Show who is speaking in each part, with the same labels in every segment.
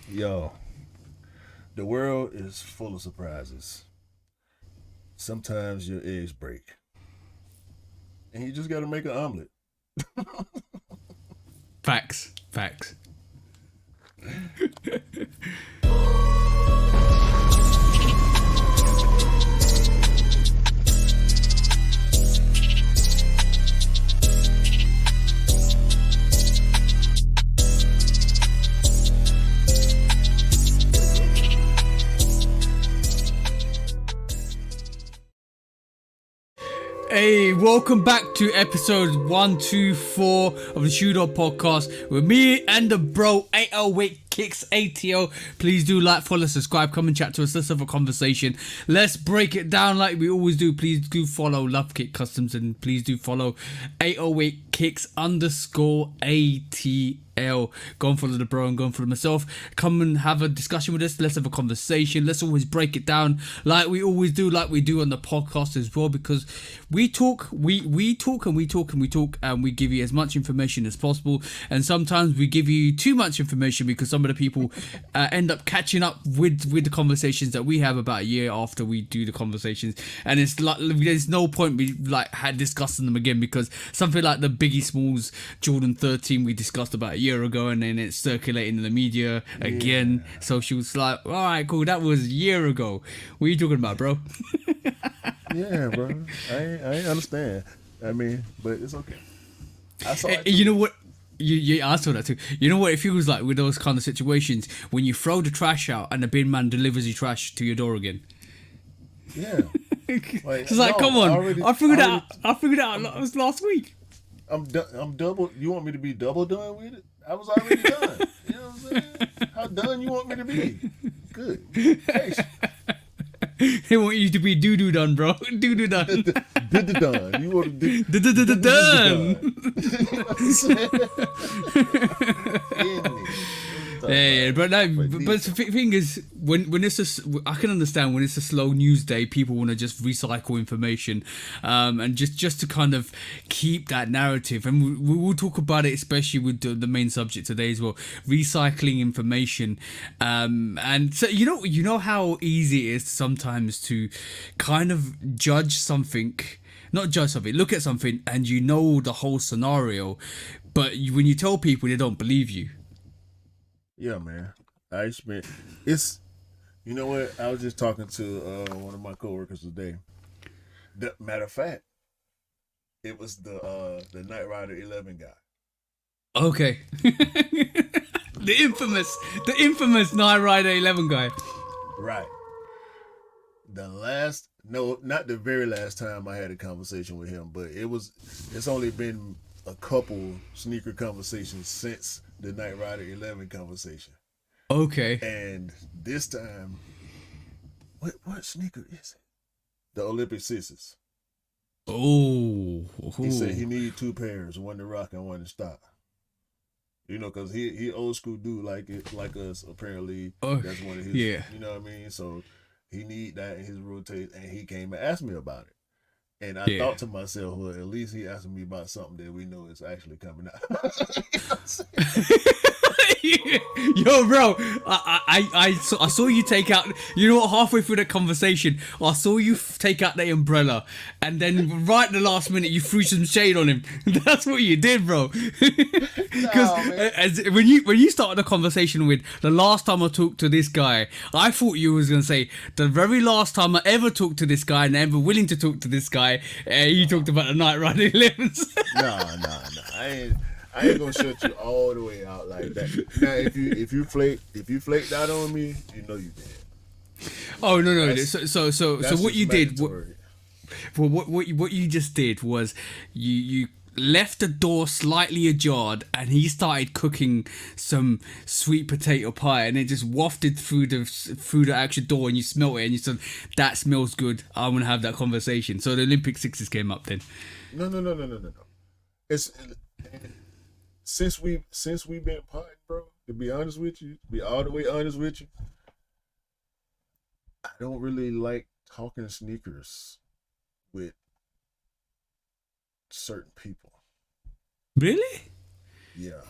Speaker 1: Yo, the world is full of surprises. Sometimes your eggs break, and you just got to make an omelet.
Speaker 2: Facts. Facts. Hey, welcome back to episode 124 of the Shooter Podcast with me and the bro 808 Kicks ATO. Please do like, follow, subscribe, come and chat to us. Let's have a conversation. Let's break it down like we always do. Please do follow Love Kick Customs and please do follow 808 Kicks _ATL. Go and follow the bro and go and follow myself. Come and have a discussion with us. Let's have a conversation. Let's always break it down like we always do, like we do on the podcast as well, because we talk, we talk and we talk and we talk, and we give you as much information as possible. And sometimes we give you too much information because some of the people end up catching up with the conversations that we have about a year after we do the conversations, and it's like there's no point we like had discussing them again, because something like the Biggie Smalls Jordan 13 we discussed about a year ago, and then it's circulating in the media again. Yeah. So she was like, all right, cool, that was a year ago. What are you talking about, bro?
Speaker 1: Yeah, bro. I understand. I mean, but it's okay. I saw it too.
Speaker 2: You know what? I saw that too. You know what it feels like with those kind of situations when you throw the trash out and the bin man delivers your trash to your door again.
Speaker 1: Yeah.
Speaker 2: It's like, come on. I figured it out last week.
Speaker 1: I'm double. You want me to be double done with it? I was already done. You know what I'm saying? How done you want me to be? Good. Hey.
Speaker 2: They want you to be doo-doo done, bro. Doo-doo done.
Speaker 1: Done. You want to done.
Speaker 2: Yeah, but the thing is, when it's I can understand when it's a slow news day, people want to just recycle information, and just to kind of keep that narrative. And we will talk about it, especially with the main subject today as well, recycling information. And so you know how easy it is sometimes to kind of judge something. Not judge something, look at something, and you know the whole scenario, but when you tell people, they don't believe you.
Speaker 1: Yeah, man. It's, you know what? I was just talking to one of my coworkers today. Matter of fact, it was the Knight Rider 11 guy.
Speaker 2: Okay. the infamous Knight Rider 11 guy.
Speaker 1: Right. Not the very last time I had a conversation with him, but it's only been a couple sneaker conversations since the Knight Rider 11 conversation.
Speaker 2: Okay.
Speaker 1: And this time, what sneaker is it? The Olympic Sixes.
Speaker 2: Oh.
Speaker 1: He said he need 2 pairs, one to rock and one to stop. You know, because he old school dude like us, apparently. That's one of his,
Speaker 2: yeah.
Speaker 1: You know what I mean? So he need that in his rotate, and he came and asked me about it. And I thought to myself, well, at least he asked me about something that we know is actually coming out.
Speaker 2: Yo, bro, I saw you take out, you know what, halfway through the conversation, I saw you take out the umbrella, and then right at the last minute, you threw some shade on him. That's what you did, bro. Because when you started the conversation with, the last time I talked to this guy, I thought you was going to say, the very last time I ever talked to this guy, and ever willing to talk to this guy, you talked about the Knight Rider 11s.
Speaker 1: No. I ain't gonna shut you all the way out like that. Now, if you flaked out on me, you know you did.
Speaker 2: Oh no. So what you did, what you just did was you left the door slightly ajar, and he started cooking some sweet potato pie, and it just wafted through the actual door, and you smelled it, and you said, "That smells good. I'm gonna have that conversation." So the Olympic Sixes came up then.
Speaker 1: No. It's since we've been potting, bro. To be honest with you, to be all the way honest with you, I don't really like talking sneakers with certain people.
Speaker 2: Really?
Speaker 1: Yeah.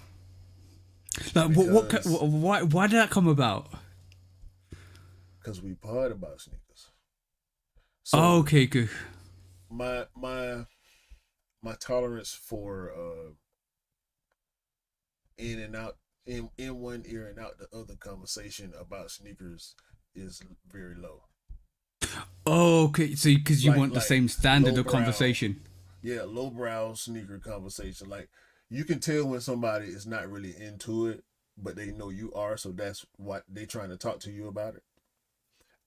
Speaker 2: Like, why did that come about?
Speaker 1: Because we part about sneakers.
Speaker 2: Oh,
Speaker 1: So
Speaker 2: okay, good.
Speaker 1: my tolerance for in and out in one ear and out the other conversation about sneakers is very low.
Speaker 2: Oh, okay. So, because you want the
Speaker 1: Like
Speaker 2: same standard of
Speaker 1: lowbrow,
Speaker 2: conversation.
Speaker 1: yeah, lowbrow sneaker conversation. Like you can tell when somebody is not really into it, but they know you are, so that's what they trying to talk to you about it.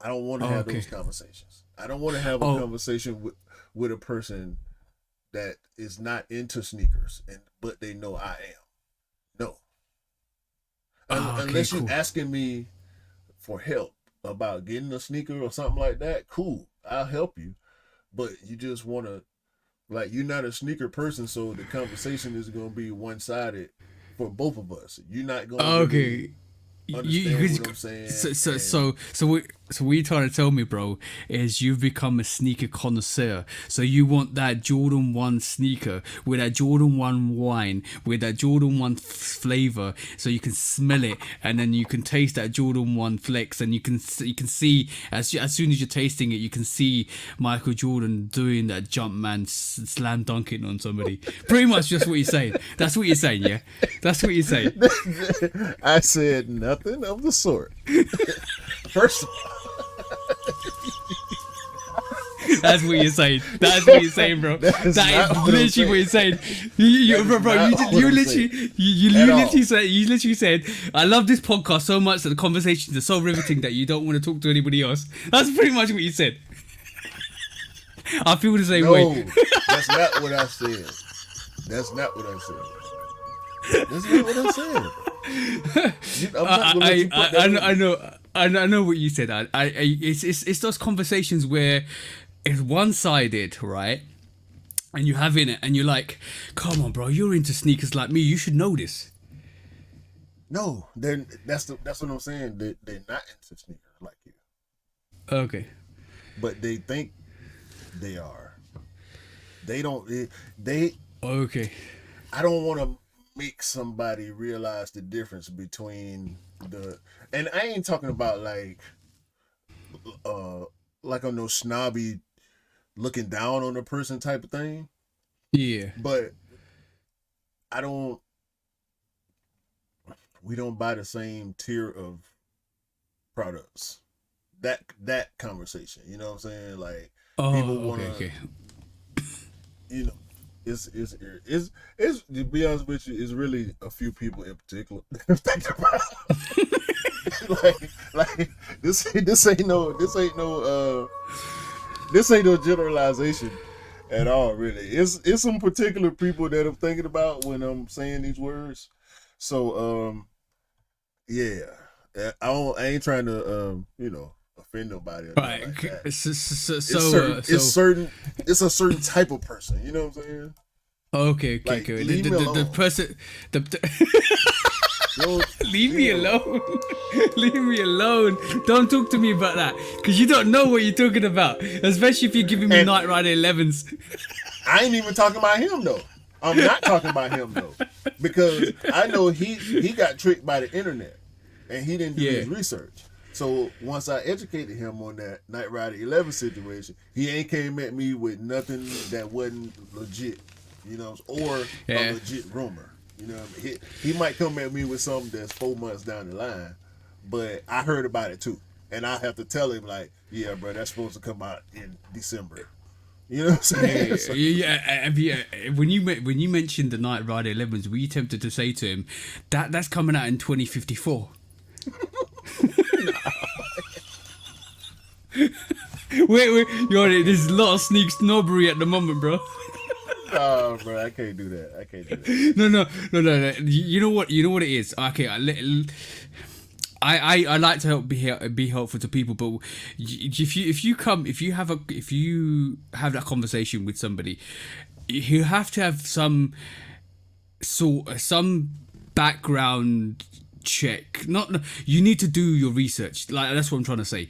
Speaker 1: I don't want to
Speaker 2: Oh,
Speaker 1: have
Speaker 2: okay.
Speaker 1: those conversations. I don't want to have a
Speaker 2: Oh,
Speaker 1: conversation with a person that is not into sneakers and but they know I am. No.
Speaker 2: okay,
Speaker 1: Unless you
Speaker 2: cool.
Speaker 1: asking me for help about getting a sneaker or something like that, cool. I'll help you. But you just want to like you're not a sneaker person, so the conversation is going to be one-sided for both of us. You're not going to really
Speaker 2: Okay.
Speaker 1: understand what I'm saying
Speaker 2: so so
Speaker 1: and
Speaker 2: so so what you trying to tell me, bro, is you've become a sneaker connoisseur. So you want that Jordan 1 sneaker with that Jordan 1 wine with that Jordan 1 flavor, so you can smell it and then you can taste that Jordan 1 flex, and you can see as soon as you're tasting it, you can see Michael Jordan doing that jump man slam dunking on somebody. Pretty much just what you're saying. That's what you're saying, yeah. That's what you're saying.
Speaker 1: I said nothing of the sort. First of all,
Speaker 2: That's what you're saying. That's what you're saying, bro.
Speaker 1: that is
Speaker 2: That
Speaker 1: not
Speaker 2: is
Speaker 1: what I'm
Speaker 2: literally
Speaker 1: saying.
Speaker 2: what you're saying.
Speaker 1: That is
Speaker 2: Bro,
Speaker 1: not what
Speaker 2: you
Speaker 1: I'm
Speaker 2: literally,
Speaker 1: saying.
Speaker 2: you
Speaker 1: At all.
Speaker 2: literally said, I love this podcast so much that the conversations are so riveting that you don't want to talk to anybody else. That's pretty much what you said. I feel the same
Speaker 1: No,
Speaker 2: way.
Speaker 1: that's not what I said. That's not what I said. That's not what I said. I'm not gonna let you put that in.
Speaker 2: I know what you said. It's those conversations where it's one-sided, right? And you have in it, and you're like, "Come on, bro, you're into sneakers like me. You should know this."
Speaker 1: No, that's what I'm saying. They're not into sneakers like you,
Speaker 2: Okay.
Speaker 1: but they think they are. They don't. They.
Speaker 2: Okay.
Speaker 1: I don't want to make somebody realize the difference between the. And I ain't talking about uh, like on no snobby looking down on a person type of thing.
Speaker 2: Yeah.
Speaker 1: But I don't. We don't buy the same tier of products. That conversation, you know what I'm saying? Like people
Speaker 2: Oh,
Speaker 1: want
Speaker 2: okay,
Speaker 1: to,
Speaker 2: okay.
Speaker 1: you know, it's to be honest with you, it's really a few people in particular. Think about like this ain't no generalization at all. Really, it's some particular people that I'm thinking about when I'm saying these words. So yeah, I ain't trying to offend nobody or nothing
Speaker 2: Right.
Speaker 1: like that. It's a certain type of person. You know what I'm saying?
Speaker 2: Okay, okay,
Speaker 1: Like
Speaker 2: okay.
Speaker 1: leave me
Speaker 2: The
Speaker 1: alone.
Speaker 2: person, the
Speaker 1: Yo,
Speaker 2: leave me alone. Leave me alone. Don't talk to me about that, because you don't know what you're talking about. Especially if you're giving me
Speaker 1: And
Speaker 2: Knight Rider 11s.
Speaker 1: I ain't even talking about him though. I'm not talking about him though, because I know he got tricked by the internet, and he didn't do
Speaker 2: Yeah.
Speaker 1: his research. So once I educated him on that Knight Rider 11 situation, he ain't came at me with nothing that wasn't legit, or a
Speaker 2: Yeah.
Speaker 1: legit rumor. He might come at me with something that's 4 months down the line, but I heard about it too, and I have to tell him like, yeah, bro, that's supposed to come out in December. You know what I'm saying? So-
Speaker 2: When you mentioned the Knight Rider 11s, were you tempted to say to him that's coming out in 2054? Wait, there's a lot of sneak snobbery at the moment, bro.
Speaker 1: Oh, bro, I can't do that. I can't do that.
Speaker 2: No. You know what? You know what it is. Okay, I like to be helpful to people, but if you have that conversation with somebody, you have to have some background check. Not you need to do your research. Like that's what I'm trying to say.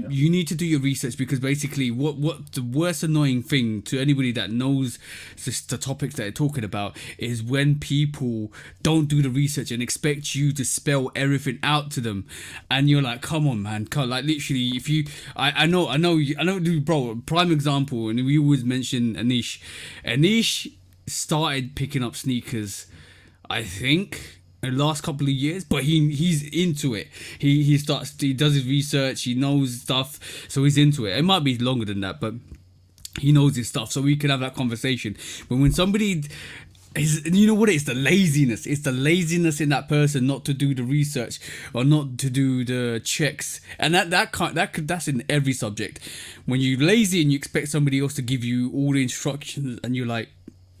Speaker 2: You need to do your research because basically, what the worst annoying thing to anybody that knows the topics that they're talking about is when people don't do the research and expect you to spell everything out to them, and you're like, come on, man, come, like literally, if you, I know, bro. Prime example, and we always mention Anish. Anish started picking up sneakers, I think, in the last couple of years, but he's into it. He does his research, he knows stuff, so he's into it. It might be longer than that, but he knows his stuff, so we can have that conversation. But when somebody is, you know what, it's the laziness. It's the laziness in that person not to do the research or not to do the checks, and that's in every subject. When you're lazy and you expect somebody else to give you all the instructions, and you're like,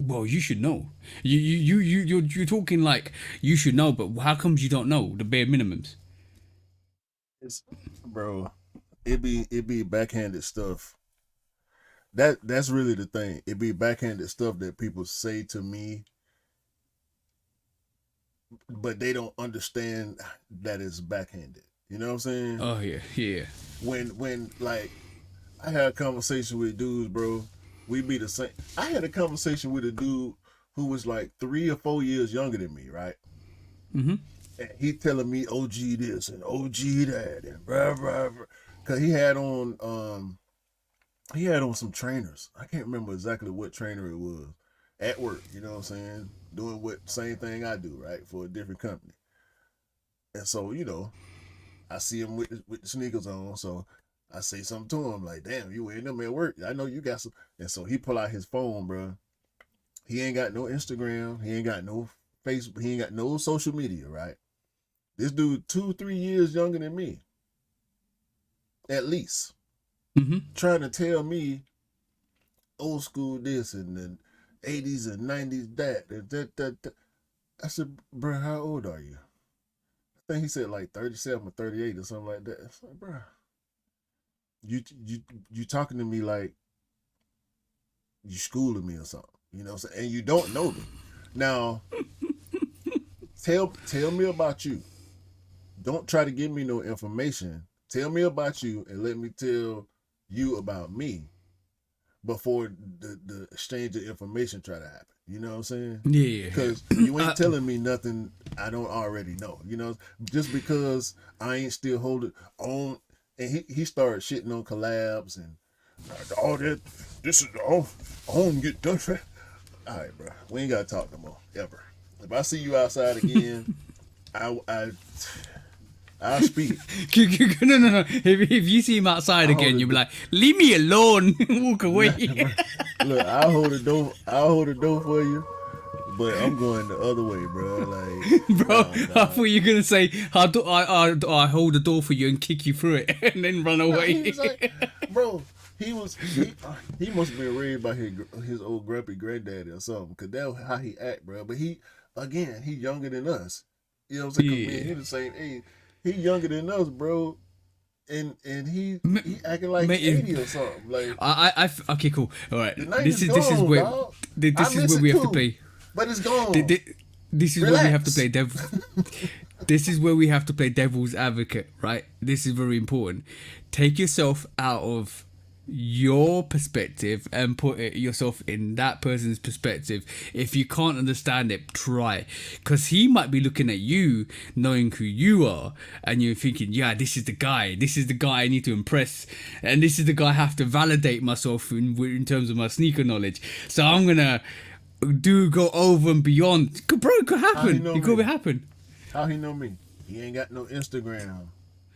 Speaker 2: well, you should know. You're talking like you should know, but how comes you don't know the bare minimums?
Speaker 1: It's, bro, it be backhanded stuff. That's really the thing. It be backhanded stuff that people say to me, but they don't understand that it's backhanded. You know what I'm saying?
Speaker 2: Oh yeah, yeah.
Speaker 1: When like I had a conversation with dudes, bro. We be the same. I had a conversation with a dude who was like 3 or 4 years younger than me, right?
Speaker 2: Mm-hmm.
Speaker 1: And he telling me OG this and OG that and blah blah blah. Cause he had on some trainers. I can't remember exactly what trainer it was at work. You know what I'm saying? Doing what same thing I do, right, for a different company. And so I see him with the sneakers on, so I say something to him like, "Damn, you wearing them at work? I know you got some." And so he pull out his phone, bro. He ain't got no Instagram. He ain't got no Facebook. He ain't got no social media, right? This dude 2-3 years younger than me, at least, trying to tell me old school this and then 80s and 90s that. I said, bro, how old are you? I think he said like 37 or 38 or something like that. It's like, bro, you talking to me like you schooling me or something, you know what I'm saying? And you don't know me. Now, tell me about you. Don't try to give me no information. Tell me about you and let me tell you about me before the exchange of information try to happen. You know what I'm saying?
Speaker 2: Yeah.
Speaker 1: Because you ain't telling me nothing I don't already know. You know, just because I ain't still holding on. And he started shitting on collabs and all that. This is all I don't get done. All right, bro. We ain't gotta talk no more ever. If I see you outside again, I'll speak.
Speaker 2: No. If you see him outside again, you'll be like, "Leave me alone." Walk away.
Speaker 1: Look, I'll hold the door. I'll hold the door for you, but I'm going the other way, bro. Like,
Speaker 2: bro,
Speaker 1: nah.
Speaker 2: I thought you were gonna say, I hold the door for you and kick you through it, and then run away.
Speaker 1: He was like, bro, he must have been raised by his old grumpy granddaddy or something, cause that's how he act, bro. But he younger than us. You know what I'm saying? 'Cause me and he the same age. He younger than us, bro. And he acting like 80 or something. Like
Speaker 2: okay, cool. All right.
Speaker 1: This is where
Speaker 2: we have to play.
Speaker 1: But it's gone.
Speaker 2: This is where we have to play devil. This is where we have to play devil's advocate, right? This is very important. Take yourself out of your perspective and put yourself in that person's perspective. If you can't understand it, try, because he might be looking at you knowing who you are, and you're thinking, yeah, this is the guy I need to impress, and this is the guy I have to validate myself in terms of my sneaker knowledge, so I'm gonna go over and beyond. Bro, it could happen. It could happen.
Speaker 1: How he know me? He ain't got no Instagram.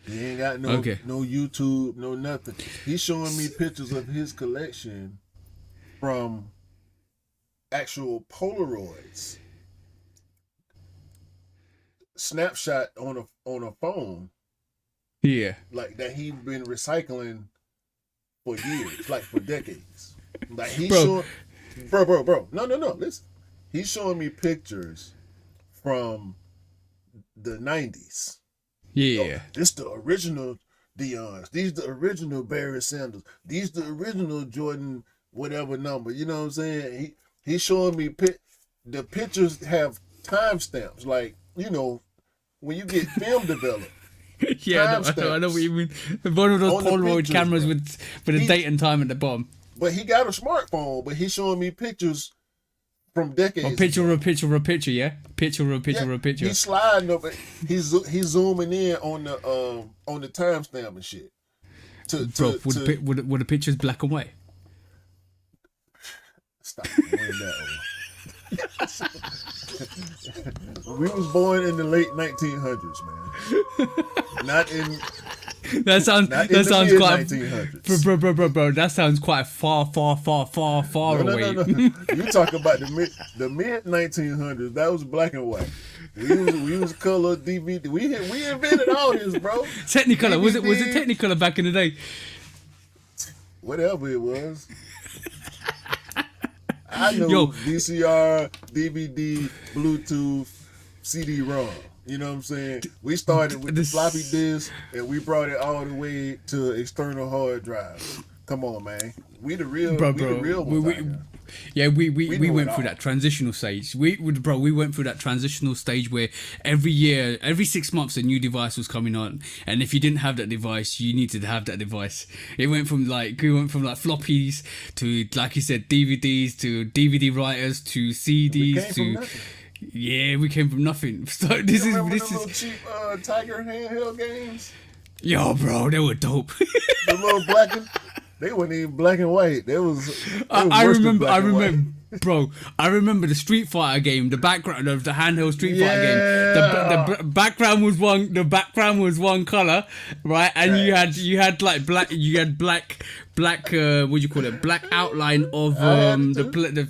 Speaker 1: He ain't got no YouTube, no nothing. He's showing me pictures of his collection from actual Polaroids, snapshot on a phone.
Speaker 2: Yeah,
Speaker 1: like that he's been recycling for years, like for decades. Like he's showing, bro. No. Listen, he's showing me pictures from the 90s.
Speaker 2: Yeah.
Speaker 1: This the original Dion's. These the original Barry Sanders. These the original Jordan whatever number. You know what I'm saying? He's showing me the pictures have timestamps. Like, when you get film developed.
Speaker 2: Yeah, I know what you mean. One of those
Speaker 1: On the
Speaker 2: Polaroid
Speaker 1: pictures,
Speaker 2: cameras
Speaker 1: bro.
Speaker 2: with a date and time at the bottom.
Speaker 1: But he got a smartphone, but he's showing me pictures from decades.
Speaker 2: A picture of a picture of a picture, yeah? Picture of a picture of a picture.
Speaker 1: He's sliding up. He's zooming in on the timestamp and shit.
Speaker 2: Bro, were the pictures black and white?
Speaker 1: Stop. We ain't that old. We was born in the late 1900s, man. Not in.
Speaker 2: That sounds quite
Speaker 1: 1900s.
Speaker 2: bro. That sounds quite far away.
Speaker 1: No. You talking about the mid 1900s? That was black and white. We was color DVD. We invented all this, bro.
Speaker 2: Technicolor.
Speaker 1: DVD,
Speaker 2: Was it Technicolor back in the day?
Speaker 1: Whatever it was. I know VCR, DVD, Bluetooth, CD-ROM. You know what I'm saying? We started with the floppy disk and we brought it all the way to external hard drives. Come on, man. We the real ones.
Speaker 2: We went through that transitional stage. We went through that transitional stage where every year, every 6 months, a new device was coming on, and if you didn't have that device, you needed to have that device. We went from floppies to, like you said, DVDs to DVD writers to CDs to. Yeah, we came from nothing. So this is
Speaker 1: little cheap Tiger handheld games.
Speaker 2: Yo, bro, they were dope.
Speaker 1: The little black and they weren't even black and white.
Speaker 2: I remember, bro. I remember the Street Fighter game. The background of the handheld Street Fighter game. The background was one. The background was one color, right? And you had like black. You had black. What do you call it? Black outline of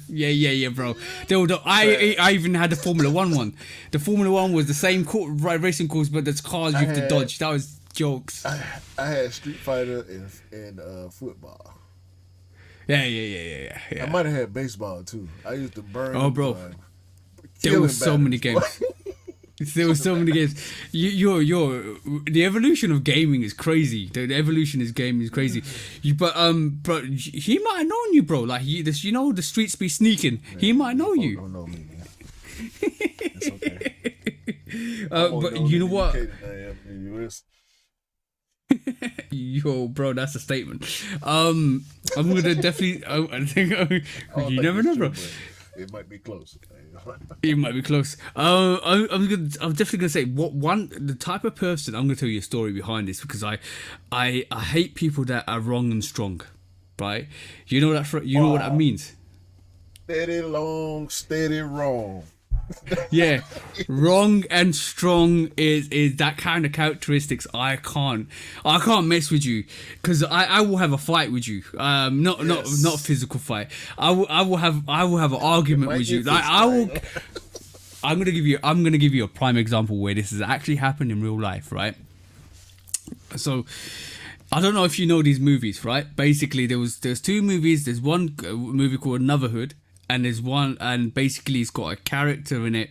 Speaker 2: yeah, bro. I even had the Formula One. The Formula One was the same racing course, but there's cars you have to dodge. That was jokes.
Speaker 1: I had Street Fighter and football.
Speaker 2: Yeah.
Speaker 1: I might have had baseball too. I used to burn.
Speaker 2: Oh, bro, there were so many games. There were so many games. The evolution of gaming is crazy. The evolution of gaming is crazy. Bro, he might have known you, bro. Like the streets be sneaking. Man, he might know you.
Speaker 1: Don't know me, man. It's okay.
Speaker 2: But you know what? Yo, bro, that's a statement. I'm gonna definitely. I think you never know, bro.
Speaker 1: It might be close.
Speaker 2: It might be close. I'm definitely gonna say the type of person. I'm gonna tell you a story behind this because I hate people that are wrong and strong, right? You know what that means.
Speaker 1: Steady long, steady wrong.
Speaker 2: Yeah, wrong and strong is that kind of characteristics. I can't mess with you because I will have a fight with you. Not a physical fight. I will have an argument with you. Like I'm gonna give you a prime example where this has actually happened in real life, right? So I don't know if you know these movies, right? Basically, there's two movies. There's one movie called Anotherhood. And there's one, and basically he's got a character in it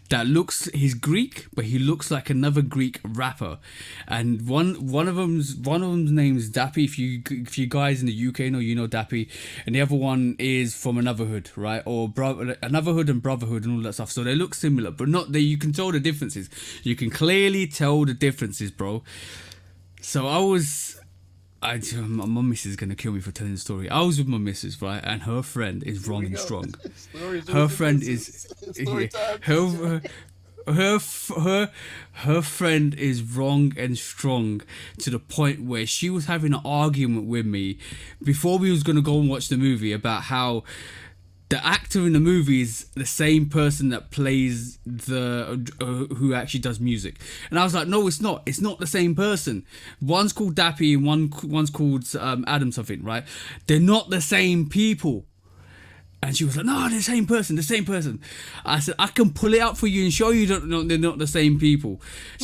Speaker 2: that he's Greek, but he looks like another Greek rapper. And one of them's name is Dappy. If you guys in the UK know, you know Dappy. And the other one is from Anotherhood, right? Or Anotherhood and Brotherhood and all that stuff. So they look similar, but not that you can tell the differences. You can clearly tell the differences, bro. So my missus is gonna kill me for telling the story. I was with my missus, right, and her friend is wrong and strong. Her friend is her friend is wrong and strong to the point where she was having an argument with me before we was gonna go and watch the movie about how the actor in the movie is the same person that plays who actually does music. And I was like, no, it's not. It's not the same person. One's called Dappy and one's called Adam something, right? They're not the same people. And she was like, no, they're the same person. I said, I can pull it up for you and show you that they're not the same people.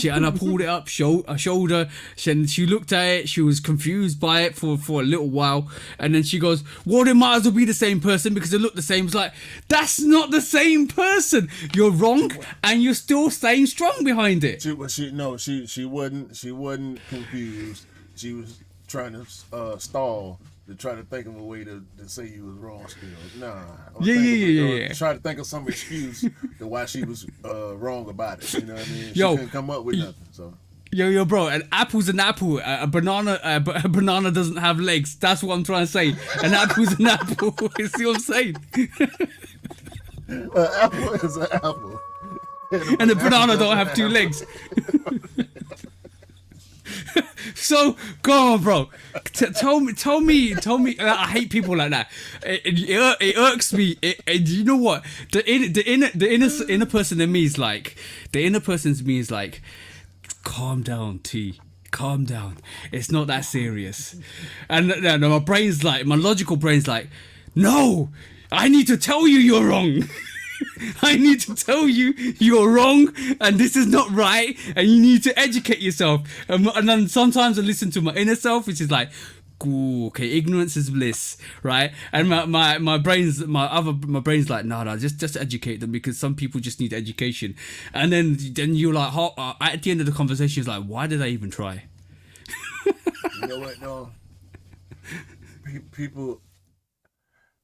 Speaker 2: And I pulled it up, I showed her, and she looked at it, she was confused by it for a little while, and then she goes, well, they might as well be the same person because they look the same. It's like, that's not the same person. You're wrong, and you're still staying strong behind it.
Speaker 1: She wasn't confused. She was trying to stall to try to think of a way to say you was wrong still. Nah.
Speaker 2: Yeah.
Speaker 1: Try to think of some excuse to why she was wrong about it. You know what I mean? She
Speaker 2: Yo.
Speaker 1: couldn't come up with nothing. So.
Speaker 2: Yo, bro, an apple's an apple. A banana doesn't have legs. That's what I'm trying to say. An apple's an apple. You see what I'm saying?
Speaker 1: An apple is an apple.
Speaker 2: And a banana don't have two legs. So go on, bro. Tell me. I hate people like that. It irks me. You know what? The inner person in me is like. The inner person's me is like. Calm down, T. Calm down. It's not that serious. And my brain's like, my logical brain's like, no, I need to tell you you're wrong. I need to tell you you're wrong and this is not right and you need to educate yourself. And then sometimes I listen to my inner self, which is like, ooh, okay, ignorance is bliss, right? And my brain's like, no, just educate them because some people just need education. And then you're like, at the end of the conversation, it's like, why did I even try?
Speaker 1: You know what? No, people.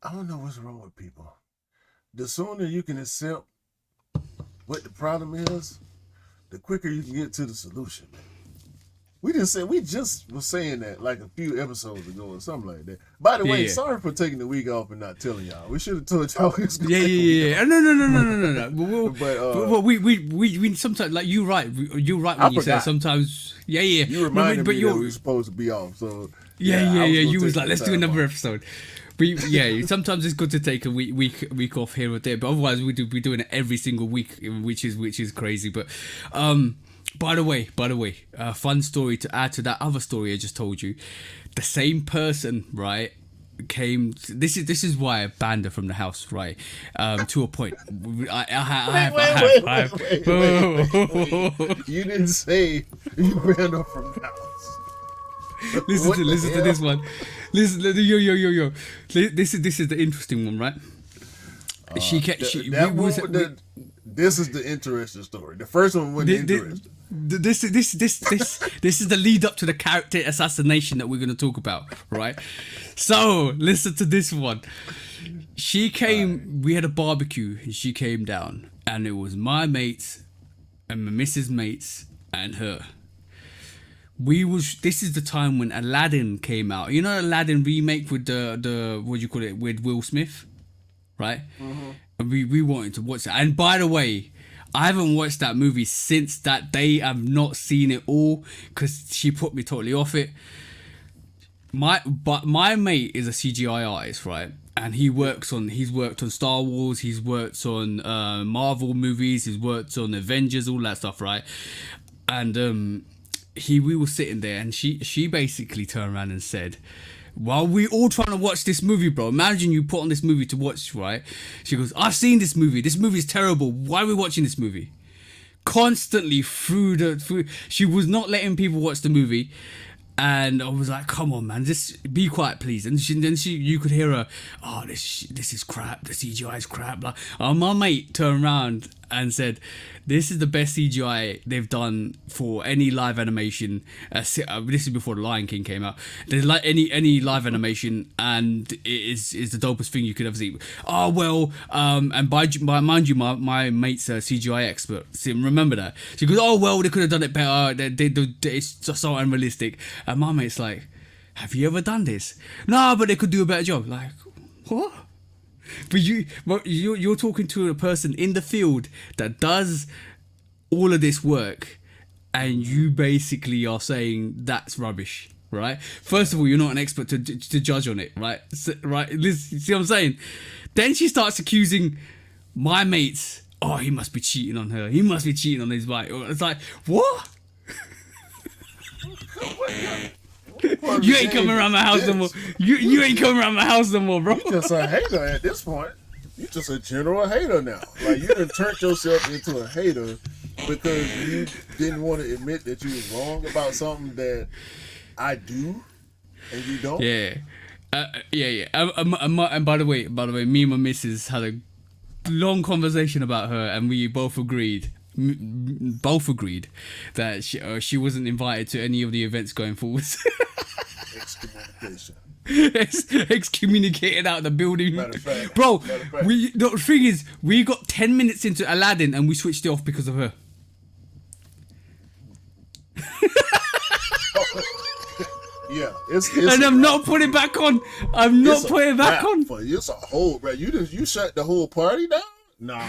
Speaker 1: I don't know what's wrong with people. The sooner you can accept what the problem is, the quicker you can get to the solution. We just was saying that like a few episodes ago or something like that. By the way, sorry for taking the week off and not telling y'all. We should have told y'all.
Speaker 2: Yeah. No. But we sometimes like you're right when you say sometimes. Yeah.
Speaker 1: You reminded me that we were supposed to be off. So
Speaker 2: yeah. You was like, let's do another episode. Sometimes it's good to take a week off here or there, but otherwise we're doing it every single week, which is crazy. But by the way, fun story to add to that other story I just told you. The same person, right, came. This is why I banned her from the house, right? To a point. I
Speaker 1: Wait. You didn't say you banned her from the house.
Speaker 2: Listen to this one. Listen, yo. This is the interesting one, right?
Speaker 1: This is the interesting story. The first one wasn't interesting.
Speaker 2: This is the lead up to the character assassination that we're going to talk about, right? So listen to this one. She came. We had a barbecue, and she came down, and it was my mates and my missus' mates and her. This is the time when Aladdin came out. You know Aladdin remake with the what do you call it, with Will Smith, right? Mm-hmm. And we wanted to watch that. And by the way, I haven't watched that movie since that day. I've not seen it all because she put me totally off it. My mate is a CGI artist, right? And he's worked on Star Wars, he's worked on Marvel movies, he's worked on Avengers, all that stuff, right? And we were sitting there, and she basically turned around and said, while we all trying to watch this movie, bro, imagine you put on this movie to watch, right? She goes, I've seen this movie is terrible, why are we watching this movie? Constantly through she was not letting people watch the movie. And I was like, come on, man, just be quiet, please. And then you could hear her, oh, this is crap, the CGI is crap. Like, my mate turned around and said, this is the best CGI they've done for any live animation. This is before The Lion King came out. There's like any live animation, and it is the dopest thing you could ever see. Oh, well, and mind you, my mate's a CGI expert. See, remember that. She goes, oh, well, they could have done it better. It's just so unrealistic. And my mate's like, have you ever done this? No, but they could do a better job. Like, what? But you're talking to a person in the field that does all of this work, and you basically are saying that's rubbish, right? First of all, you're not an expert to judge on it, right? Right? Listen, see what I'm saying? Then she starts accusing my mates. Oh, he must be cheating on her. He must be cheating on his wife. It's like, what? You ain't coming around my house no more. You ain't coming around my house no more, bro.
Speaker 1: You just a hater at this point. You just a general hater now. Like, you done turned yourself into a hater because you didn't want to admit that you was wrong about something that I do and you don't.
Speaker 2: Yeah. And by the way, me and my missus had a long conversation about her, and we both agreed that she wasn't invited to any of the events going forward.
Speaker 1: Excommunication.
Speaker 2: excommunicated out of the building.
Speaker 1: Matter of fact.
Speaker 2: Bro,
Speaker 1: Matter of fact.
Speaker 2: the thing is, we got 10 minutes into Aladdin and we switched it off because of her.
Speaker 1: Yeah, it's
Speaker 2: And I'm not putting it back on. I'm not putting it back on.
Speaker 1: It's a whole, bro. You shut the whole party down? No,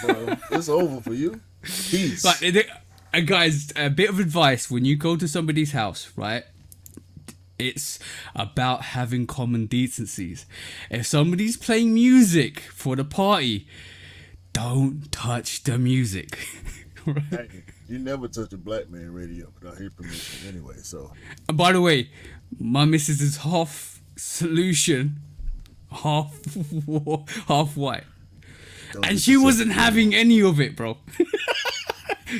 Speaker 1: bro. It's over for you. Peace.
Speaker 2: But guys, a bit of advice when you go to somebody's house, right? It's about having common decencies. If somebody's playing music for the party, don't touch the music. Right?
Speaker 1: Hey, you never touch a black man radio without his permission anyway, so.
Speaker 2: And by the way, my missus is half solution, half white. And she wasn't having any of it, bro.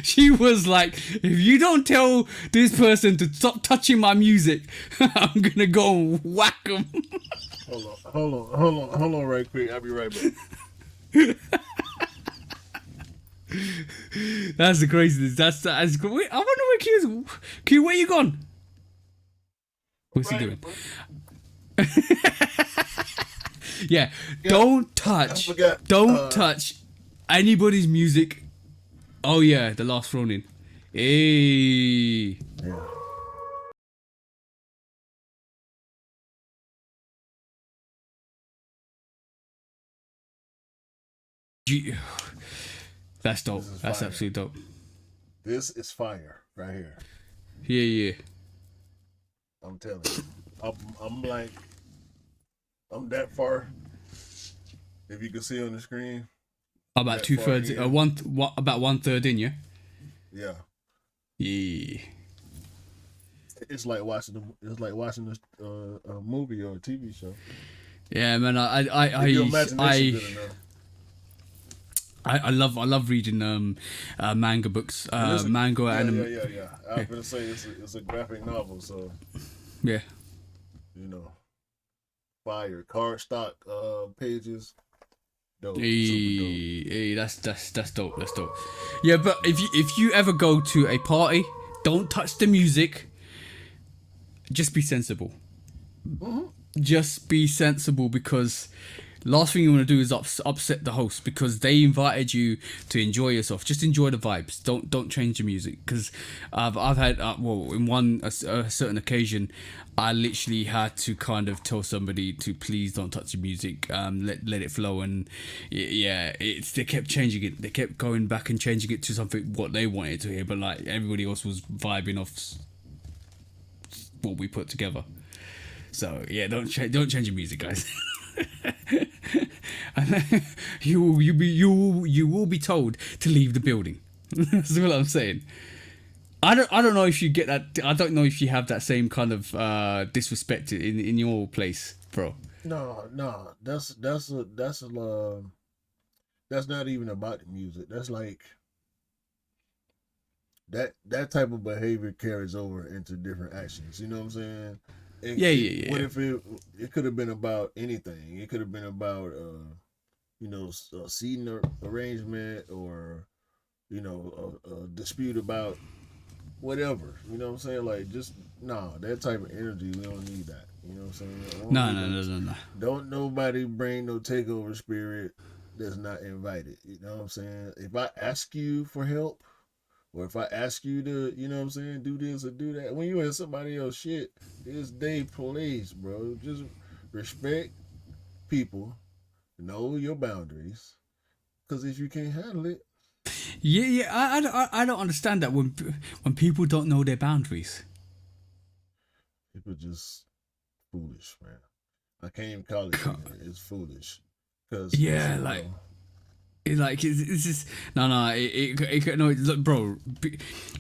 Speaker 2: She was like, if you don't tell this person to stop touching my music, I'm gonna go and whack them.
Speaker 1: Hold on right quick. I'll be right back.
Speaker 2: That's the craziness. That's wait, I wonder where Q is. Q, where you gone? What's he doing? Yeah, don't touch touch anybody's music. Oh yeah, the last Ronin. Hey.
Speaker 1: Yeah.
Speaker 2: That's dope. That's
Speaker 1: fire.
Speaker 2: absolutely dope.
Speaker 1: This is fire right here.
Speaker 2: Yeah.
Speaker 1: I'm telling you. I'm like, I'm that far. If you can see on the screen.
Speaker 2: About 2/3, about 1/3 in, yeah.
Speaker 1: Yeah.
Speaker 2: Yeah.
Speaker 1: It's like watching a movie or a TV show.
Speaker 2: Yeah, man. I love reading manga books, manga anime.
Speaker 1: Yeah. I was gonna say it's a graphic novel, so
Speaker 2: yeah.
Speaker 1: You know, fire cardstock pages. Dope.
Speaker 2: Hey, that's dope. That's dope. Yeah, but if you ever go to a party, don't touch the music. Just be sensible.
Speaker 1: Mm-hmm.
Speaker 2: Just be sensible, because last thing you want to do is upset the host, because they invited you to enjoy yourself. Just enjoy the vibes. Don't change the music, because I've had in a certain occasion, I literally had to kind of tell somebody to please don't touch the music. Let it flow, and yeah, they kept changing it. They kept going back and changing it to something what they wanted to hear, but like everybody else was vibing off what we put together. So yeah, don't change your music, guys. And you will be told to leave the building. That's what I'm saying. I don't know if you get that. I don't know if you have that same kind of disrespect in your place, bro.
Speaker 1: No, that's not even about the music. That's like that type of behavior carries over into different actions. You know what I'm saying?
Speaker 2: Yeah.
Speaker 1: What if it could have been about anything? It could have been about a seating arrangement, or a dispute about whatever. You know what I'm saying? Like, just that type of energy, we don't need that. You know what I'm saying?
Speaker 2: No.
Speaker 1: Don't nobody bring no takeover spirit that's not invited. You know what I'm saying? If I ask you for help, or if I ask you to, you know what I'm saying, do this or do that, when you in somebody else shit, it's their place, bro. Just respect people, know your boundaries, because if you can't handle it.
Speaker 2: Yeah. I don't understand that when people don't know their boundaries.
Speaker 1: People just foolish, man. I can't even call it. It's foolish. Cause
Speaker 2: it's just look, bro.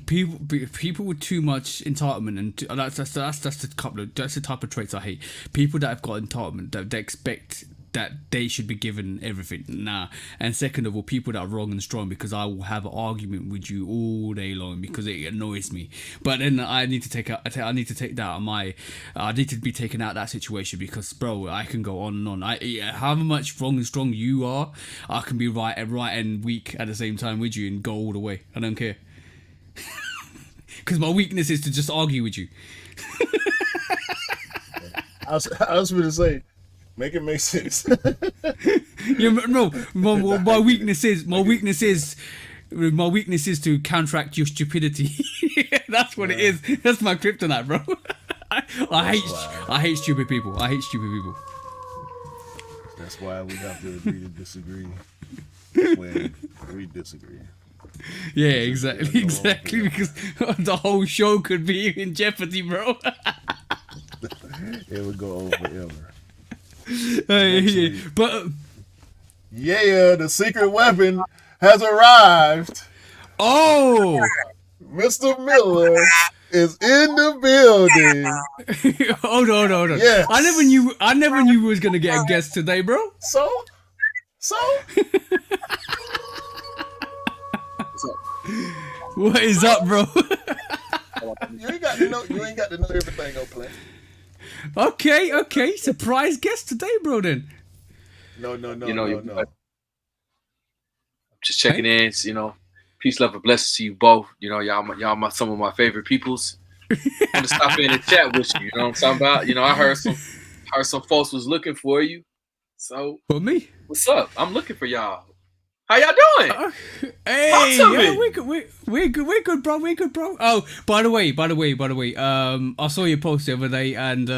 Speaker 2: People with too much entitlement, and that's the type of traits I hate. People that have got entitlement, that they expect that they should be given everything. And second of all, people that are wrong and strong, because I will have an argument with you all day long because it annoys me. But then I need to take that out of I need to be taken out of that situation, because bro, I can go on and on. However much wrong and strong you are, I can be right and weak at the same time with you and go all the way. I don't care. Because my weakness is to just argue with you.
Speaker 1: I was going to say, make it make sense.
Speaker 2: Yeah, no, my weakness is to counteract your stupidity. That's what it is. That's my kryptonite, bro. I hate stupid people. I hate stupid people.
Speaker 1: That's why we have to agree to disagree when we disagree.
Speaker 2: Yeah, exactly. Because the whole show could be in jeopardy, bro.
Speaker 1: It would go over forever.
Speaker 2: But
Speaker 1: yeah, the secret weapon has arrived.
Speaker 2: oh,
Speaker 1: Mr. Miller is in the building.
Speaker 2: hold on.
Speaker 1: Yes.
Speaker 2: I never knew we was gonna get a guest today, bro.
Speaker 1: So.
Speaker 2: What is up, bro?
Speaker 1: You ain't got to know everything on plan.
Speaker 2: Okay. Surprise guest today, bro. Then.
Speaker 1: No.
Speaker 3: Just checking in. Peace, love, and blessings to you both. Y'all some of my favorite peoples. I'm to stop in and chat with you. You know what I'm talking about? I heard some folks was looking for you. So
Speaker 2: For me?
Speaker 3: What's up? I'm looking for y'all. How y'all doing?
Speaker 2: Hey, yeah, we're good, bro. Oh, by the way, I saw your post the other day, and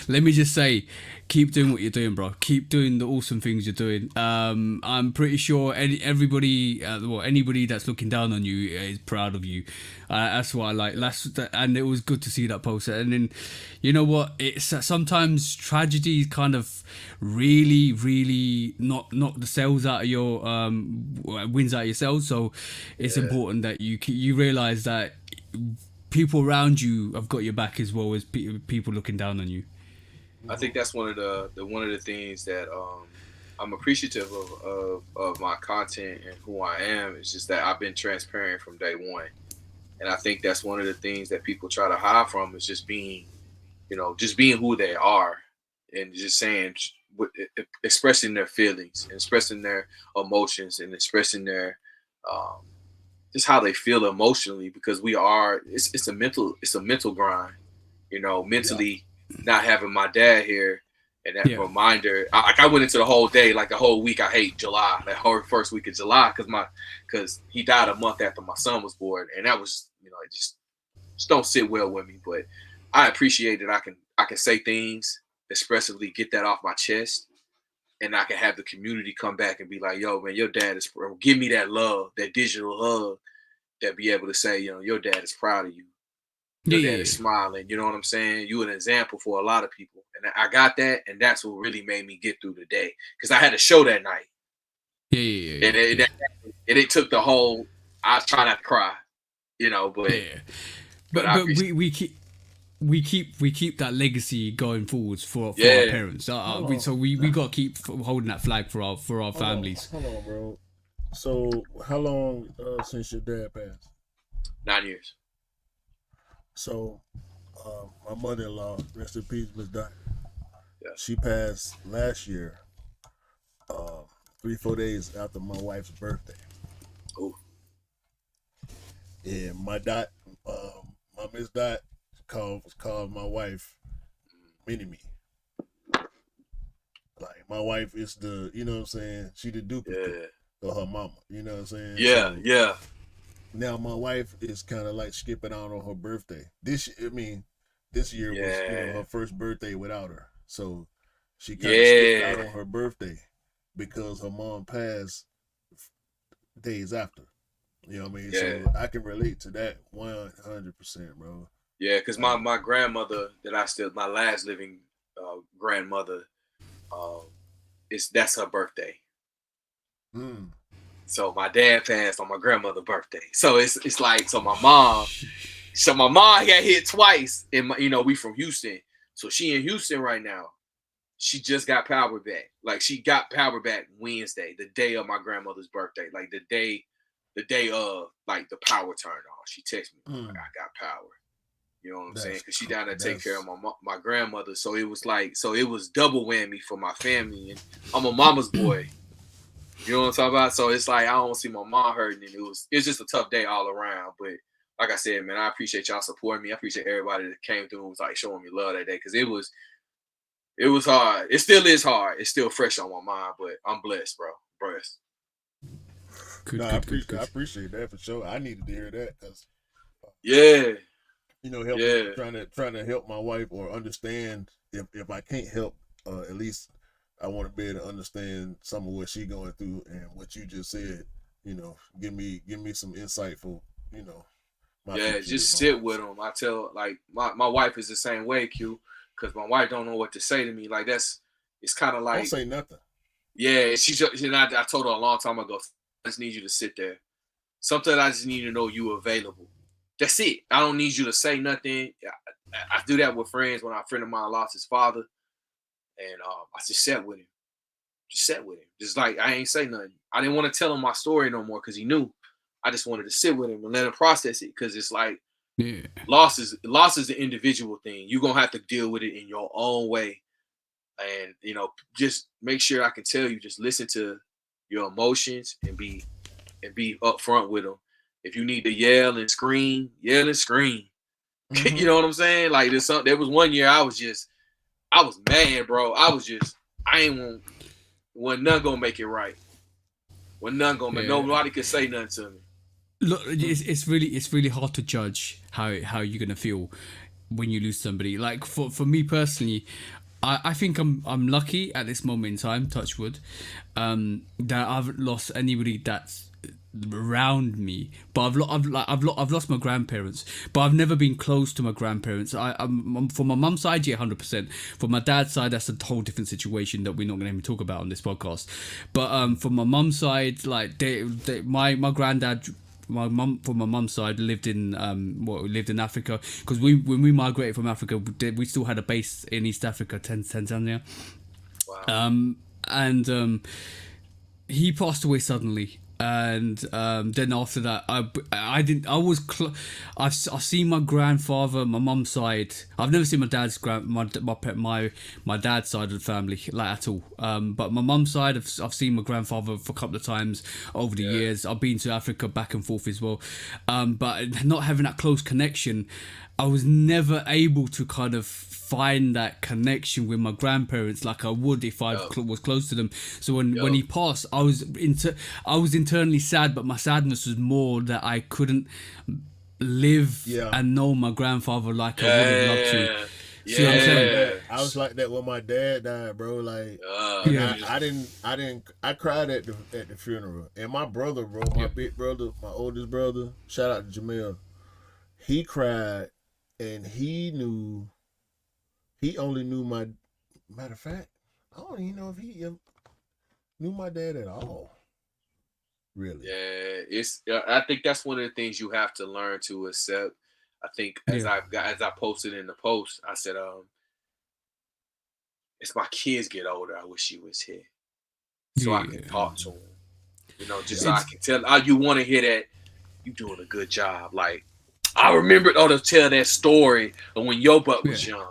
Speaker 2: let me just say, keep doing what you're doing, bro. Keep doing the awesome things you're doing. I'm pretty sure anybody that's looking down on you is proud of you. That's what I like. And it was good to see that post. And then, you know what? It's sometimes tragedy kind of really knock the cells out of your wins out of your cells. So it's important that you realize that people around you have got your back as well as people looking down on you.
Speaker 3: I think that's one of the things that I'm appreciative of my content and who I am. It's just that I've been transparent from day one, and I think that's one of the things that people try to hide from is just being who they are and just saying, expressing their feelings and expressing their emotions and expressing their just how they feel emotionally, because it's a mental grind, mentally. Yeah. Not having my dad here and that reminder, I went into the whole day, like the whole week. I hate July, that whole first week of July, because he died a month after my son was born, and that was, it just don't sit well with me. But I appreciate that I can say things expressively, get that off my chest, and I can have the community come back and be like, "Yo, man, your dad is give me that love, that digital hug, that be able to say, your dad is proud of you." Your dad is smiling, you know what I'm saying? You an example for a lot of people. And I got that, and that's what really made me get through the day. Because I had a show that night.
Speaker 2: Yeah.
Speaker 3: And it took the whole, I was trying not to cry, but...
Speaker 2: Yeah. But we keep that legacy going forwards for our parents. So we got to keep holding that flag for our families.
Speaker 1: Hold on, bro. So how long since your dad passed?
Speaker 3: 9 years.
Speaker 1: So, my mother-in-law, rest in peace, Miss Dot.
Speaker 3: Yeah.
Speaker 1: She passed last year, 3-4 days after my wife's birthday.
Speaker 3: Oh.
Speaker 1: And my Miss Dot called my wife Mini Me. Like, my wife is the, you know what I'm saying? She the duplicate of her mama. You know what I'm saying?
Speaker 3: Yeah,
Speaker 1: so, Now my wife is kind of like skipping out on her birthday. This year was her first birthday without her, so she kind of skipped out on her birthday because her mom passed days after. You know what I mean? So I can relate to that 100%, bro.
Speaker 3: Yeah, because my grandmother my last living grandmother, that's her birthday.
Speaker 1: Mm.
Speaker 3: So my dad passed on my grandmother's birthday. So it's like, my mom got hit twice. And we from Houston. So she in Houston right now. She just got power back. Like, she got power back Wednesday, the day of my grandmother's birthday. Like the day of, like, the power turned on. She texted me, like, I got power. You know what I'm saying? Because she down there take care of my grandmother. So it was double whammy for my family. And I'm a mama's boy. You know what I'm talking about? So it's like, I don't see my mom hurting, and it's just a tough day all around. But like I said, man, I appreciate y'all supporting me. I appreciate everybody that came through and was like showing me love that day, because It was hard. It still is hard. It's still fresh on my mind, but I'm blessed, bro. Blessed.
Speaker 2: Good,
Speaker 1: No,
Speaker 2: good, good,
Speaker 1: I
Speaker 2: good.
Speaker 1: appreciate that for sure. I needed to hear that because
Speaker 3: Yeah,
Speaker 1: help
Speaker 3: yeah,
Speaker 1: trying to help my wife or understand if I can't help, at least I want to be able to understand some of what she going through and what you just said. Give me some insightful. My
Speaker 3: yeah.
Speaker 1: future with
Speaker 3: Just
Speaker 1: my
Speaker 3: sit
Speaker 1: wife.
Speaker 3: with them. I tell like my wife is the same way, Q, because my wife don't know what to say to me. Like it's kind of
Speaker 1: Don't
Speaker 3: like
Speaker 1: say nothing.
Speaker 3: yeah. I told her a long time ago. I just need you to sit there. Sometimes I just need to know you available. That's it. I don't need you to say nothing. I do that with friends when a friend of mine lost his father, and I just sat with him. Just sat with him. Just like I ain't say nothing. I didn't want to tell him my story no more because he knew. I just wanted to sit with him and let him process it because it's like
Speaker 2: Yeah,
Speaker 3: loss is an individual thing. You're gonna have to deal with it in your own way. And just make sure I can tell you, just listen to your emotions and be upfront with them. If you need to yell and scream, yell and scream.
Speaker 1: Mm-hmm.
Speaker 3: You know what I'm saying? Like there was one year I was mad, bro. I ain't want wasn't none gonna make it right. When none gonna make
Speaker 2: yeah.
Speaker 3: nobody could say nothing to me.
Speaker 2: Look, it's really hard to judge how you're gonna feel when you lose somebody. Like for me personally, I think I'm lucky at this moment in time, touch wood, that I haven't lost anybody that's around me. But I've lost my grandparents, but I've never been close to my grandparents. I'm from my mum's side, yeah, 100%. From my dad's side, that's a whole different situation that we're not going to even talk about on this podcast. But from my mum's side, like my granddad. My mum, from my mum's side, lived in Africa because when we migrated from Africa, we still had a base in East Africa, Tanzania.
Speaker 3: Wow.
Speaker 2: And he passed away suddenly, and then after that I didn't I was I've seen my grandfather, my mum's side. I've never seen my dad's my dad's side of the family, like, at all, but my mum's side I've seen my grandfather for a couple of times over the years. I've been to Africa back and forth as well, but not having that close connection, I was never able to kind of find that connection with my grandparents like I would if I was close to them. So when he passed, I was internally sad, but my sadness was more that I couldn't live and know my grandfather like I would have loved to.
Speaker 3: Yeah.
Speaker 2: See what I'm saying?
Speaker 1: I was like that when my dad died, bro. Like, and
Speaker 2: Yeah.
Speaker 1: I cried at the funeral. And my brother, bro, my big brother, my oldest brother, shout out to Jamel. He cried, and he only knew my. Matter of fact, I don't even know if he knew my dad at all. Really?
Speaker 3: Yeah, I think that's one of the things you have to learn to accept. I think as I posted in the post, I said, as my kids get older, I wish he was here so I can talk to him. Just so I can tell. You want to hear that you doing a good job. Like, I remember to tell that story of when your butt was young.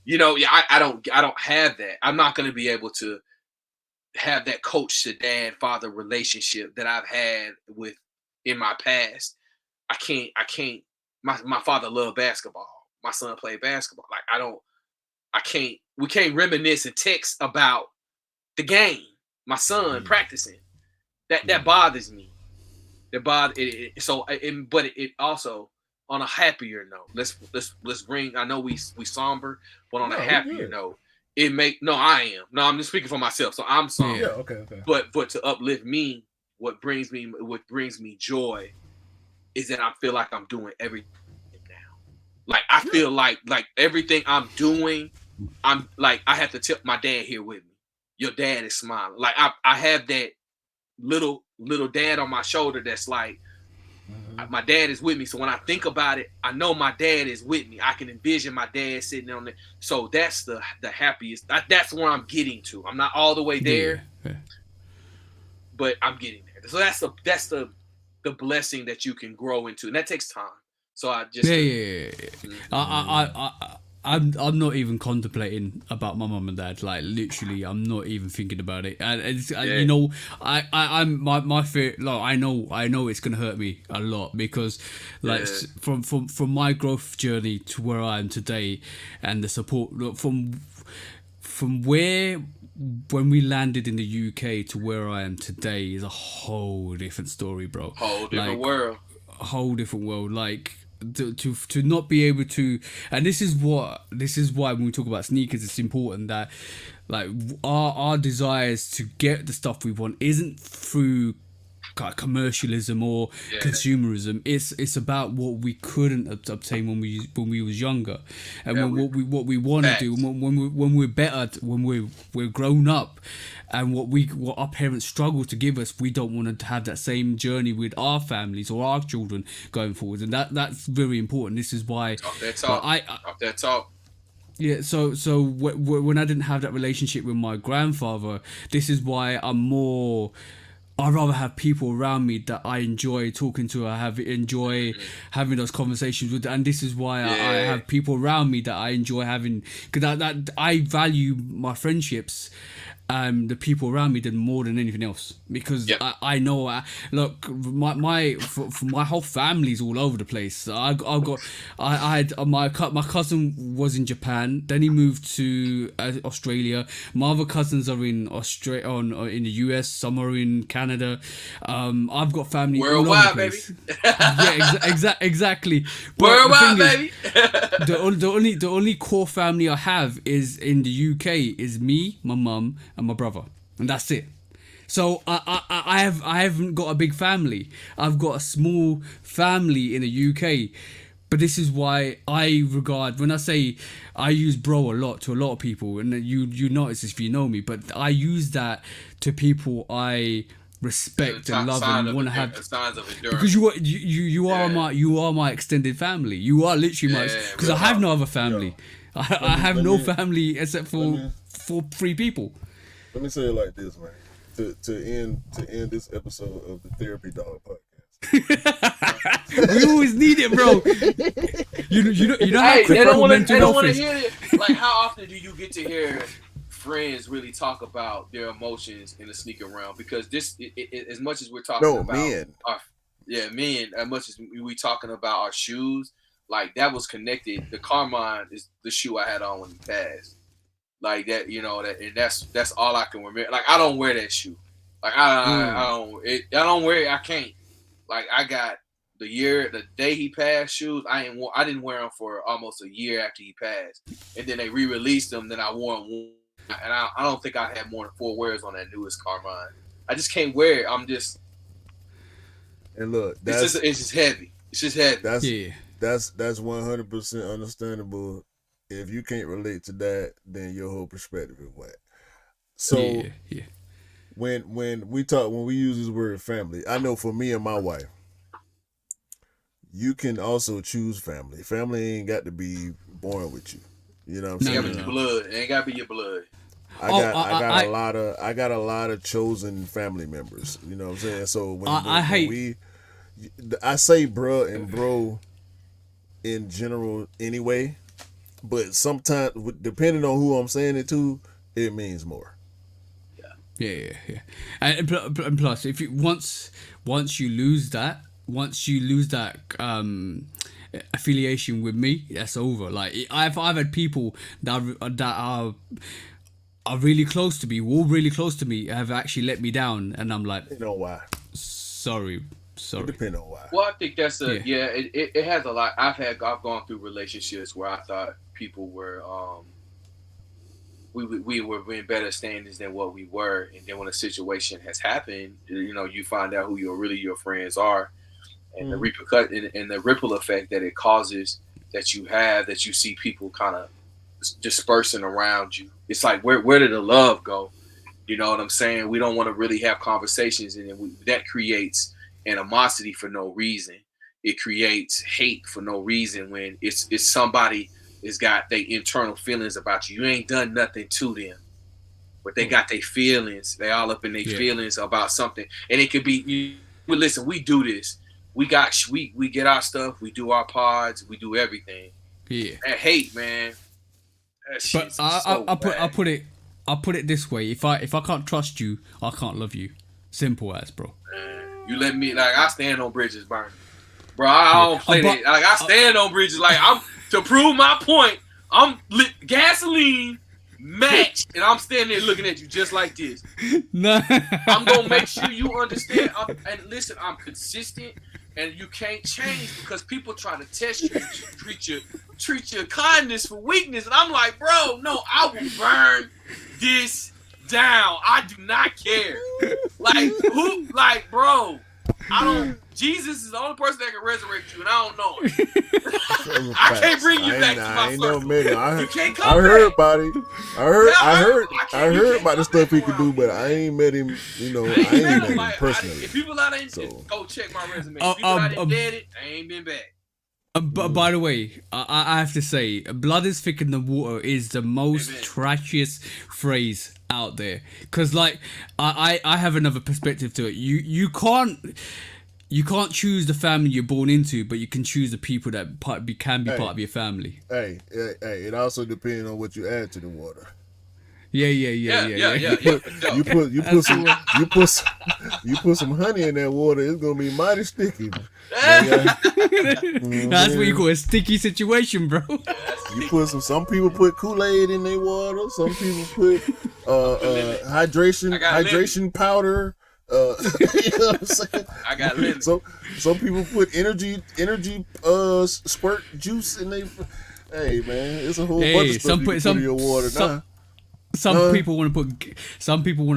Speaker 3: I don't have that. I'm not going to be able to have that coach to dad father relationship that I've had with in my past. I can't. My father loved basketball. My son played basketball. Like, we can't reminisce and text about the game. My son practicing. That bothers me. But it also, on a happier note. Let's bring. I know we somber, but on a happier note, I am. No, I'm just speaking for myself. So I'm somber.
Speaker 1: Yeah. Okay.
Speaker 3: But to uplift me, what brings me joy is that I feel like I'm doing everything now. Like, I feel like everything I'm doing, I'm like, I have to tip my dad here with me. Your dad is smiling. Like, I have that little dad on my shoulder that's like, my dad is with me. So when I think about it, I know my dad is with me. I can envision my dad sitting on there. So that's the happiest. That's where I'm getting to. I'm not all the way there, but I'm getting there. So that's the blessing that you can grow into, and that takes time. So I just
Speaker 2: I'm not even contemplating about my mum and dad. Like, literally, I'm not even thinking about it. And it's, I'm my fear. Like, I know it's gonna hurt me a lot because, like, from my growth journey to where I am today, and the support from where when we landed in the UK to where I am today is a whole different story, bro.
Speaker 3: Whole different
Speaker 2: Like,
Speaker 3: world.
Speaker 2: a whole different world. Like to not be able to, and this is why when we talk about sneakers, it's important that like our desires to get the stuff we want isn't through commercialism or consumerism. It's about what we couldn't obtain when we was younger, and what we want to do when we're better, when we're grown up, and what our parents struggle to give us, we don't want to have that same journey with our families or our children going forward, and that's very important. This is why
Speaker 3: Off that talk.
Speaker 2: Yeah, so when I didn't have that relationship with my grandfather, this is why I'd rather have people around me that I enjoy talking to. I enjoy having those conversations with, and this is why I have people around me that I enjoy having, because I value my friendships, the people around me more than anything else, because I know look, my whole family's all over the place. I had my cousin was in Japan, then he moved to Australia. My other cousins are in in the US, some are in Canada. I've got family
Speaker 3: worldwide,
Speaker 2: all over the place.
Speaker 3: baby.
Speaker 2: Yeah, exactly. But
Speaker 3: Worldwide,
Speaker 2: baby. The
Speaker 3: The
Speaker 2: only core family I have is in the UK is me, my mum, and my brother, and that's it. So I haven't got a big family. I've got a small family in the UK, but this is why I regard, when I say I use bro a lot to a lot of people, and you notice this if you know me, but I use that to people I respect and love and want to have,
Speaker 3: signs of endurance.
Speaker 2: because you are my extended family. You are literally my, because I have no other family. I have no family except for 3 people.
Speaker 1: Let me say it like this, man. To end this episode of the Therapy Dog podcast.
Speaker 2: We always need it, bro. You know how
Speaker 3: Hey, they don't want to
Speaker 2: is.
Speaker 3: hear it. Like, how often do you get to hear friends really talk about their emotions in the sneaker realm? Because as much as we're talking about
Speaker 1: men.
Speaker 3: Men, as much as we talking about our shoes, like, that was connected. The Carmine is the shoe I had on when he passed. Like that, and that's all I can remember. Like, I don't wear that shoe. Like, I don't wear it. I can't. Like, I got the day he passed shoes. I didn't wear them for almost a year after he passed, and then they re-released them. Then I wore them, and I don't think I had more than 4 wears on that newest Carmine. I just can't wear it. I'm just.
Speaker 1: And look,
Speaker 3: it's just heavy. It's just heavy.
Speaker 1: That's 100% understandable. If you can't relate to that, then your whole perspective is whack. So when we use this word family, I know for me and my wife, you can also choose family. Family ain't got to be born with you. You know what I'm saying?
Speaker 3: It ain't got to be blood. It ain't got to be your blood.
Speaker 1: I got a lot of chosen family members. You know what I'm saying? So I say bruh and bro in general anyway. But sometimes, depending on who I'm saying it to, it means more.
Speaker 2: Yeah. And plus, if you once you lose that affiliation with me, that's over. Like, I've had people that are really close to me, all really close to me, have actually let me down, and I'm like,
Speaker 1: you know why?
Speaker 2: Sorry.
Speaker 1: It depends on why.
Speaker 3: Well, I think that's it has a lot. I've gone through relationships where I thought people were we were in better standings than what we were, and then when a situation has happened, you find out who your friends are, and the repercussion and the ripple effect that it causes, that you see people kind of dispersing around you. It's like, where did the love go? You know what I'm saying? We don't want to really have conversations, and then that creates animosity for no reason. It creates hate for no reason when it's somebody has got their internal feelings about you. You ain't done nothing to them, but they got their feelings. They all up in their feelings about something, and it could be. Listen, we do this. We get our stuff. We do our pods. We do everything.
Speaker 2: Yeah.
Speaker 3: That hate, man. That shit's
Speaker 2: I'll put it this way: if I can't trust you, I can't love you. Simple as, bro.
Speaker 3: You let me, like, I stand on bridges burning. Bro, I don't play that. Like, I stand on bridges. Like, I'm, to prove my point, I'm lit gasoline match, and I'm standing there looking at you just like this.
Speaker 2: No.
Speaker 3: I'm gonna make sure you understand. And listen, I'm consistent, and you can't change because people try to test you, treat your kindness for weakness, and I'm like, bro, no, I will burn this down. I do not care. Like who? Like, bro, I don't. Jesus is the only person that can resurrect you, and I don't know it. I can't bring you back to my circle. You can't come
Speaker 1: I heard
Speaker 3: back.
Speaker 1: about it. I heard about the stuff he could do, but I ain't met him. You know, I ain't met him personally.
Speaker 3: If people out there, go check my resume. If people out there dead it, I ain't been back.
Speaker 2: But by the way, I have to say, blood is thicker than water is the most trashiest phrase out there. Because, like, I have another perspective to it. You can't choose the family you're born into, but you can choose the people that can be part of your family.
Speaker 1: Hey, it also depends on what you add to the water.
Speaker 2: Yeah.
Speaker 1: You put some honey in that water, it's gonna be mighty sticky.
Speaker 2: That's what you call a sticky situation, bro.
Speaker 1: You put some people put Kool-Aid in their water. Some people put hydration powder. You know what I'm saying?
Speaker 3: I got lemon.
Speaker 1: So some people put energy squirt juice in their. Hey man, it's a whole bunch of stuff you can put in your water now.
Speaker 2: Some people want to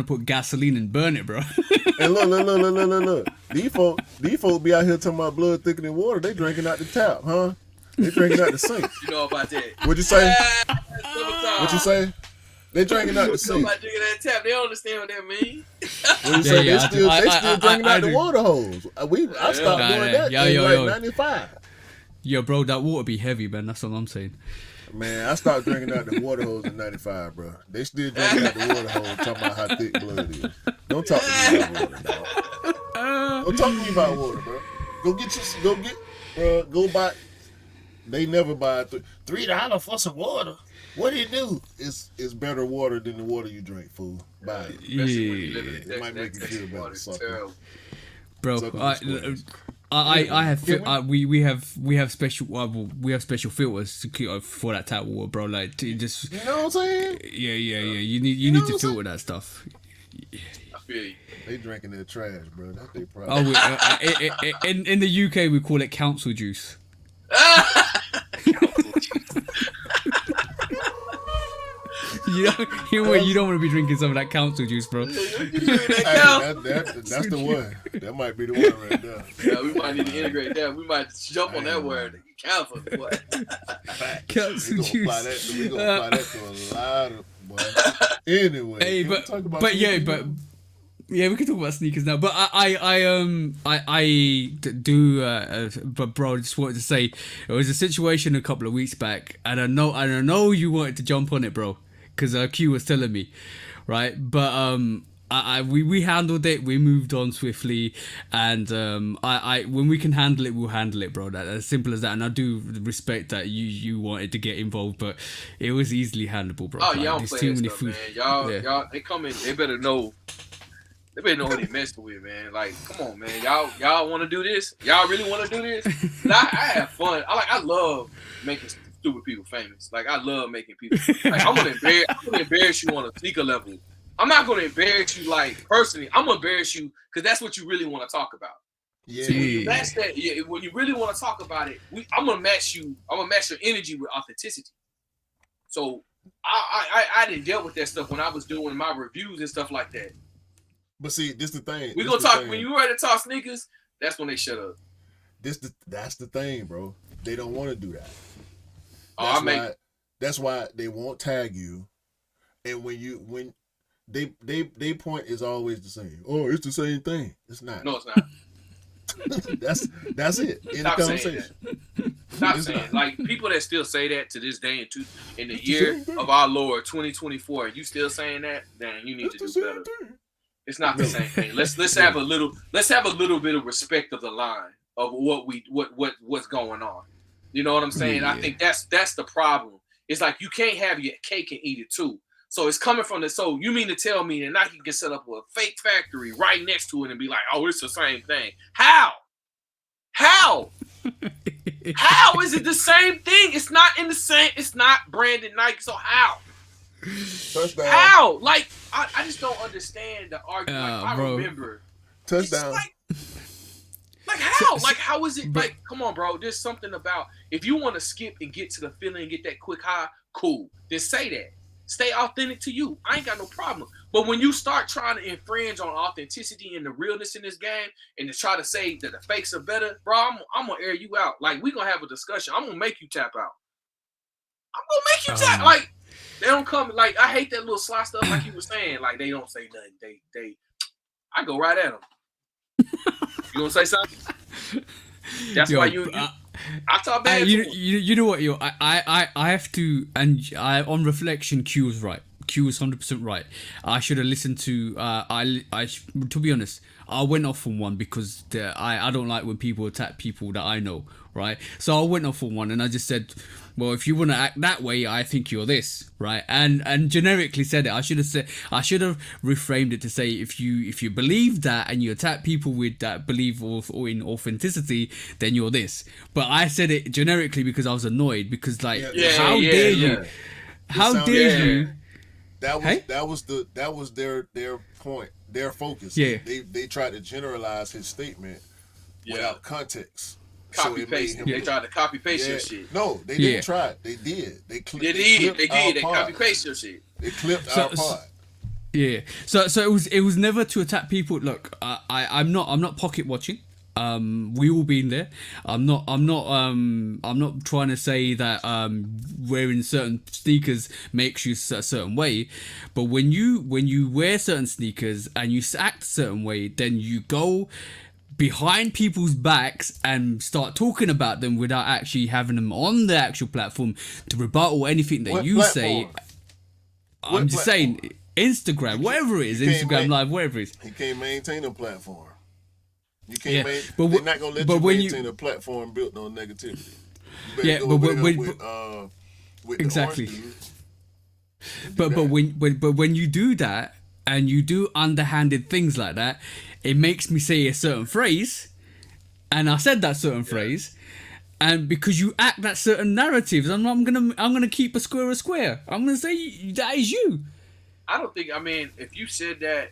Speaker 2: put gasoline and burn it, bro.
Speaker 1: And look. These folks be out here talking about blood thicker than water. They drinking out the tap, huh? They drinking out the sink.
Speaker 3: You know about that?
Speaker 1: What'd you say? What you say? They drinking out the sink.
Speaker 3: About drinking that tap, they don't understand what that means.
Speaker 1: What you say? They still drinking out the water hose. I stopped doing that in 95.
Speaker 2: Yo, bro, that water be heavy, man. That's all I'm saying.
Speaker 1: Man, I stopped drinking out the water hose in 95, bro. They still drinking out the water hose, talking about how thick blood is. Don't talk to me about water, dog. Don't talk to me about water, bro. Go buy. They never buy $3 for some water. What do you do? It's better water than the water you drink, fool. Buy it.
Speaker 2: Yeah.
Speaker 1: It might make you feel better. Sucker.
Speaker 2: Bro, I have we have special filters for that tap water, bro. Like to just,
Speaker 1: you know what I'm saying?
Speaker 2: Yeah. You need to filter that stuff.
Speaker 3: I feel you.
Speaker 1: They drinking their trash, bro. That's their problem.
Speaker 2: In the UK we call it council juice. You don't want to be drinking some of that council juice, bro.
Speaker 1: That's the one. That might be the one right there.
Speaker 3: Yeah, we might need to integrate that. We might jump on that word. Council, boy.
Speaker 2: Council juice.
Speaker 1: We're gonna apply that to a lot of boy. Anyway.
Speaker 2: Hey, we can talk about sneakers now. But but bro, I just wanted to say it was a situation a couple of weeks back, and I know you wanted to jump on it, bro, because Q was telling me, right? But we handled it. We moved on swiftly, and when we can handle it, we'll handle it, bro. That's as simple as that. And I do respect that you wanted to get involved, but it was easily handleable, bro.
Speaker 3: Oh, y'all don't play that stuff, man. Y'all, they come in. They better know. They better know who they messing with, man. Like, come on, man. Y'all want to do this? Y'all really want to do this? I have fun. I love making stupid people famous. Like, I love making people. Like, I'm gonna embarrass you on a sneaker level. I'm not gonna embarrass you like personally. I'm gonna embarrass you because that's what you really want to talk about.
Speaker 1: Yeah.
Speaker 3: See, that's that. Yeah, when you really want to talk about it, I'm gonna match you. I'm gonna match your energy with authenticity. So I didn't deal with that stuff when I was doing my reviews and stuff like that.
Speaker 1: But see, this the thing.
Speaker 3: We're gonna talk when you ready to talk sneakers. That's when they shut up.
Speaker 1: That's the thing, bro. They don't want to do that. That's why they won't tag you. And when they point is always the same. Oh, it's the same thing. It's not.
Speaker 3: No, it's not.
Speaker 1: that's it. In the conversation.
Speaker 3: Stop saying like people that still say that to this day in the year of our Lord 2024. You still saying that? Then you need to do better. It's not the same thing. Let's have a little bit of respect of the line of what's going on. You know what I'm saying? Yeah. I think that's the problem. It's like you can't have your cake and eat it too. So it's coming from so you mean to tell me that Nike can set up a fake factory right next to it and be like, oh, it's the same thing. How? How is it the same thing? It's not branded Nike. So how?
Speaker 1: Touchdown.
Speaker 3: How? Like, I just don't understand the argument. Like, I
Speaker 2: bro.
Speaker 3: remember.
Speaker 1: Touchdown.
Speaker 3: Like how? Like how is it? Like, come on, bro. There's something about if you want to skip and get to the feeling and get that quick high, cool. Then say that. Stay authentic to you. I ain't got no problem. But when you start trying to infringe on authenticity and the realness in this game, and to try to say that the fakes are better, bro, I'm gonna air you out. Like, we gonna have a discussion. I'm gonna make you tap out. I'm gonna make you tap. Like, they don't come. Like, I hate that little sly stuff. Like you were saying. Like, they don't say nothing. They. I go right at them. You want to say something? That's why you I talk bad.
Speaker 2: You know what, I have to, and on reflection, Q was right. Q was 100% right. I should have listened to. To be honest, I went off on one because I don't like when people attack people that I know, right? So I went off on one and I just said, well, if you want to act that way, I think you're this, right? And generically said it. I should have reframed it to say, if you believe that and you attack people with that belief or in authenticity, then you're this. But I said it generically because I was annoyed, because like, how dare you? How dare you?
Speaker 1: That was their point, their focus.
Speaker 2: Yeah.
Speaker 1: They tried to generalize his statement without context.
Speaker 3: Copy paste. They tried to copy paste your shit.
Speaker 1: No, they didn't try it. They did. They did. They copy paste your shit. They clipped our part.
Speaker 2: Yeah. So it was never to attack people. Look, I'm not pocket watching. We all been there. I'm not trying to say that wearing certain sneakers makes you a certain way, but when you wear certain sneakers and you act a certain way, then you go behind people's backs and start talking about them without actually having them on the actual platform to rebuttal anything that you say. I'm just saying, Instagram, whatever it is, Instagram Live, whatever it is.
Speaker 1: He can't maintain a platform. You can't
Speaker 2: but
Speaker 1: they're not gonna let you maintain a platform built on negativity. With
Speaker 2: exactly. But when you do that and you do underhanded things like that, it makes me say a certain phrase, and I said that certain phrase, and because you act that certain narratives, I'm gonna keep a square. I'm gonna say that is you.
Speaker 3: I don't think. I mean, if you said that,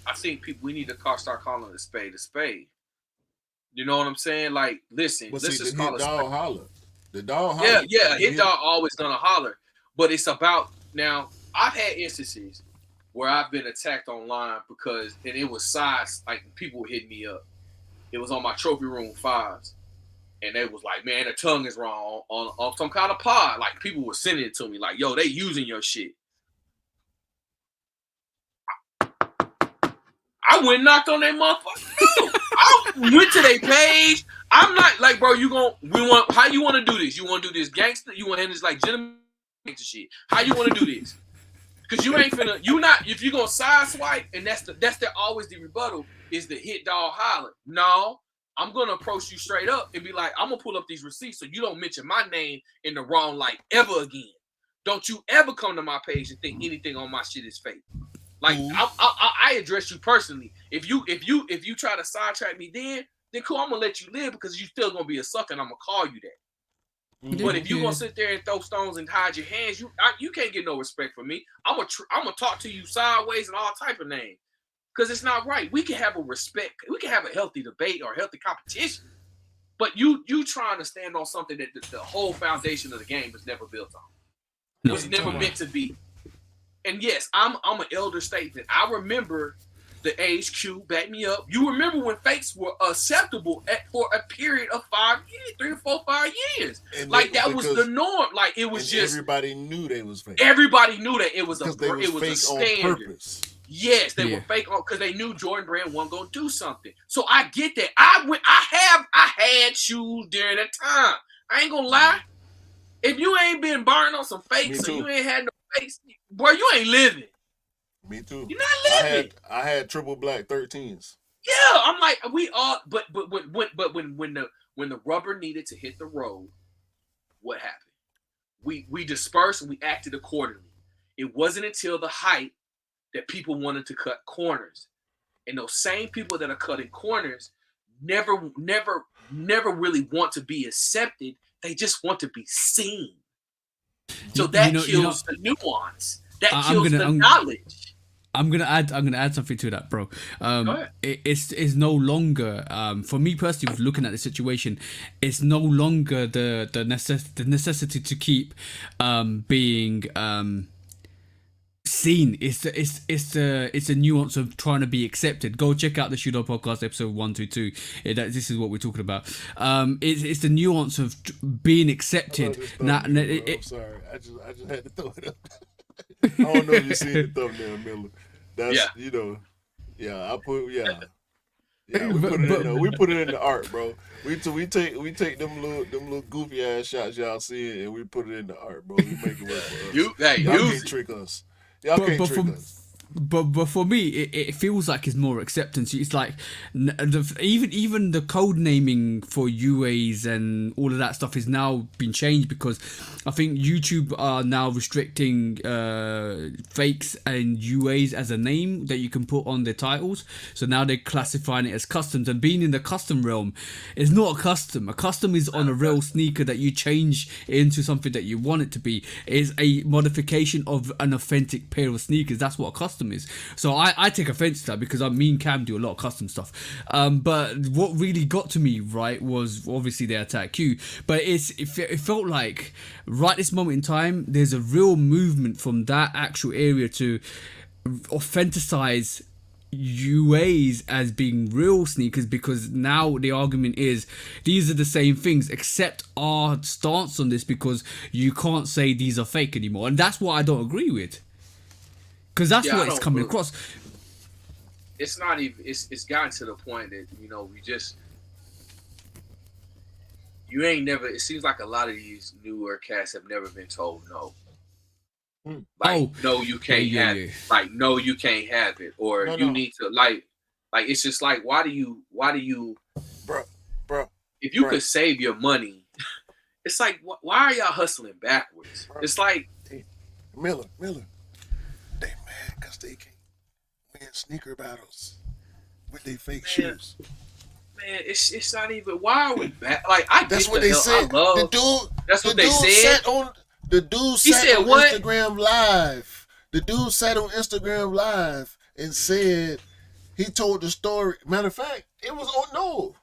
Speaker 3: I think we need to start calling a spade a spade. You know what I'm saying? Like, listen, let's just call it
Speaker 1: dog holler. The dog holler.
Speaker 3: Yeah, hit dog always gonna holler. But it's about, now, I've had instances where I've been attacked online because, and it was size, like people were hitting me up. It was on my trophy room 5s. And they was like, man, the tongue is wrong on some kind of pod. Like, people were sending it to me like, yo, they using your shit. I went and knocked on their motherfucker. No. I went to their page. I'm not like, bro, how you want to do this? You want to do this gangster? You want to end this like gentleman gangster shit? How you want to do this? Because you ain't finna, if you gonna side swipe, and that's always the rebuttal, is the hit dog holler. No, I'm gonna approach you straight up and be like, I'm gonna pull up these receipts so you don't mention my name in the wrong light ever again. Don't you ever come to my page and think anything on my shit is fake. Like, I address you personally. If you try to sidetrack me, then cool, I'm gonna let you live because you still gonna be a sucker, and I'm gonna call you that. Mm-hmm. But if you gonna sit there and throw stones and hide your hands, you can't get no respect from me. I'm gonna talk to you sideways and all type of names because it's not right. We can have we can have a healthy debate or a healthy competition, but you trying to stand on something that the whole foundation of the game was never built on. It was never meant to be. And yes, I'm an elder statesman. I remember the age, Q, back me up. You remember when fakes were acceptable for a period of 5 years, 3 or 4, 5 years. And like that was the norm. Like it was just
Speaker 1: everybody knew they was fake.
Speaker 3: Everybody knew that it was a
Speaker 1: fake
Speaker 3: standard.
Speaker 1: On purpose.
Speaker 3: Yes, they were fake on because they knew Jordan Brand wasn't gonna do something. So I get that. I had shoes during that time. I ain't gonna lie. If you ain't been burned on some fakes, or you ain't had no fakes, boy, you ain't living.
Speaker 1: Me too.
Speaker 3: You're not living.
Speaker 1: I had triple black 13s.
Speaker 3: Yeah, I'm like, we all, but when the rubber needed to hit the road, what happened? We dispersed and we acted accordingly. It wasn't until the height that people wanted to cut corners, and those same people that are cutting corners never really want to be accepted. They just want to be seen. So that kills the nuance. That kills the knowledge.
Speaker 2: I'm gonna add something to that, bro. It's no longer for me personally, looking at the situation, it's no longer the necessity to keep being seen. It's a nuance of trying to be accepted. Go check out the Shootout Podcast episode 122. This is what we're talking about. It's the nuance of being accepted.
Speaker 1: I'm sorry, I just had to throw it up. I don't know if you see the thumbnail, Miller. That's I put we put it in the art, bro. We take them little goofy ass shots y'all see, and we put it in the art, bro. We make it work for us. Y'all can't trick us. Y'all can't trick us.
Speaker 2: But for me, it feels like it's more acceptance. It's like even the code naming for UAs and all of that stuff is now been changed, because I think YouTube are now restricting fakes and UAs as a name that you can put on their titles. So now they're classifying it as customs, and being in the custom realm is not a custom. A custom is on a real sneaker that you change into something that you want it to be. Is a modification of an authentic pair of sneakers. That's what a custom is. So I take offense to that, because me and Cam do a lot of custom stuff. But what really got to me, right, was obviously the Attack Q. But it felt like right this moment in time, there's a real movement from that actual area to authenticize UAs as being real sneakers, because now the argument is these are the same things, except our stance on this, because you can't say these are fake anymore. And that's what I don't agree with. Because that's what it's coming across.
Speaker 3: It's not even. It's gotten to the point that you ain't never. It seems like a lot of these newer cats have never been told no. No, you can't have it. Like, no, you can't have it, or you need to like. It's just like, why do you,
Speaker 1: bro?
Speaker 3: If you could save your money, it's like, why are y'all hustling backwards? Bro. It's like
Speaker 1: Miller. They mad because they can't win sneaker battles with their fake shoes.
Speaker 3: Man, it's not even. Why are we back? Like, I
Speaker 1: that's
Speaker 3: get
Speaker 1: what
Speaker 3: the
Speaker 1: they
Speaker 3: hell.
Speaker 1: said.
Speaker 3: The dude. That's what they said.
Speaker 1: The dude sat on Instagram Live. The dude sat on Instagram Live and said he told the story. Matter of fact, it was on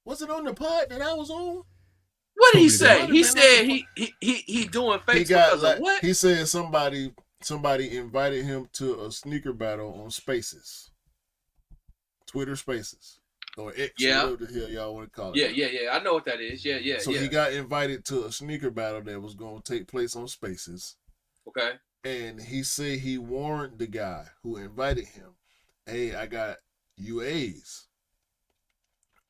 Speaker 1: was it on the pod that I was on?
Speaker 3: What did he say? He said he doing fakes because of what?
Speaker 1: He said somebody invited him to a sneaker battle on Spaces, Twitter Spaces, or X, whatever the hell y'all want to call it.
Speaker 3: Yeah. I know what that is. Yeah.
Speaker 1: So he got invited to a sneaker battle that was going to take place on Spaces.
Speaker 3: Okay.
Speaker 1: And he said he warned the guy who invited him, "Hey, I got UAs.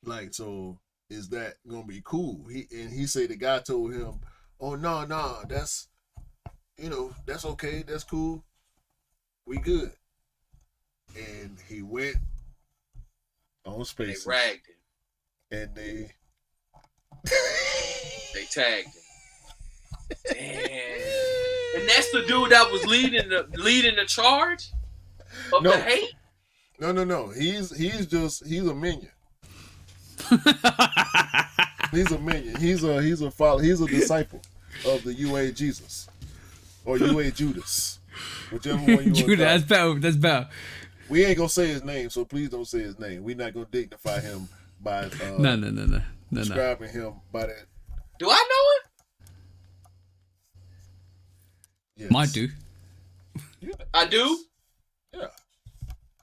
Speaker 1: Like, so is that gonna be cool?" He said the guy told him, "Oh no, that's." That's okay. That's cool. We good. And he went on Spaces.
Speaker 3: They ragged him.
Speaker 1: And they
Speaker 3: tagged him. Damn. And that's the dude that was leading the charge of the hate?
Speaker 1: No. He's a minion. He's a minion. He's a follower. He's a disciple of the UA Jesus. Or UA Judas. Whichever one you want.
Speaker 2: Judas, that's better.
Speaker 1: We ain't gonna say his name, so please don't say his name. We're not gonna dignify him by
Speaker 2: no.
Speaker 1: describing him by that.
Speaker 3: Do I know him?
Speaker 1: Yes.
Speaker 2: Might do.
Speaker 3: I do?
Speaker 1: Yeah.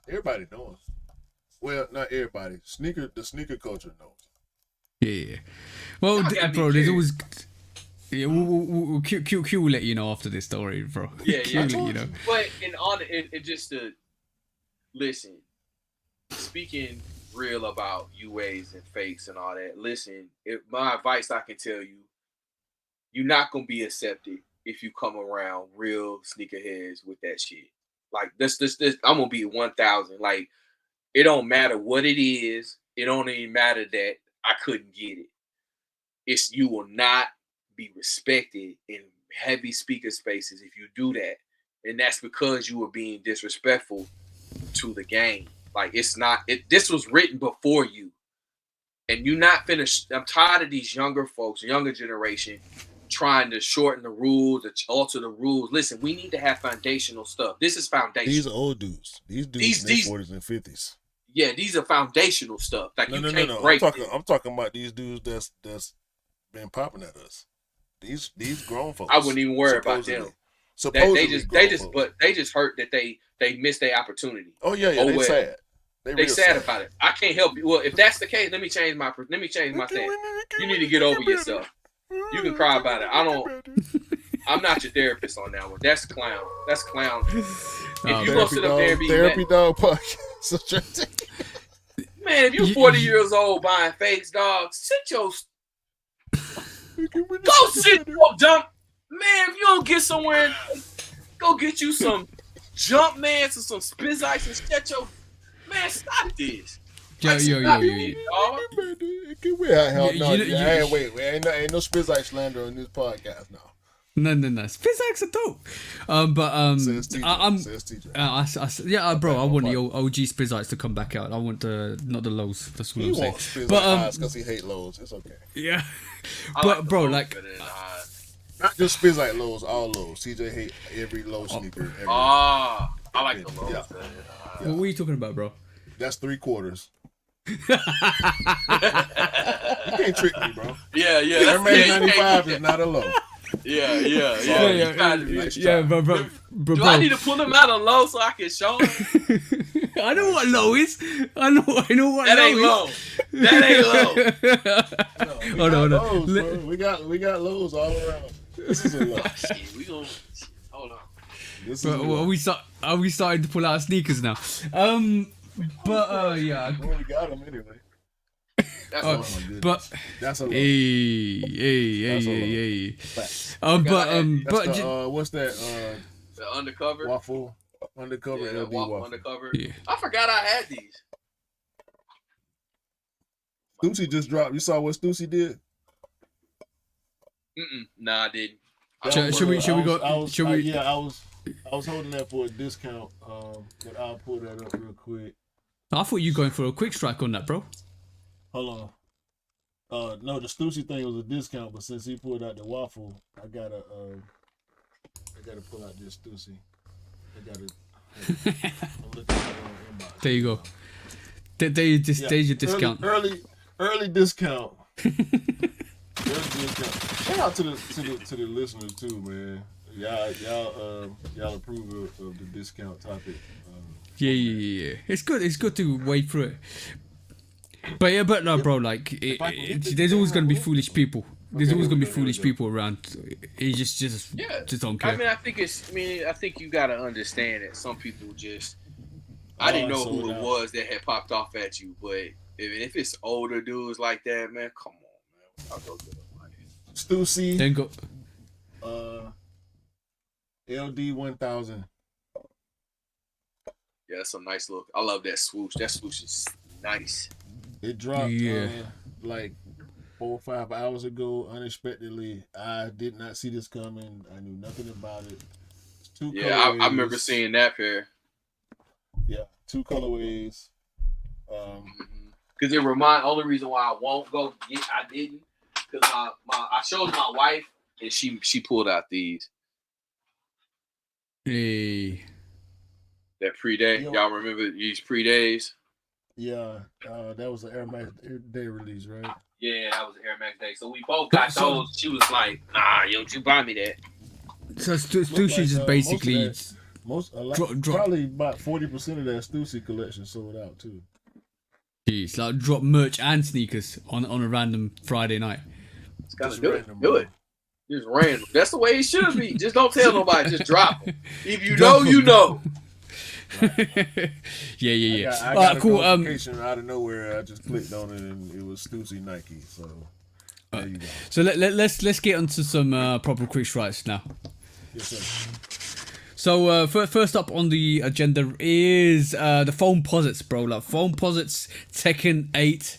Speaker 1: Everybody knows him. Well, not everybody. The sneaker culture knows
Speaker 2: him. Yeah. Well, bro, there's always. Yeah, we'll Q will let you know after this story, bro.
Speaker 3: Yeah. But in just to listen, speaking real about UAs and fakes and all that. Listen, my advice I can tell you, you're not gonna be accepted if you come around real sneakerheads with that shit. Like this, I'm gonna be 1,000. Like, it don't matter what it is. It don't even matter that I couldn't get it. You will not be respected in heavy speaker spaces if you do that, and that's because you were being disrespectful to the game. Like, this was written before you, and you're not finished. I'm tired of these younger folks, younger generation, trying to shorten the rules, to alter the rules. Listen, we need to have foundational stuff. This is foundational.
Speaker 1: These are old dudes. These dudes in their 40s and 50s.
Speaker 3: Yeah, these are foundational stuff. Like
Speaker 1: No.
Speaker 3: break
Speaker 1: I'm talking about these dudes that's been popping at us. These grown folks.
Speaker 3: I wouldn't even worry about them. They just hurt that they missed their opportunity.
Speaker 1: Oh yeah, they sad.
Speaker 3: They sad about it. I can't help you. Well, if that's the case, let me change my thing. You need to get over yourself. You can cry about it. I'm not your therapist on that one. That's clown. If you gonna sit up there and be
Speaker 1: therapy dog podcast.
Speaker 3: Man, if you're 40 years old buying fakes, dog, go sit your jump. Man, if you don't get somewhere, go get you some jump man to some spizz ice and shut your man. Stop this.
Speaker 2: Yo.
Speaker 1: Ain't no spizz ice slander on this podcast now.
Speaker 2: No. Spizz are dope.
Speaker 1: Says TJ.
Speaker 2: Yeah, bro. I want the OG Spizzites to come back out. I want not the lows. That's what
Speaker 1: He
Speaker 2: I'm saying.
Speaker 1: wants Spizz because he hate lows. It's okay.
Speaker 2: Yeah,
Speaker 3: Like
Speaker 2: bro, like.
Speaker 1: Not just Spizz lows, all lows. TJ hate every low sneaker.
Speaker 3: I like the lows.
Speaker 1: Yeah.
Speaker 2: What are you talking about, bro?
Speaker 1: That's 3/4. You can't trick me, bro.
Speaker 3: Yeah.
Speaker 1: Air Max 95 is not a low.
Speaker 3: Yeah.
Speaker 2: Bro.
Speaker 3: Do I need to pull them out of low so I can show them?
Speaker 2: I know what low is. I know what
Speaker 3: That ain't low. That ain't low.
Speaker 1: No, lows, bro. We got lows all around. This is a low.
Speaker 3: We gonna hold on.
Speaker 1: This is
Speaker 2: But are we starting to pull out sneakers now? Yeah.
Speaker 1: Well, we got them anyway.
Speaker 2: But
Speaker 1: that's a low.
Speaker 2: Hey.
Speaker 1: What's that?
Speaker 3: The undercover.
Speaker 1: Waffle. Undercover.
Speaker 3: Yeah,
Speaker 1: LV waffle.
Speaker 3: undercover.
Speaker 2: Yeah.
Speaker 3: I forgot I had these.
Speaker 1: Stussy just dropped. You saw what Stussy did?
Speaker 3: Nah, I didn't.
Speaker 2: Should we go?
Speaker 1: I was holding that for a discount. But I'll pull that up real quick.
Speaker 2: I thought you were going for a quick strike on that, bro.
Speaker 1: Hold on. No, the Stussy thing was a discount, but since he pulled out the waffle, I gotta pull out this Stussy. I'm looking at inbox.
Speaker 2: There you go. There's your discount.
Speaker 1: Early discount. Shout out to the listeners too, man. Y'all approve of the discount topic.
Speaker 2: Yeah. It's good to wade through it. But no, bro. Like, there's always gonna be foolish people. There's always gonna be foolish people around. He just don't care.
Speaker 3: I think you gotta understand that some people just. I didn't know who it was that had popped off at you, but if it's older dudes like that, man, come on, man. I'll go get them.
Speaker 1: Stussy.
Speaker 2: Then go.
Speaker 1: LD 1000.
Speaker 3: Yeah, that's a nice look. I love that swoosh. That swoosh is nice.
Speaker 1: It dropped like 4 or 5 hours ago unexpectedly. I did not see this coming. I knew nothing about it. It's 2 colorways.
Speaker 3: I remember seeing that pair.
Speaker 1: Yeah, 2 colorways.
Speaker 3: Because only reason why I won't go get, I didn't. Because I showed my wife and she pulled out these.
Speaker 2: Hey.
Speaker 3: That pre-day. Y'all remember these pre-days?
Speaker 1: Yeah, that was an Air Max Day release, right?
Speaker 3: Yeah, that was Air Max Day. So we both got those. She was like, nah, don't you buy me that.
Speaker 2: So Stussy is basically
Speaker 1: probably about 40% of that Stussy collection sold out too.
Speaker 2: Jeez, like drop merch and sneakers on a random Friday night.
Speaker 3: It's kind of do it. Just random. That's the way it should be. Just don't tell nobody. Just drop them. If you know, you know.
Speaker 2: Yeah.
Speaker 1: I got a notification out of nowhere. I just clicked on it and it was Stussy Nike. So there you go.
Speaker 2: So let's get onto some proper quick strikes now.
Speaker 1: Yes, sir.
Speaker 2: So first up on the agenda is the Foamposites, bro. Like Foamposites Tekken 8.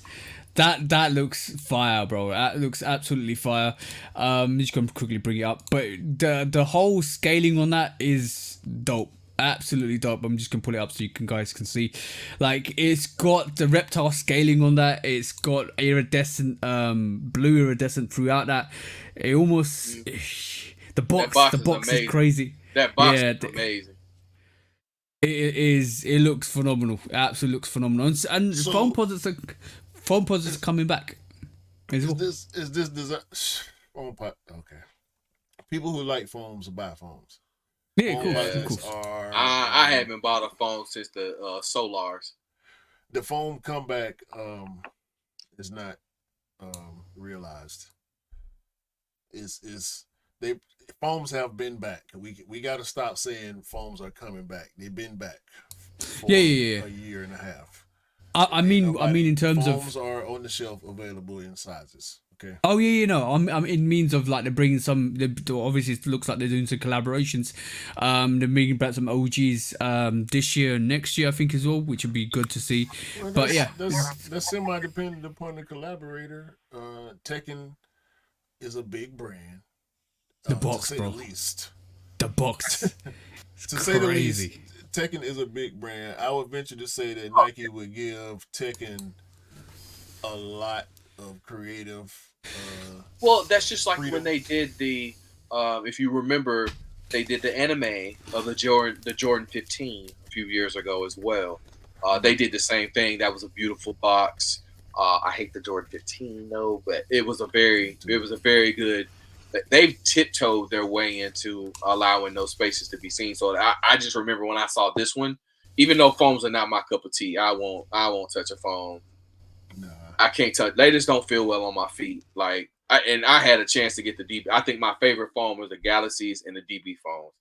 Speaker 2: That looks fire, bro. That looks absolutely fire. Just gonna quickly bring it up, but the whole scaling on that is dope. Absolutely dope. I'm just gonna pull it up so you guys can see. Like, it's got the reptile scaling on that. It's got iridescent, blue iridescent throughout that. It almost the
Speaker 3: box is
Speaker 2: box is
Speaker 3: amazing.
Speaker 2: crazy.
Speaker 3: That box
Speaker 2: Yeah,
Speaker 3: is amazing.
Speaker 2: it is. It looks phenomenal. It absolutely looks phenomenal. And
Speaker 1: So-
Speaker 2: foam posits are coming back. As
Speaker 1: Is
Speaker 2: well.
Speaker 1: this design? Foam pot. Okay. People who like foams will buy foams.
Speaker 2: Yeah,
Speaker 1: Foam
Speaker 2: cool.
Speaker 1: posits
Speaker 2: Cool.
Speaker 1: are.
Speaker 3: I haven't bought a phone since the Solars.
Speaker 1: The foam comeback is not realized. Is they foams have been back. We got to stop saying foams are coming back. They've been back. For
Speaker 2: Yeah.
Speaker 1: a year and a half.
Speaker 2: I mean, in terms
Speaker 1: foams
Speaker 2: of.
Speaker 1: are on the shelf available in sizes. Okay.
Speaker 2: Oh yeah, no. I'm in means of like they're bringing some. Obviously, it looks like they're doing some collaborations. They're bringing back some OGs this year and next year, I think, as well, which would be good to see.
Speaker 1: Well,
Speaker 2: But yeah,
Speaker 1: that's semi-dependent upon the collaborator. Tekken is a big brand.
Speaker 2: The box,
Speaker 1: to say
Speaker 2: bro.
Speaker 1: the least.
Speaker 2: the box.
Speaker 1: To say the least, Tekken is a big brand. I would venture to say that Nike would give Tekken a lot of creative.
Speaker 3: Well, that's just like
Speaker 1: freedom.
Speaker 3: when they did the, if you remember, they did the anime of the Jordan 15 a few years ago as well. They did the same thing. That was a beautiful box. I hate the Jordan 15 though, but it was a very good. They've tiptoed their way into allowing those spaces to be seen. So I just remember when I saw this one, even though foams are not my cup of tea, I won't touch a foam.
Speaker 1: Nah.
Speaker 3: I can't touch. They just don't feel well on my feet. Like, I had a chance to get the DB. I think my favorite foam was the Galaxies and the DB foams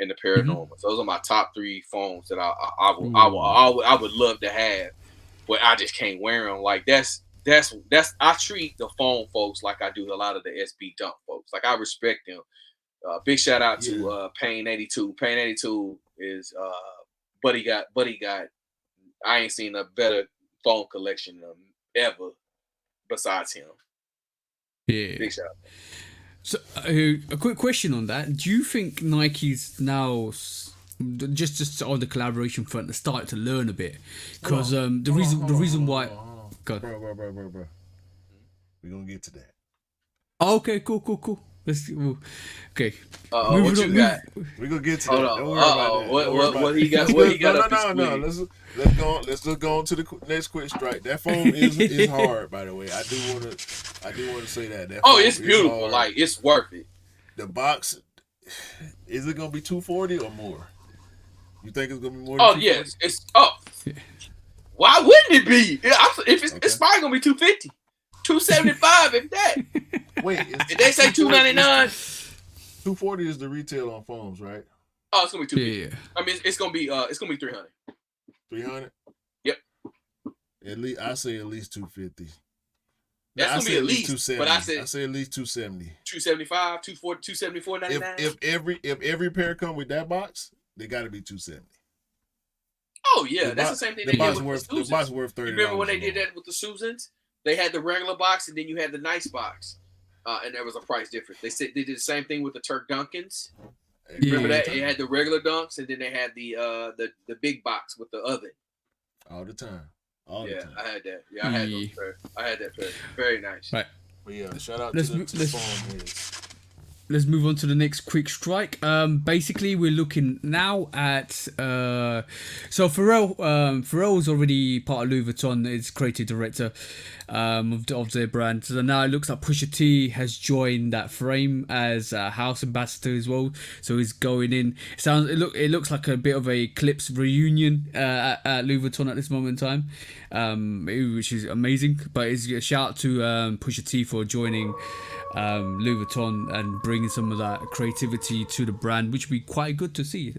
Speaker 3: and the Paranormals. Those are my top 3 foams that I would love to have, but I just can't wear them. Like that's I treat the foam folks like I do a lot of the SB Dunk folks. Like I respect them. Big shout out to Payne 82. Payne 82 is Buddy got. I ain't seen a better phone collection ever besides him.
Speaker 2: Yeah.
Speaker 3: Big shout out.
Speaker 2: So a quick question on that: do you think Nike's now just on the collaboration front, they started to learn a bit? Because the reason why.
Speaker 1: Bro. We're gonna get to that.
Speaker 2: Oh, okay, cool. Okay.
Speaker 3: What you got?
Speaker 1: We're gonna get to
Speaker 3: Hold
Speaker 1: that.
Speaker 3: on.
Speaker 1: Don't worry about that.
Speaker 3: What he got? What he got?
Speaker 1: No. Let's just go on to the next quick strike. That phone is hard, by the way. I do want to say that.
Speaker 3: It's beautiful. Like it's worth it.
Speaker 1: The box, is it gonna be 240 or more? You think it's gonna be more?
Speaker 3: Oh
Speaker 1: than
Speaker 3: yes, it's up. Why wouldn't it be? It's probably gonna be 250, 275 if that.
Speaker 1: Wait,
Speaker 3: did they say 299?
Speaker 1: 240 is the retail on phones, right?
Speaker 3: Oh, it's gonna be 250.
Speaker 2: Yeah.
Speaker 3: I mean, it's gonna be 300.
Speaker 1: 300.
Speaker 3: Yep.
Speaker 1: At least I say at least 250.
Speaker 3: That's gonna be at least
Speaker 1: 270.
Speaker 3: but I
Speaker 1: say at least 270.
Speaker 3: 275, 240, 274, 99.
Speaker 1: If every pair come with that box, they got to be 270.
Speaker 3: Oh yeah, that's the same thing they did with the Susans.
Speaker 1: The box worth $30.
Speaker 3: You remember when they did that with the Susans? They had the regular box and then you had the nice box, and there was a price difference. They did the same thing with the Turk Dunkins. Remember that? It had the regular dunks and then they had the big box with the oven.
Speaker 1: All the time.
Speaker 3: Yeah, I had that. Yeah, I had those pair. I had that pair. Very nice.
Speaker 2: Right.
Speaker 1: But yeah, shout out to the phone heads.
Speaker 2: Let's move on to the next quick strike. Basically, we're looking now at so Pharrell's already part of Louis Vuitton, is creative director of their brand. So now it looks like Pusha T has joined that frame as a house ambassador as well. So he's going in. It looks like a bit of a Clips reunion at Louis Vuitton at this moment in time, which is amazing. But it's a shout out to Pusha T for joining Louis Vuitton and bringing some of that creativity to the brand, which would be quite good to see.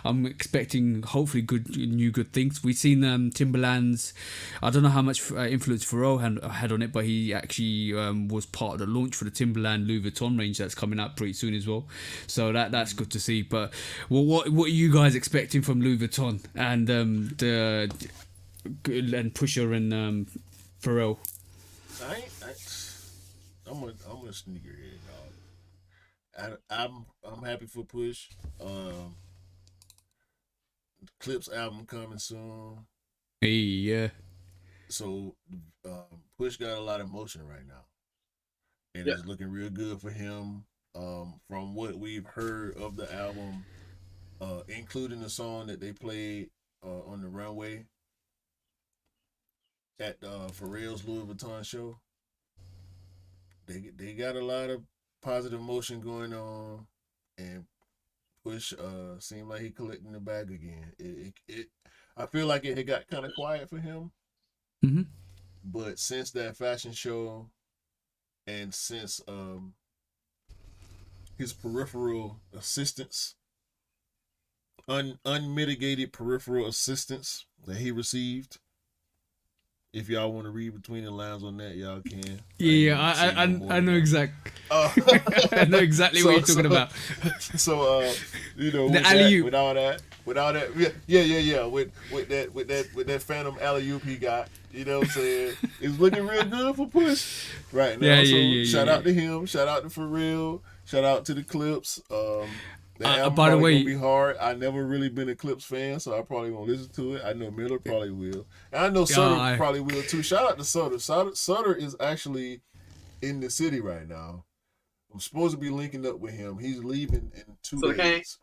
Speaker 2: I'm expecting hopefully good things. We've seen Timberland's. I don't know how much influence Pharrell had on it, but he actually was part of the launch for the Timberland Louis Vuitton range that's coming out pretty soon as well. So that's good to see. But what are you guys expecting from Louis Vuitton and Pusha and Pharrell?
Speaker 1: I'm a sneakerhead, dog. I'm happy for Push. Clips album coming soon.
Speaker 2: Hey, yeah.
Speaker 1: So Push got a lot of motion right now, and
Speaker 3: Yeah.
Speaker 1: it's looking real good for him. From what we've heard of the album, including the song that they played on the runway at Pharrell's Louis Vuitton show, they got a lot of positive motion going on, and Push seemed like he collecting the bag again. I feel like it had got kind of quiet for him.
Speaker 2: Mm-hmm.
Speaker 1: But since that fashion show, and since his peripheral assistance, unmitigated peripheral assistance that he received, if y'all want to read between the lines on that, y'all can.
Speaker 2: I know exactly. I know exactly what you're talking about.
Speaker 1: So
Speaker 2: the alley-oop.
Speaker 1: with all that, yeah, with that phantom alley-oop he got, you know what I'm saying? It's looking real good for Push right now. Shout out to him, shout out to Pharrell, shout out to the Clips. That album
Speaker 2: by the way,
Speaker 1: gonna be hard. I never really been a Clips fan, so I probably won't listen to it. I know Miller probably will, and I know Sutter probably will too. Shout out to Sutter. Sutter is actually in the city right now. I'm supposed to be linking up with him. He's leaving in 2 days.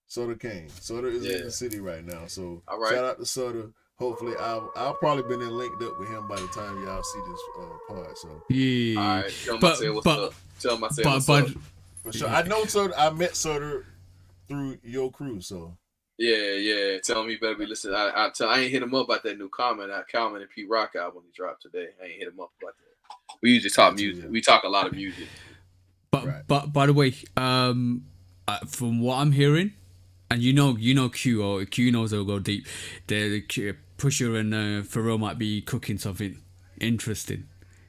Speaker 1: Sutter Kane. Sutter is in the city right now, so shout out to Sutter. Hopefully, I'll probably been in linked up with him by the time y'all see this pod. So
Speaker 2: yeah,
Speaker 3: all right, tell him I said what's up. Tell him I said what's up.
Speaker 1: For sure. I know Sutter. I met Sutter through your crew, so
Speaker 3: yeah. Tell him he better be listening. I ain't hit him up about that new Common and Pete Rock album he dropped today. I ain't hit him up about that. We usually talk music. We talk a lot of music.
Speaker 2: But by the way, from what I'm hearing, and you know Q knows it'll go deep. The Pusha and Pharrell might be cooking something interesting.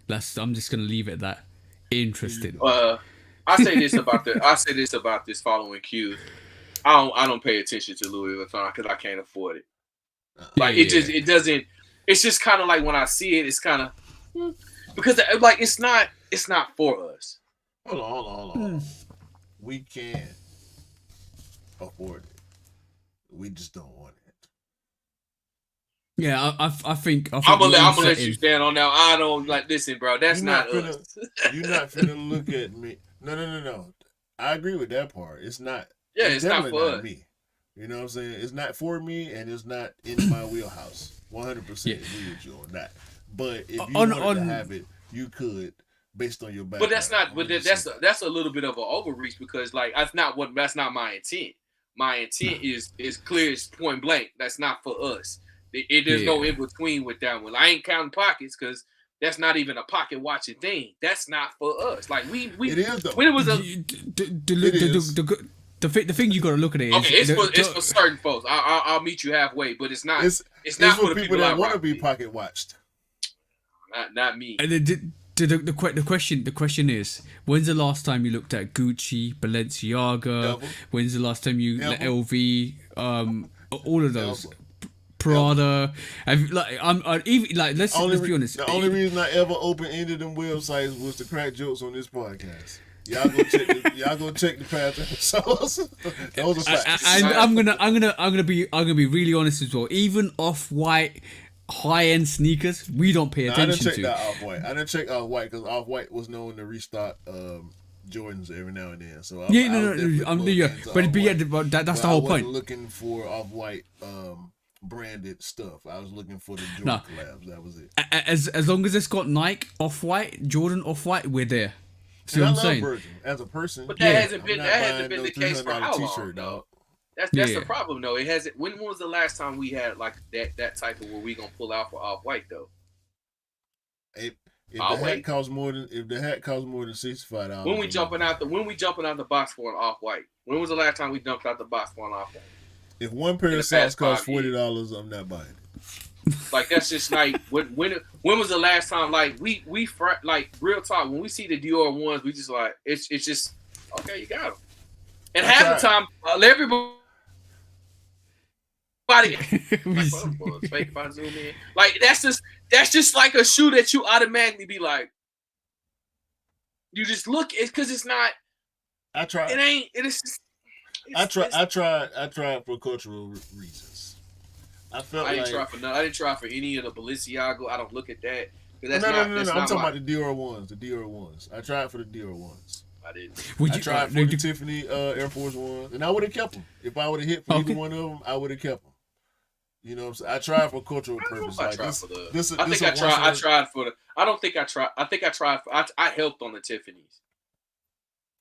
Speaker 2: I'm just gonna leave it at that. Interesting.
Speaker 3: I say this about this following Q. I don't pay attention to Louis Vuitton because I can't afford it. It doesn't. It's just kind of like when I see it, it's kind of because like it's not for us.
Speaker 1: Hold on. We can afford it. We just don't want it.
Speaker 2: Yeah, I think I'm
Speaker 3: gonna let you stand on that. I don't like. Listen, bro, that's not us.
Speaker 1: You're not finna look at me. No. I agree with that part. It's not.
Speaker 3: Yeah, it's not for us.
Speaker 1: Me. You know what I'm saying? It's not for me, and it's not in my wheelhouse. 100% agree with you on that. But if you wanted to have it, you could, based on your background.
Speaker 3: But that's not. But that's a little bit of an overreach because like that's not my intent. My intent is clear as point blank. That's not for us. There's no in between with that one. I ain't counting pockets because that's not even a pocket watching thing. That's not for us. Like we
Speaker 1: it is though.
Speaker 3: When it was
Speaker 2: the thing you got to look at it.
Speaker 3: Okay, it's for certain folks. I'll meet you halfway, but it's not. It's not for the people
Speaker 1: that want to be pocket watched.
Speaker 3: Not me.
Speaker 2: And the question is, when's the last time you looked at Gucci, Balenciaga?
Speaker 1: Never.
Speaker 2: When's the last time you LV? All of those. Prada, let's be honest.
Speaker 1: The only reason I ever opened any of them websites was to crack jokes on this podcast. Y'all go check the past episodes. Those are facts.
Speaker 2: I'm gonna be really honest as well. Even Off-White high-end sneakers, we don't pay attention to.
Speaker 1: I didn't check Off-White because Off-White was known to restock Jordans every now and then. So that's the whole point. I wasn't looking for Off-White branded stuff. I was looking for the Jordan collabs. That was it.
Speaker 2: As long as it's got Nike, Off-White, Jordan, Off-White, we're there. See what I'm saying?
Speaker 1: Virgil as a person,
Speaker 3: but that hasn't been the case for how long, dog. That's the problem, though. It hasn't. When was the last time we had like that type of where we gonna pull out for Off-White though?
Speaker 1: If the hat costs more than $65,
Speaker 3: when we jumping out the box for an Off-White? When was the last time we jumped out the box for an Off-White?
Speaker 1: If one pair of socks costs $40, I'm not buying it.
Speaker 3: Like that's just like when was the last time like we like real talk when we see the Dior ones we just like it's just okay you got them and half the time everybody fake if I zoom in like that's just like a shoe that you automatically be like you just look it's because it's not
Speaker 1: I try
Speaker 3: it ain't it is just
Speaker 1: I tried for cultural reasons. I felt
Speaker 3: I didn't
Speaker 1: like
Speaker 3: try for none. I didn't try for any of the Balenciaga. I don't look at that because
Speaker 1: no.
Speaker 3: that's
Speaker 1: I'm
Speaker 3: not
Speaker 1: talking
Speaker 3: my.
Speaker 1: about the Dior ones. The Dior ones. I tried for the Dior ones.
Speaker 3: I didn't.
Speaker 2: Would
Speaker 1: I
Speaker 2: you?
Speaker 1: tried
Speaker 2: No,
Speaker 1: for the Tiffany Air Force ones, and I would have kept them if I would have hit for either
Speaker 2: okay.
Speaker 1: one of them. I would have kept them. You know what I'm saying? I tried for cultural
Speaker 3: I don't know
Speaker 1: purpose.
Speaker 3: if I
Speaker 1: Like
Speaker 3: tried for the.
Speaker 1: this
Speaker 3: I
Speaker 1: this
Speaker 3: think
Speaker 1: a
Speaker 3: I
Speaker 1: once
Speaker 3: tried.
Speaker 1: in
Speaker 3: I
Speaker 1: a
Speaker 3: tried for the. I don't think I tried. I think I tried. I helped on the Tiffany's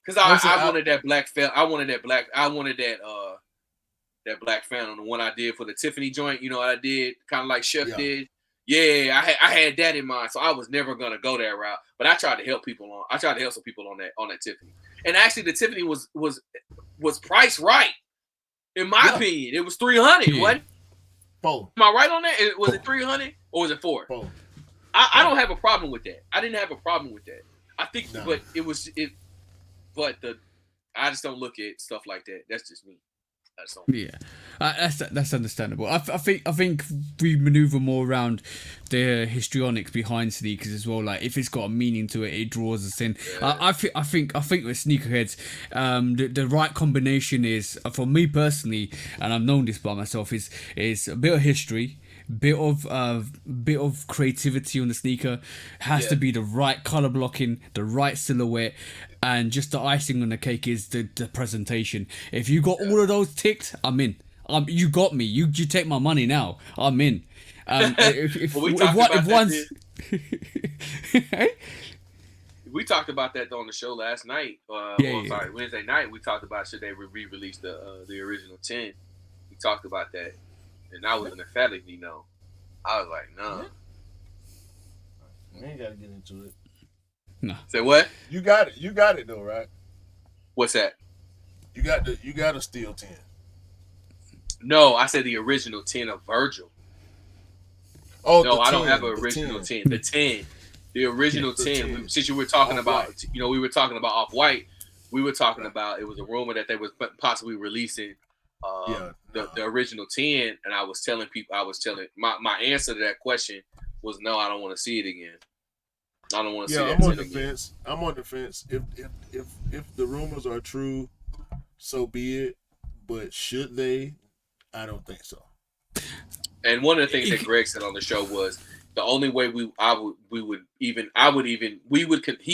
Speaker 3: because
Speaker 1: I'm saying
Speaker 3: I wanted that black felt. I wanted that black. I wanted that black Phantom, the one I did for the Tiffany joint. You know what I did, kind of like Chef did. Yeah, I had that in mind, so I was never gonna go that route. But I tried to help people on. I tried to help some people on that Tiffany. And actually, the Tiffany was priced right, in my opinion. It was $300. What?
Speaker 1: Four.
Speaker 3: Am I right on that? Was it $300 or was it $400?
Speaker 1: Four.
Speaker 3: I don't have a problem with that. I didn't have a problem with that. I think,
Speaker 1: No.
Speaker 3: but it was it. But I just don't look at stuff like that. That's just me.
Speaker 2: Yeah, that's understandable. I think we maneuver more around the histrionics behind sneakers as well. Like if it's got a meaning to it, it draws us in.
Speaker 3: Yeah.
Speaker 2: I think with sneakerheads, the right combination is for me personally, and I've known this by myself, is a bit of history. Bit of creativity on the sneaker. Has to be the right color blocking, the right silhouette, and just the icing on the cake is the presentation. If you got all of those ticked, I'm in. You got me. You take my money now. I'm in.
Speaker 3: We talked about that on the show last night. Wednesday night. We talked about should they re-release the original 10. We talked about that. And I was emphatically no. I was like, no.
Speaker 1: We ain't gotta get into it.
Speaker 2: No.
Speaker 3: Say what?
Speaker 1: You got it. You got it though, right?
Speaker 3: What's that?
Speaker 1: You got a steel 10.
Speaker 3: No, I said the original 10 of Virgil.
Speaker 1: Oh
Speaker 3: no, I
Speaker 1: 10,
Speaker 3: don't have an original 10. The 10. The original 10. Since you were talking about, we were talking about Off-White. We were talking about, it was a rumor that they was possibly releasing the original 10, and I was telling my answer to that question was no, I don't want to see it again. I don't want to see that.
Speaker 1: I'm on the fence. I'm on the fence. If the rumors are true, so be it. But should they? I don't think so. And
Speaker 3: one of the things that Greg said on the show was the only way he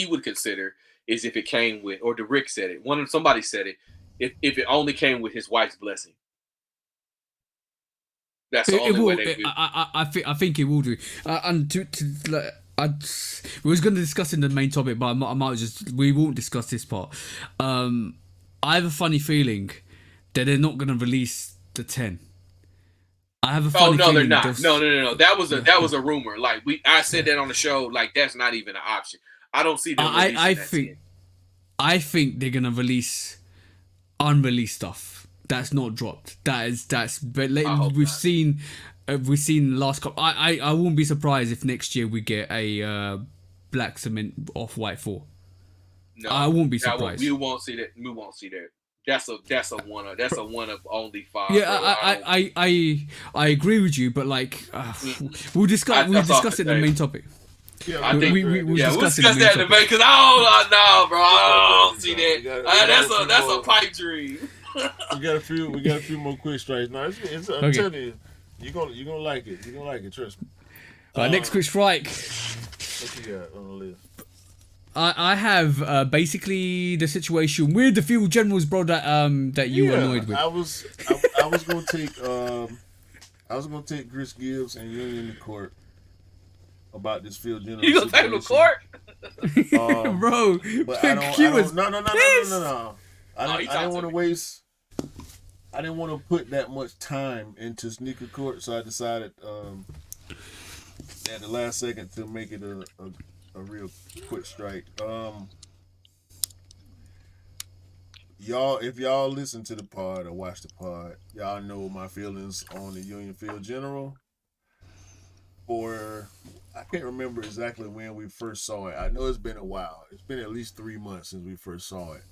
Speaker 3: would consider is if it came with, or Rick said it. Somebody said it. If it only came with his wife's blessing. That's the only way they
Speaker 2: I think it will do. And we was going to discuss in the main topic, but we won't discuss this part. I have a funny feeling that they're not going to release the 10. I have a funny feeling.
Speaker 3: They're not. No. That was a rumor. Like I said that on the show. Like that's not even an option. I don't see them releasing
Speaker 2: I think they're gonna release unreleased stuff that's not dropped. But we've seen last couple. I won't be surprised if next year we get a black cement Off-White 4.
Speaker 3: No,
Speaker 2: I won't be surprised.
Speaker 3: We won't see that. We won't see that. That's a one of only 5.
Speaker 2: Yeah, I agree with you, but like we'll discuss it in the main topic.
Speaker 3: Yeah, I think we'll discuss that in the main because bro, I don't see that. That's a pipe dream.
Speaker 1: We got a few more quick strikes. No, I'm telling you, you're gonna like it. You're gonna like it. Trust me.
Speaker 2: Next quick strike.
Speaker 1: What you got on the list?
Speaker 2: I have basically the situation with the field generals, bro. That you were annoyed with.
Speaker 1: I was gonna take Chris Gibbs and Union to court about this field general.
Speaker 3: You gonna take him to court,
Speaker 2: bro?
Speaker 1: But I don't. No. I didn't want to waste. I didn't want to put that much time into sneaker court, so I decided at the last second to make it a real quick strike. If y'all listen to the pod or watch the pod, y'all know my feelings on the Union Field General. I can't remember exactly when we first saw it. I know it's been a while. It's been at least 3 months since we first saw it.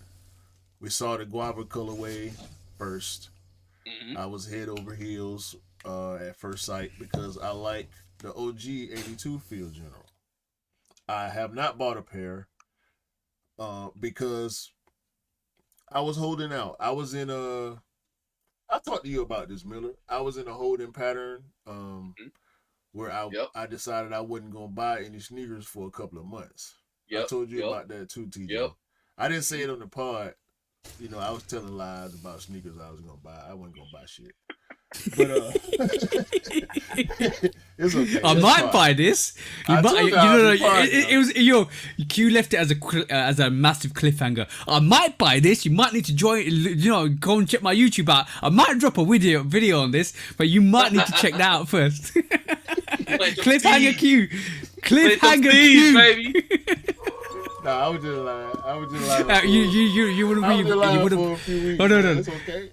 Speaker 1: We saw the guava colorway first. Mm-hmm. I was head over heels at first sight because I like the OG 82 Field General. I have not bought a pair because I was holding out. I was in a. I talked to you about this, Miller. I was in a holding pattern. Where I decided I wasn't gonna buy any sneakers for a couple of months. I told you about that too, TJ.
Speaker 3: Yep.
Speaker 1: I didn't say it on the pod. You know, I was telling lies about sneakers I was gonna buy. I wasn't gonna buy shit. But it's okay.
Speaker 2: I might buy this. It was Q left it as a massive cliffhanger. I might buy this. You might need to join. You know, go and check my YouTube out. I might drop a video on this, but you might need to check that out first. Cliffhanger Q. Cliffhanger Q, baby.
Speaker 1: Nah, I was just lying.
Speaker 2: You would have. Oh no.
Speaker 1: It's okay.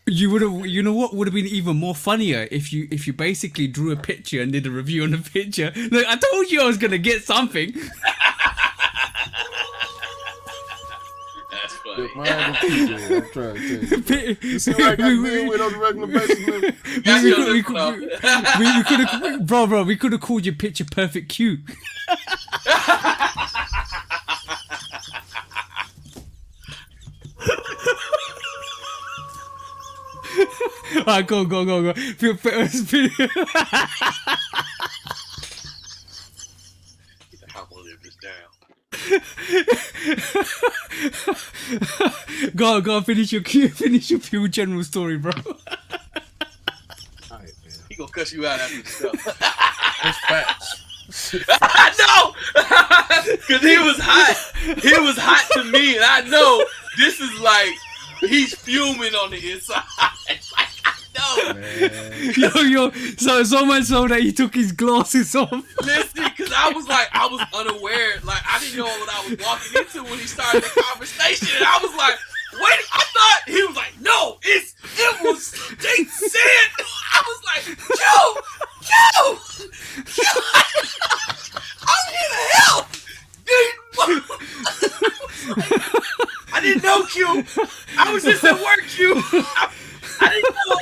Speaker 2: You would have. You know what would have been even more funnier if you basically drew a picture and did a review on the picture. Look, I told you I was gonna get something.
Speaker 3: That's funny.
Speaker 1: I'm trying to tell you. You see what I got to deal with on a regular basis, man?
Speaker 2: We could have called your picture Perfect Q. Alright, go.
Speaker 3: Get the hell live this down.
Speaker 2: Go. Finish your pure general story, bro.
Speaker 1: Alright, man.
Speaker 3: He gonna cuss you out after the stuff.
Speaker 1: It's facts.
Speaker 3: I know, cause he was hot. He was hot to me, and I know this is like he's fuming on the inside.
Speaker 2: Yo, so much so that he took his glasses off.
Speaker 3: Listen, because I was unaware. Like, I didn't know what I was walking into when he started the conversation. And I was like, wait, I thought he was like, no, it was, they said, I was like, yo, I'm here to help. I didn't know, Q. I was just at work, Q. I didn't know.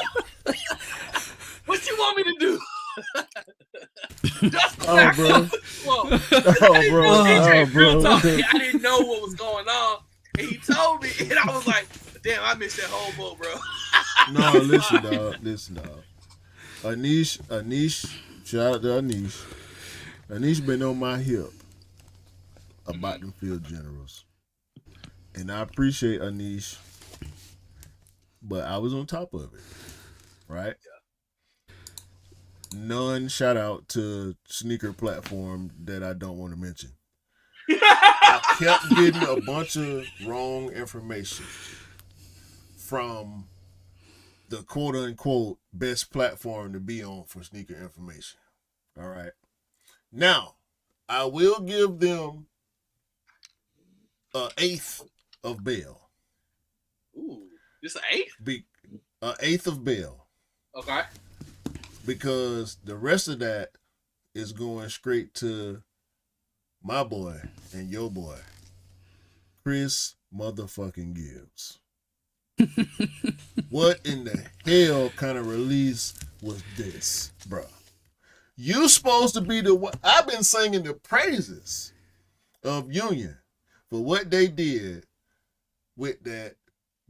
Speaker 3: What you want me to do?
Speaker 1: Bro.
Speaker 3: I didn't know what was going on. And he told me, and I was like, damn, I missed that whole boat, bro.
Speaker 1: No, listen, dog. Anish, shout out to Anish. Anish been on my hip about them field generals. And I appreciate Anish, but I was on top of it, right? None shout out to sneaker platform that I don't want to mention. I kept getting a bunch of wrong information from the quote unquote best platform to be on for sneaker information. All right. Now, I will give them an eighth of bail.
Speaker 3: Ooh, just an eighth?
Speaker 1: An eighth of bail.
Speaker 3: Okay.
Speaker 1: Because the rest of that is going straight to my boy and your boy, Chris motherfucking Gibbs. What in the hell kind of release was this, bro? You supposed to be the one. I've been singing the praises of Union for what they did with that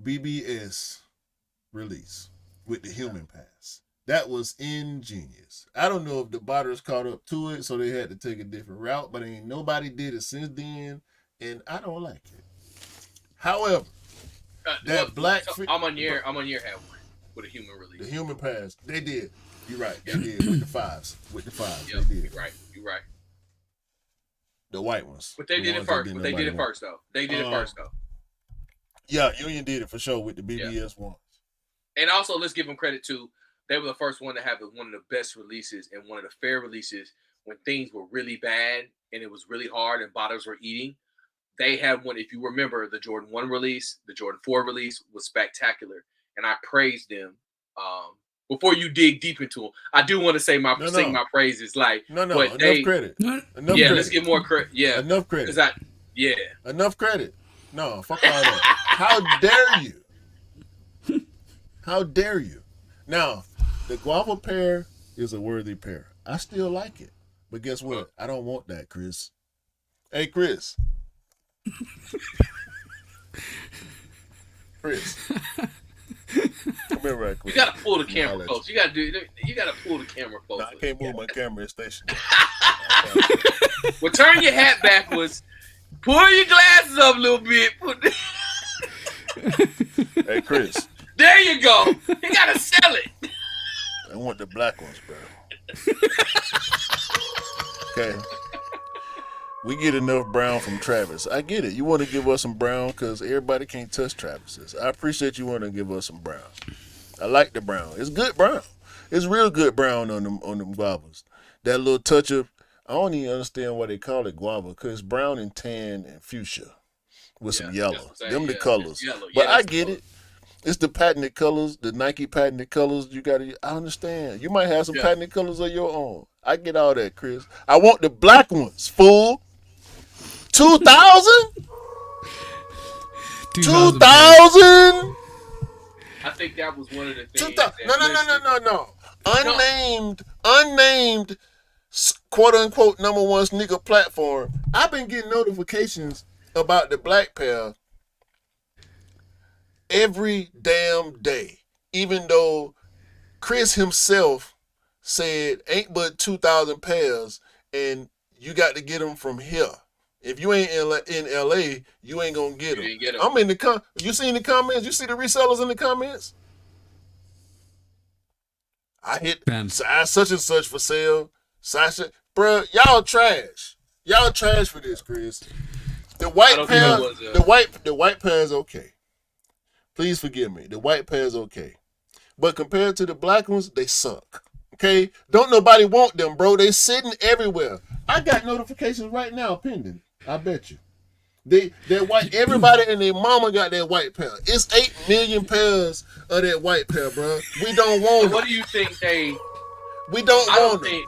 Speaker 1: BBS release with the Human Pass. That was ingenious. I don't know if the botters caught up to it, so they had to take a different route, but ain't nobody did it since then, and I don't like it. However, black...
Speaker 3: I'm on your had one with a human release.
Speaker 1: The Human Pass. They did. You're right. They did with the fives. Yep, they did.
Speaker 3: You're right.
Speaker 1: The white ones.
Speaker 3: But they did it first. They did it first, though.
Speaker 1: Yeah, Union did it for sure with the BBS ones.
Speaker 3: And also, let's give them credit too. They were the first one to have one of the best releases and one of the fair releases when things were really bad and it was really hard and bottles were eating. They had one, if you remember, the Jordan 1 release, the Jordan 4 release was spectacular. And I praised them. Before you dig deep into them, I do want to say sing my praises. Like,
Speaker 1: enough credit.
Speaker 3: Let's get more credit. Yeah.
Speaker 1: Enough credit.
Speaker 3: Enough
Speaker 1: credit. No, fuck all that. How dare you? How dare you? Now, the guava pear is a worthy pear. I still like it. But guess what? I don't want that, Chris. Hey, Chris. Chris. Come here right quick.
Speaker 3: You gotta pull the camera close. You gotta pull the camera close.
Speaker 1: No, I can't move my camera. It's stationary.
Speaker 3: Well, turn your hat backwards. Pull your glasses up a little bit.
Speaker 1: Hey, Chris.
Speaker 3: There you go. You gotta sell it.
Speaker 1: I want the black ones, bro. Okay. We get enough brown from Travis. I get it. You want to give us some brown because everybody can't touch Travis's. I appreciate you want to give us some brown. I like the brown. It's good brown. It's real good brown on them guavas. That little touch of, I don't even understand why they call it guava because it's brown and tan and fuchsia with some yellow. Them the colors. But I get it. It's the patented colors, the Nike patented colors. I understand. You might have some patented colors of your own. I get all that, Chris. I want the black ones, fool. 2,000? 2,000?
Speaker 3: I think that was one of the things.
Speaker 1: No. Unnamed, quote unquote, number one sneaker platform. I've been getting notifications about the black pair every damn day, even though Chris himself said ain't but 2,000 pairs, and you got to get them from here. If you ain't in LA, you ain't gonna get them. I'm in the you seen the comments? You see the resellers in the comments? I hit size such and such for sale. Sasha, bro, y'all trash. Y'all trash for this, Chris. The white pair, the white pair is okay. Please forgive me. The white pair is okay. But compared to the black ones, they suck. Okay? Don't nobody want them, bro. They sitting everywhere. I got notifications right now pending. I bet you. That white, everybody and their mama got that white pair. It's 8 million pairs of that white pair, bro. We don't want it.
Speaker 3: What do you think
Speaker 1: we don't want it.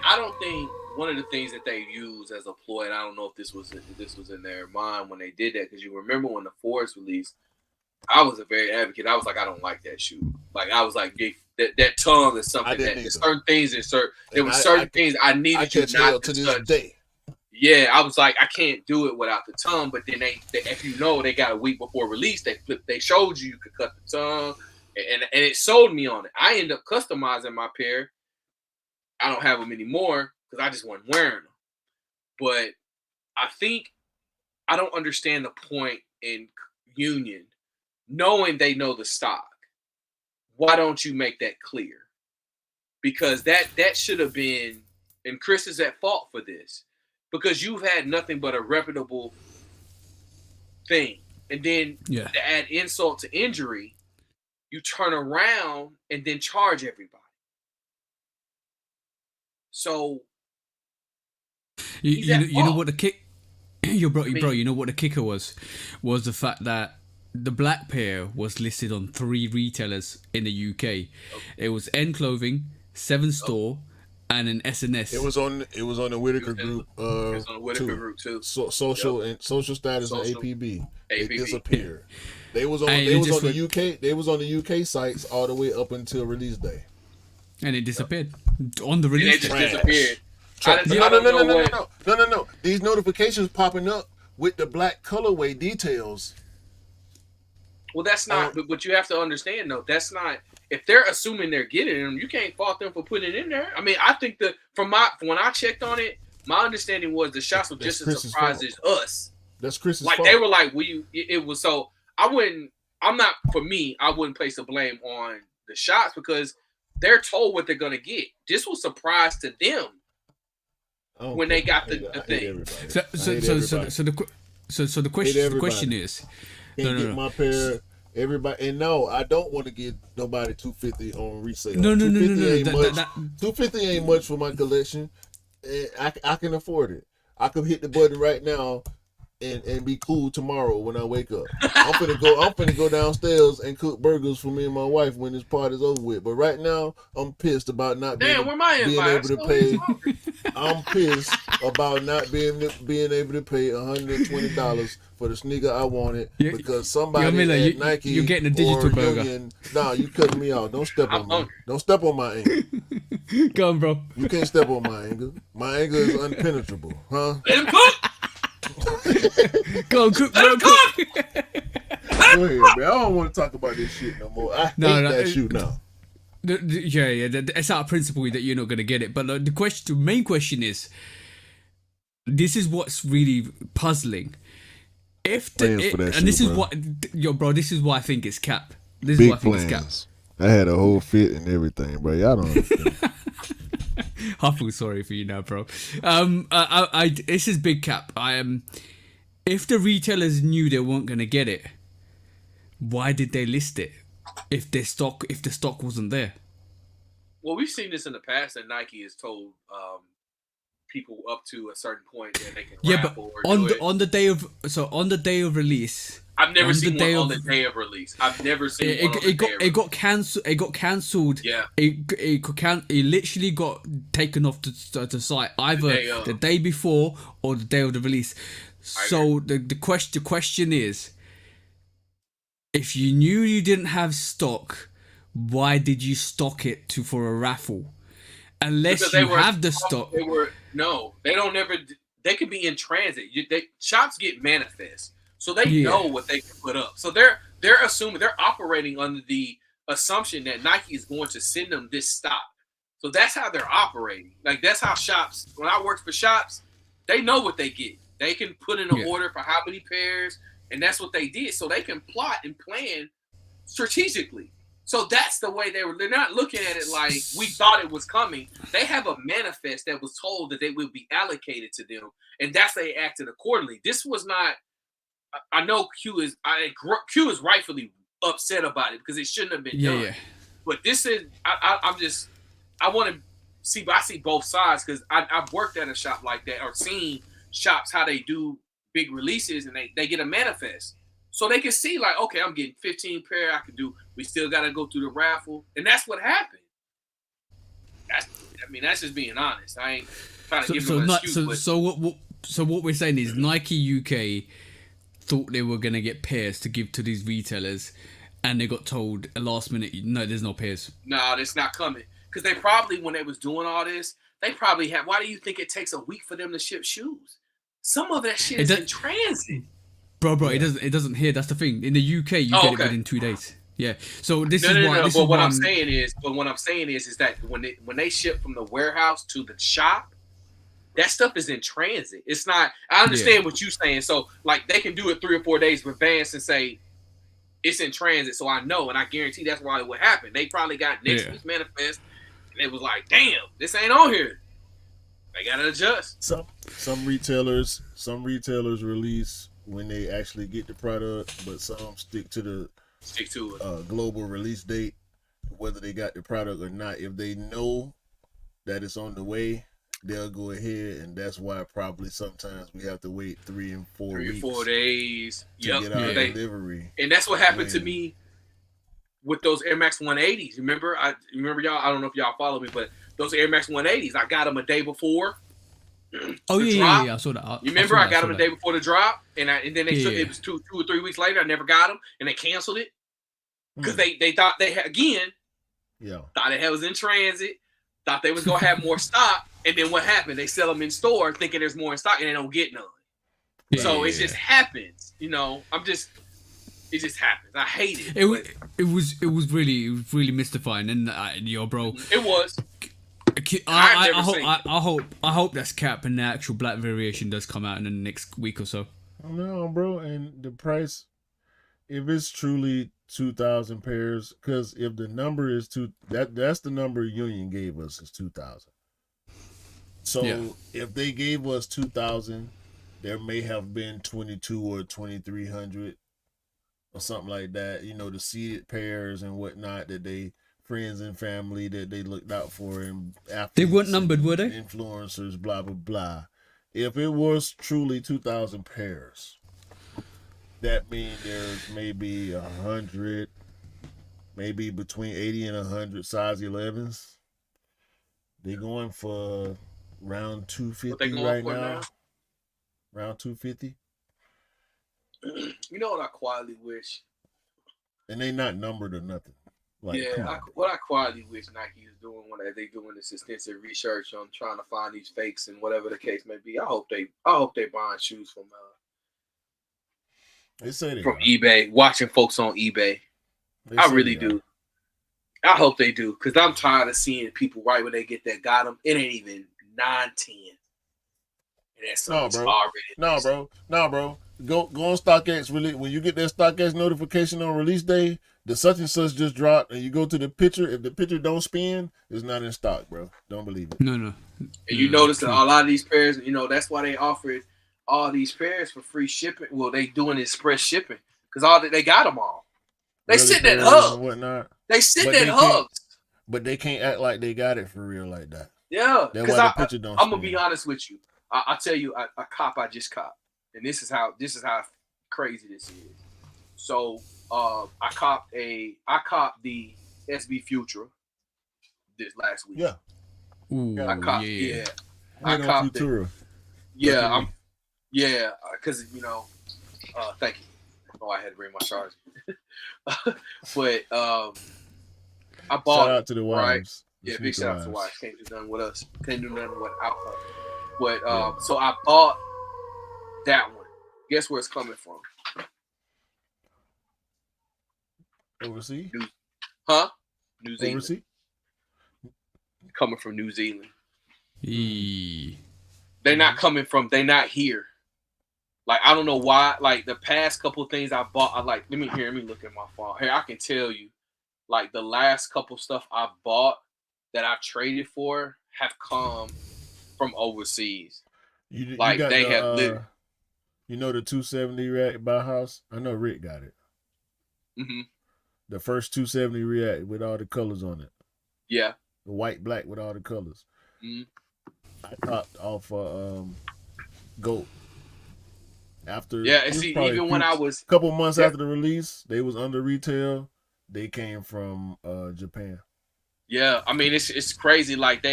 Speaker 3: I don't think one of the things that they use as a ploy, and I don't know if this was in their mind when they did that, because you remember when the Force released, I was a very advocate. I was like, I don't like that shoe. Like, I was like, that tongue is something that certain things there were certain things I needed you not to
Speaker 1: this
Speaker 3: touch.
Speaker 1: Day.
Speaker 3: Yeah, I was like, I can't do it without the tongue. But then they if you know, they got a week before release. They showed you could cut the tongue, and it sold me on it. I ended up customizing my pair. I don't have them anymore because I just wasn't wearing them. But I think I don't understand the point in Union, knowing they know the stock. Why don't you make that clear? Because that should have been, and Chris is at fault for this, because you've had nothing but a reputable thing. And then to add insult to injury, you turn around and then charge everybody. So
Speaker 2: you know what the kick, you know what the kicker was the fact that the black pair was listed on 3 retailers in the UK. Okay. It was N Clothing, 7 Store, and an SNS.
Speaker 1: It was on the Whitaker group.
Speaker 3: It was on the Whitaker group too.
Speaker 1: Social status on APB. It disappeared. They was on the UK sites all the way up until release day.
Speaker 2: And it disappeared on the release day.
Speaker 3: It just disappeared.
Speaker 1: No. These notifications popping up with the black colorway details.
Speaker 3: Well, that's not. But you have to understand, though. That's not. If they're assuming they're getting them, you can't fault them for putting it in there. I mean, I think that when I checked on it, my understanding was the shots were just as surprised as us.
Speaker 1: That's Chris's
Speaker 3: fault.
Speaker 1: fault.
Speaker 3: They were like, it was so. I wouldn't place the blame on the shots because they're told what they're gonna get. This was a surprise to them when they got the thing.
Speaker 2: So the question is.
Speaker 1: Can't get my pair. Everybody, and no, I don't want to get nobody $250 on resale.
Speaker 2: No.
Speaker 1: 250 ain't much for my collection. I can afford it. I could hit the button right now and be cool tomorrow when I wake up. I'm finna go downstairs and cook burgers for me and my wife when this party's over with. But right now, I'm pissed about not being able to pay. I'm pissed about not being able to pay $120 for the sneaker I wanted because somebody at Nike
Speaker 2: you're getting a digital burger.
Speaker 1: Union, you cutting me out. Don't step on me. Don't step on my anger.
Speaker 2: Go on, bro.
Speaker 1: You can't step on my anger. My anger is unpenetrable, huh?
Speaker 3: Let him cook.
Speaker 2: Go on, cook, bro.
Speaker 3: Let him cook. Let
Speaker 1: Go ahead, man. I don't want to talk about this shit no more. I hate that shoe now.
Speaker 2: It's out of principle that you're not gonna get it. But the main question is, this is what's really puzzling. This is what, bro. This is why I think it's cap. This is why I think it's cap.
Speaker 1: I had a whole fit and everything, bro. Y'all don't understand.
Speaker 2: I feel sorry for you now, bro. This is big cap. If the retailers knew they weren't gonna get it, why did they list it? If the stock wasn't there.
Speaker 3: Well, we've seen this in the past that Nike has told people up to a certain point that they can raffle or do it.
Speaker 2: on the day of release.
Speaker 3: I've never seen one on the day of release. I've never seen one on the day of release.
Speaker 2: It got cancelled. It got cancelled.
Speaker 3: Yeah.
Speaker 2: It literally got taken off the site either the day before or the day of the release. So the question is, if you knew you didn't have stock, why did you stock it for a raffle? Unless you have the stock.
Speaker 3: They don't ever. They could be in transit. Shops get manifest. So they know what they can put up. So they're assuming, they're operating under the assumption that Nike is going to send them this stock. So that's how they're operating. Like, that's how shops, when I worked for shops, they know what they get. They can put in an order for how many pairs, and that's what they did. So they can plot and plan strategically. So that's the way they're not looking at it like we thought it was coming. They have a manifest that was told that they would be allocated to them, and that's they acted accordingly. This was not. I know Q is rightfully upset about it because it shouldn't have been done. Yeah. But this is I want to see. I see both sides because I've worked at a shop like that or seen shops how they do big releases and they get a manifest so they can see like, okay, I'm getting 15 pair. I can do. We still got to go through the raffle, and that's what happened. That's just being honest. I ain't trying to give them an excuse.
Speaker 2: So what we're saying is Nike UK thought they were going to get pairs to give to these retailers, and they got told at last minute, no, there's no pairs.
Speaker 3: No, it's not coming. Because they probably, when they was doing all this, they probably had, why do you think it takes a week for them to ship shoes? Some of that shit is in transit.
Speaker 2: Bro, it doesn't here. That's the thing. In the UK, you get it within 2 days. Yeah. So this is why.
Speaker 3: But what I'm saying is that when they ship from the warehouse to the shop, that stuff is in transit. It's not. I understand what you're saying. So, like, they can do it 3 or 4 days in advance and say it's in transit. So I know, and I guarantee that's why it would happen. They probably got next week's manifest, and it was like, damn, this ain't on here. They gotta adjust.
Speaker 1: Some retailers release when they actually get the product, but some stick to it. Global release date, whether they got the product or not. If they know that it's on the way, they'll go ahead, and that's why probably sometimes we have to wait 3 and 4 weeks.
Speaker 3: 3 or 4 days
Speaker 1: to get our delivery.
Speaker 3: And that's what happened to me with those Air Max 180s. Remember y'all? I don't know if y'all follow me, but those Air Max 180s, I got them a day before.
Speaker 2: I saw that.
Speaker 3: You remember I got them a day before the drop, and then they took it was 2 or 3 weeks later. I never got them, and they canceled it because they thought they had thought it was in transit, thought they was gonna have more stock, and then what happened? They sell them in store thinking there's more in stock, and they don't get none. So it just happens, you know. It just happens. I hate it.
Speaker 2: It was really mystifying, and bro.
Speaker 3: It was.
Speaker 2: I hope that's cap and the actual black variation does come out in the next week or so.
Speaker 1: No, bro, and the price, if it's truly 2,000 pairs, because if the number is that's the number Union gave us is 2,000. So if they gave us 2,000, there may have been 2,200 or 2,300 or something like that. You know, the seeded pairs and whatnot that they. Friends and family that they looked out for, and
Speaker 2: they weren't numbered, were they?
Speaker 1: Influencers, blah blah blah. If it was truly 2,000 pairs, that means there's maybe 100, maybe between 80 and 100 size 11s. They going for around 250 right now. Around 250.
Speaker 3: You know what I quietly wish?
Speaker 1: And they not numbered or nothing.
Speaker 3: Like, what I quietly wish Nike is doing when they doing this extensive research on trying to find these fakes and whatever the case may be. I hope they buying shoes from
Speaker 1: They say they
Speaker 3: from
Speaker 1: are.
Speaker 3: eBay, watching folks on eBay.
Speaker 1: They
Speaker 3: I
Speaker 1: say
Speaker 3: really
Speaker 1: they are.
Speaker 3: do. I hope they do, because I'm tired of seeing people right when they get that got them. It ain't even 9-10. And that
Speaker 1: No,
Speaker 3: something's
Speaker 1: bro.
Speaker 3: already
Speaker 1: No, bro. Go on StockX. Really, when you get that StockX notification on release day, the such and such just dropped, and you go to the picture. If the picture don't spin, it's not in stock, bro. Don't believe it.
Speaker 2: No.
Speaker 3: And you notice that a lot of these pairs, that's why they offered all these pairs for free shipping. Well, they doing express shipping because they got them all. They
Speaker 1: Really
Speaker 3: sitting at
Speaker 1: pairs
Speaker 3: hubs.
Speaker 1: and whatnot.
Speaker 3: They sitting at hubs.
Speaker 1: But they can't act like they got it for real like that.
Speaker 3: Yeah,
Speaker 1: that's why the picture don't.
Speaker 3: I'm gonna be honest with you. I tell you, a cop I just copped, and this is how crazy this is. So I copped the SB Futura this last week.
Speaker 1: Yeah.
Speaker 2: Ooh,
Speaker 3: I copped I copped it.
Speaker 1: Yeah,
Speaker 3: because thank you. Oh, I had to bring my charger. But I bought.
Speaker 1: Shout out to the wives.
Speaker 3: Right? Yeah, big shout out to the wives. Can't do nothing with us. Can't do nothing without her. But so I bought that one. Guess where it's coming from?
Speaker 1: Overseas?
Speaker 3: New Zealand.
Speaker 1: Overseas?
Speaker 3: Coming from New Zealand.
Speaker 2: They're
Speaker 3: not here. Like, I don't know why. Like, the past couple of things I bought, let me look at my phone. Here, I can tell you, like, the last couple stuff I bought that I traded for have come from overseas.
Speaker 1: You
Speaker 3: like,
Speaker 1: got
Speaker 3: they have lived.
Speaker 1: You know the 270 React Bauhaus? I know Rick got it.
Speaker 3: Mm-hmm.
Speaker 1: The first 270 React with all the colors on it.
Speaker 3: Yeah.
Speaker 1: The white, black with all the colors.
Speaker 3: Mm-hmm.
Speaker 1: I topped off Goat. After
Speaker 3: even when I was
Speaker 1: a couple months after the release, they was under retail. They came from Japan.
Speaker 3: Yeah, I mean it's crazy. Like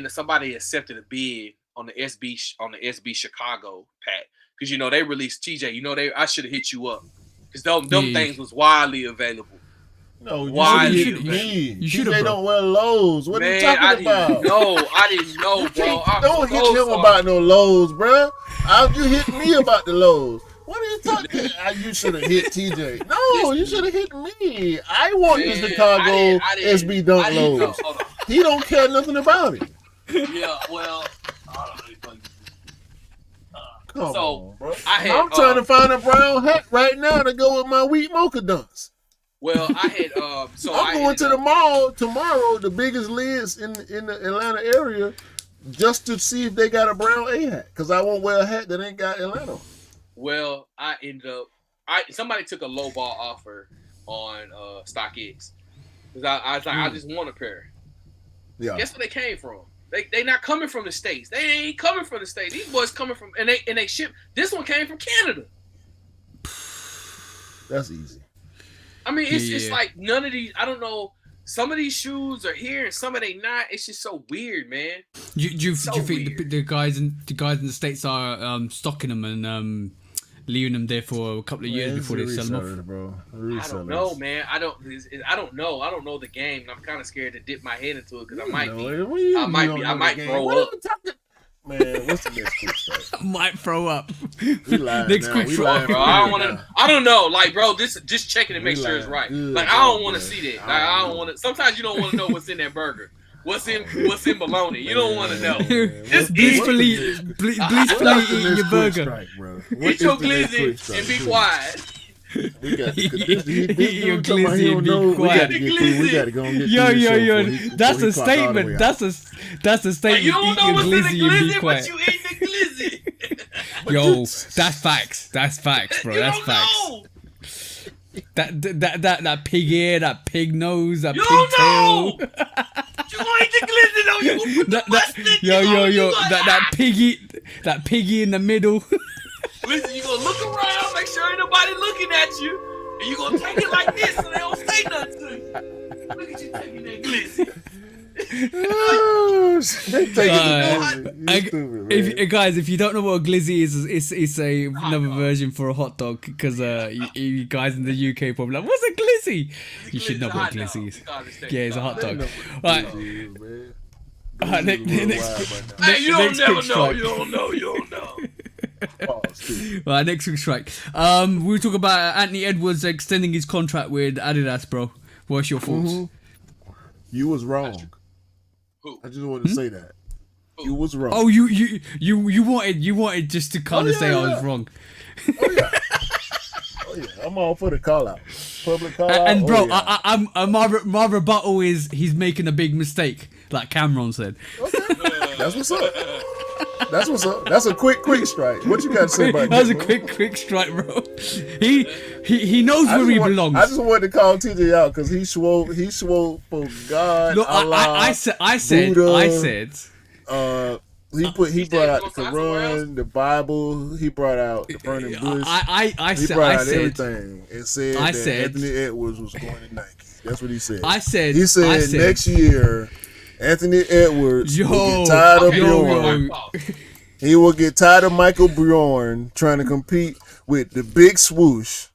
Speaker 3: somebody accepted a bid on the SB Chicago pack because they released TJ. I should have hit you up because them things was widely available.
Speaker 1: No, you should have. They don't wear Lowe's. What are you talking about?
Speaker 3: No, I didn't know, bro.
Speaker 1: Don't hit him about no Lowe's, bro. You hit me about the Lowe's. What are you talking? You should have hit TJ. No, you should have hit me. I want the Chicago SB Dunk Lowe's. He don't care nothing about it.
Speaker 3: Yeah, well,
Speaker 1: come on, bro.
Speaker 3: I'm
Speaker 1: trying to find a brown hat right now to go with my wheat mocha dunks.
Speaker 3: Well, I had
Speaker 1: I'm going to the mall tomorrow, the biggest lids in the Atlanta area, just to see if they got a brown A hat, because I won't wear a hat that ain't got Atlanta.
Speaker 3: Well, I ended up somebody took a low ball offer on StockX because I was like, I just want a pair.
Speaker 1: Yeah.
Speaker 3: Guess where they came from? They not coming from the States. They ain't coming from the States. These boys coming from and they ship. This one came from Canada.
Speaker 1: That's easy.
Speaker 3: I mean, it's like none of these. I don't know. Some of these shoes are here and some of they not. It's just so weird, man.
Speaker 2: Do you think the guys in the States are stocking them and leaving them there for a couple of years before they sell them off?
Speaker 1: Bro.
Speaker 3: I don't know, man. I don't know. I don't know the game, and I'm kind of scared to dip my head into it because I might throw up.
Speaker 1: Man, what's the next quick strike?
Speaker 2: I might throw up.
Speaker 1: Next
Speaker 2: quick strike.
Speaker 3: Bro, I don't know. Like, bro, just checking to make sure it's right. Like, I don't want to see that. Like, I don't want to. Sometimes you don't want to know what's in that burger. What's in bologna? You don't want to know. Just
Speaker 2: blissfully eating your burger.
Speaker 1: Strike, bro.
Speaker 3: Eat your glizzy and be quiet.
Speaker 1: We got
Speaker 2: your glizzy and be quiet.
Speaker 1: We got to go and get
Speaker 2: yo. That's a statement. That's a statement.
Speaker 3: You don't know what's in the glizzy,
Speaker 2: but
Speaker 3: you eat the glizzy.
Speaker 2: Yo, that's facts. That's facts, bro. That's facts.
Speaker 3: Know.
Speaker 2: That pig ear, that pig nose, that
Speaker 3: you
Speaker 2: pig
Speaker 3: don't
Speaker 2: tail.
Speaker 3: know. You gonna eat the glizzy though? You gonna put the plastic
Speaker 2: yo, that piggy in the middle.
Speaker 3: Listen, you gonna look around, make sure ain't nobody looking at you, and you gonna take it like this, so they don't say nothing to you. Look at you taking that glizzy.
Speaker 2: Guys, if you don't know what a glizzy is, it's another version for a hot dog. Because you guys in the UK probably like, what's a glizzy? You should know what a glizzy is. Yeah, it's a hot dog. Right.
Speaker 3: Hey, you don't never know. You don't know.
Speaker 1: Pause, too.
Speaker 2: Right, next week's strike. We talk about Anthony Edwards extending his contract with Adidas, bro. What's your thoughts?
Speaker 1: You was wrong.
Speaker 3: Who?
Speaker 1: I just wanted to say that. You was wrong.
Speaker 2: Oh, you wanted just to kind of say I was wrong.
Speaker 1: Oh yeah. I'm all for the call out. Public call out.
Speaker 2: And bro, my rebuttal is he's making a big mistake, like Cameron said.
Speaker 1: Okay. That's what's up. That's what's up. That's a quick strike. What you got to say about
Speaker 2: that? Was
Speaker 1: that,
Speaker 2: a quick strike, bro. He knows where he belongs.
Speaker 1: I just wanted to call TJ out because he swore for God.
Speaker 2: Look,
Speaker 1: Allah,
Speaker 2: I said.
Speaker 1: He brought out the Quran, the Bible. He brought out the burning bush. He brought out everything and said that Anthony Edwards was going to Nike. That's what he said. He said next year Anthony Edwards will get tired of Bjorn. He will get tired of Michael Bjorn trying to compete with the big swoosh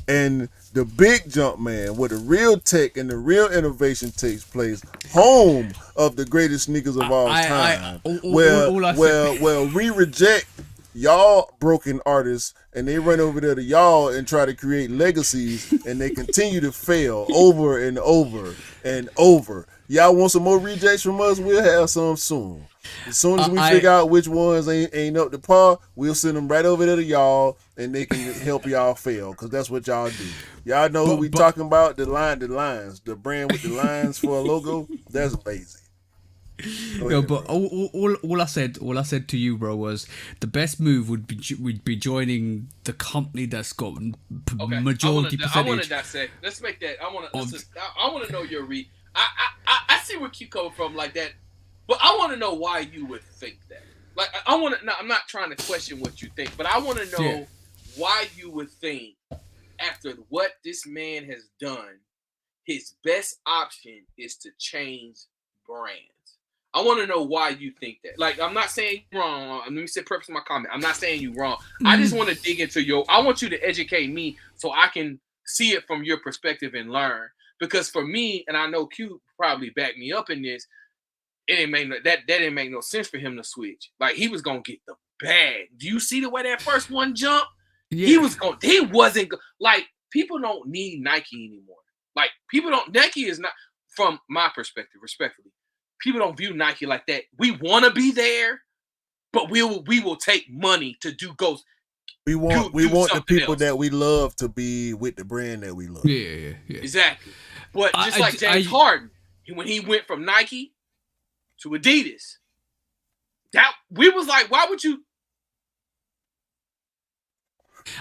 Speaker 1: and the big jump man, where the real tech and the real innovation takes place, home of the greatest sneakers of all time. Well, we reject y'all broken artists, and they run over there to y'all and try to create legacies, and they continue to fail over and over and over. Y'all want some more rejects from us? We'll have some soon. As soon as we figure out which ones ain't up to par, we'll send them right over there to y'all, and they can help y'all fail, because that's what y'all do. Y'all know who we talking about? The lines, the brand with the lines for a logo. That's lazy.
Speaker 2: No, but all I said to you, bro, was the best move would be joining the company that's got majority percentage.
Speaker 3: I want to dissect. Let's make that. I want to know your read. I see where you coming from like that, but I want to know why you would think that. Like, I want to. I'm not trying to question what you think, but I want to know why you would think, after what this man has done, his best option is to change brands. I want to know why you think that. Like, I'm not saying you're wrong. Let me say preface my comment. I'm not saying you're wrong. I just want to dig into I want you to educate me so I can see it from your perspective and learn. Because for me, and I know Q probably backed me up in this, that didn't make no sense for him to switch. Like, he was gonna get the bag. Do you see the way that first one jumped? Yeah. He wasn't like, people don't need Nike anymore. Like, Nike is not, from my perspective, respectfully, people don't view Nike like that. We want to be there, but we will take money to do ghosts.
Speaker 1: We want the people that we love to be with the brand that we love.
Speaker 2: Yeah.
Speaker 3: Exactly. But just like James Harden, when he went from Nike to Adidas, that we was like, why would you?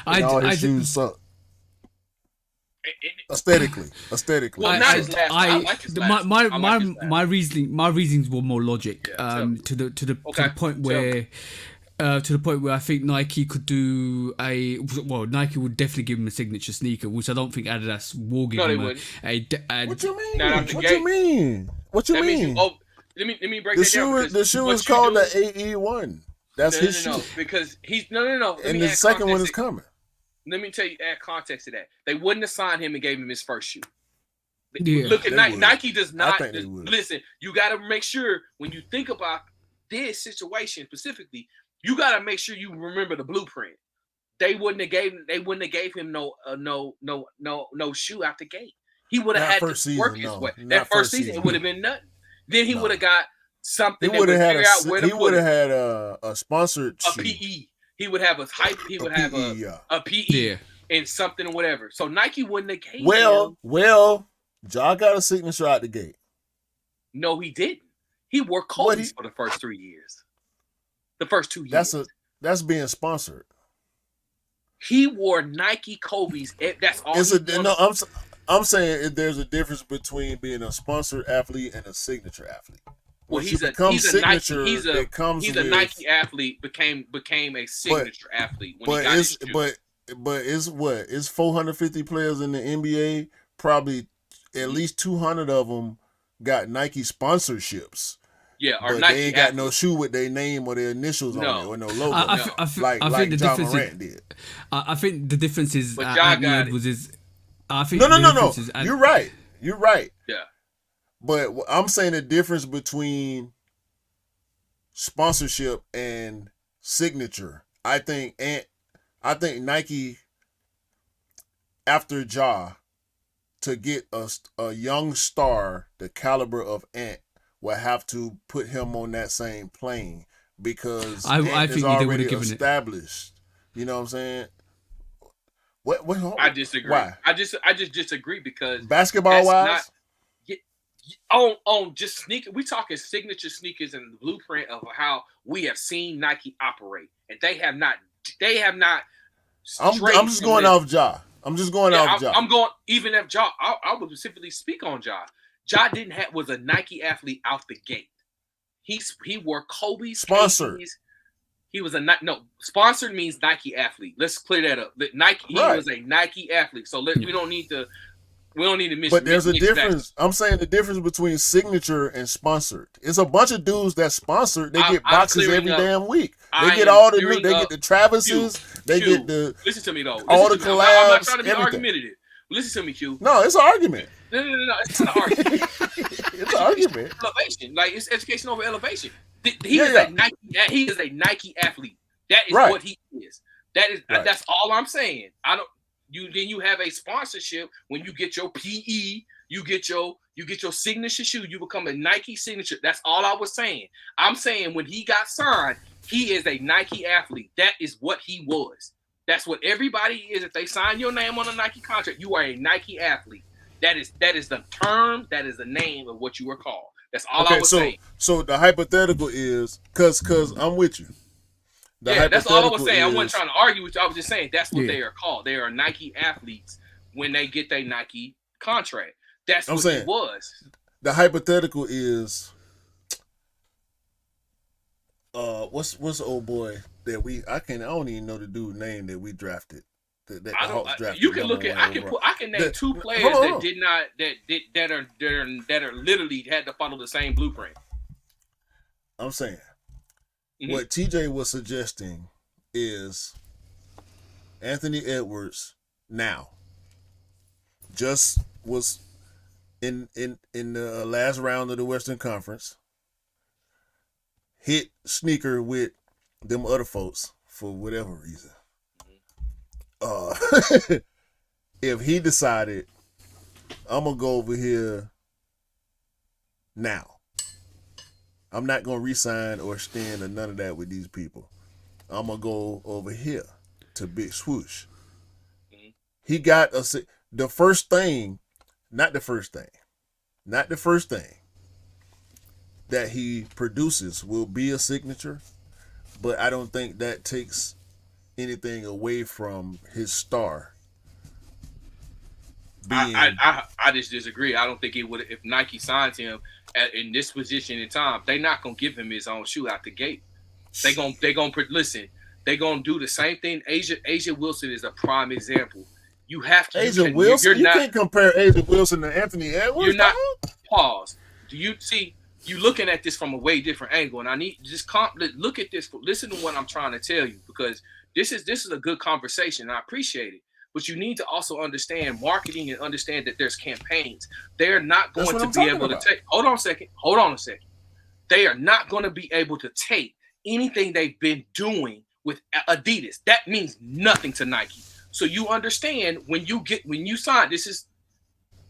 Speaker 1: All his shoes suck. Aesthetically.
Speaker 3: Well, not his last. I like his last.
Speaker 2: My reasonings were more logic. To the point where. To the point where I think Nike could do Nike would definitely give him a signature sneaker, which I don't think Adidas will give him.
Speaker 1: What you mean? What you mean?
Speaker 3: Let me break that down.
Speaker 1: The shoe is called the AE1. That's his shoe.
Speaker 3: Because he's no.
Speaker 1: And the second one is coming.
Speaker 3: Let me add context to that. They wouldn't have signed him and gave him his first shoe.
Speaker 2: Yeah,
Speaker 3: look at Nike does not listen. You got to make sure when you think about this situation specifically, you got to make sure you remember the blueprint. They wouldn't have gave him no shoe out the gate. He would have had to work his way. That first season, it would have been nothing. Then he would have got something. He would have
Speaker 1: had a sponsored shoe.
Speaker 3: A PE. He would have a hype. He would have a PE and something or whatever. So Nike wouldn't have gave him.
Speaker 1: Well, Ja got a signature out the gate.
Speaker 3: No, he didn't. He wore Kobe's for the first 3 years. The first 2 years.
Speaker 1: That's being sponsored.
Speaker 3: He wore Nike Kobe's. That's all.
Speaker 1: I'm saying there's a difference between being a sponsored athlete and a signature athlete.
Speaker 3: Well, he's a Nike athlete became a signature athlete when he got his shoes.
Speaker 1: But it's 450 players in the NBA. Probably at least 200 of them got Nike sponsorships.
Speaker 3: Yeah, or
Speaker 1: but
Speaker 3: Nike
Speaker 1: they ain't got no shoe with their name or their initials on it or no logo.
Speaker 2: I think the difference did. I think the difference is
Speaker 1: no. You're right.
Speaker 3: Yeah.
Speaker 1: But I'm saying the difference between sponsorship and signature. I think Nike after Ja to get a young star the caliber of Ant will have to put him on that same plane because
Speaker 2: I
Speaker 1: Ant is
Speaker 2: think they would
Speaker 1: already
Speaker 2: have given it.
Speaker 1: established. You know what I'm saying?
Speaker 3: I disagree.
Speaker 1: Why?
Speaker 3: I just disagree because
Speaker 1: Basketball
Speaker 3: that's
Speaker 1: wise,
Speaker 3: not on just sneaker. We talking signature sneakers and the blueprint of how we have seen Nike operate, and they have not.
Speaker 1: I'm just going off Ja. I'm just going off Ja.
Speaker 3: I'm going even if Ja. I would specifically speak on Ja. Ja was a Nike athlete out the gate. He wore Kobe's
Speaker 1: sponsored.
Speaker 3: KC's. He was sponsored means Nike athlete. Let's clear that up. Nike, he was a Nike athlete. So we don't need to miss.
Speaker 1: But there's a difference. I'm saying the difference between signature and sponsored. It's a bunch of dudes that sponsored. They get boxes every damn week. They get all the new. They get the Travises. They get the.
Speaker 3: Listen to me though.
Speaker 1: All the collabs.
Speaker 3: I'm not trying to be argumentative. Listen to me, Q.
Speaker 1: No, it's an argument.
Speaker 3: No. It's not an argument.
Speaker 1: It's an argument.
Speaker 3: Elevation, like it's education over elevation. He is a Nike athlete. That is what he is. That's all I'm saying. You have a sponsorship when you get your PE, you get your signature shoe, you become a Nike signature. That's all I was saying. I'm saying when he got signed, he is a Nike athlete. That is what he was. That's what everybody is. If they sign your name on a Nike contract, you are a Nike athlete. That is the term, that is the name of what you are called. That's all I was saying.
Speaker 1: So the hypothetical is because I'm with you.
Speaker 3: That's all I was saying. I wasn't trying to argue with you. I was just saying that's what they are called. They are Nike athletes when they get their Nike contract. That's what it was.
Speaker 1: The hypothetical is what's the old boy that I don't even know the dude's name that we drafted.
Speaker 3: You can look at. I can name two players that are literally had to follow the same blueprint.
Speaker 1: I'm saying what TJ was suggesting is Anthony Edwards now just was in the last round of the Western Conference, hit sneaker with them other folks for whatever reason. If he decided I'm gonna go over here now, I'm not gonna re-sign or extend or none of that with these people. I'm gonna go over here to Big Swoosh. He got not the first thing that he produces will be a signature, but I don't think that takes anything away from his star.
Speaker 3: I just disagree. I don't think it would if Nike signs him in this position in time. They're not gonna give him his own shoe out the gate. They're gonna listen. They're gonna do the same thing. Asia Wilson is a prime example. You have to.
Speaker 1: Asia Wilson. You can't compare Asia Wilson to Anthony Edwards.
Speaker 3: You're not. Pause. Do you see? You looking at this from a way different angle, and I need just look at this. Listen to what I'm trying to tell you because this is a good conversation. I appreciate it. But you need to also understand marketing and understand that there's campaigns. They're not going to be able to take. Hold on a second. They are not going to be able to take anything they've been doing with Adidas. That means nothing to Nike. So you understand when you sign.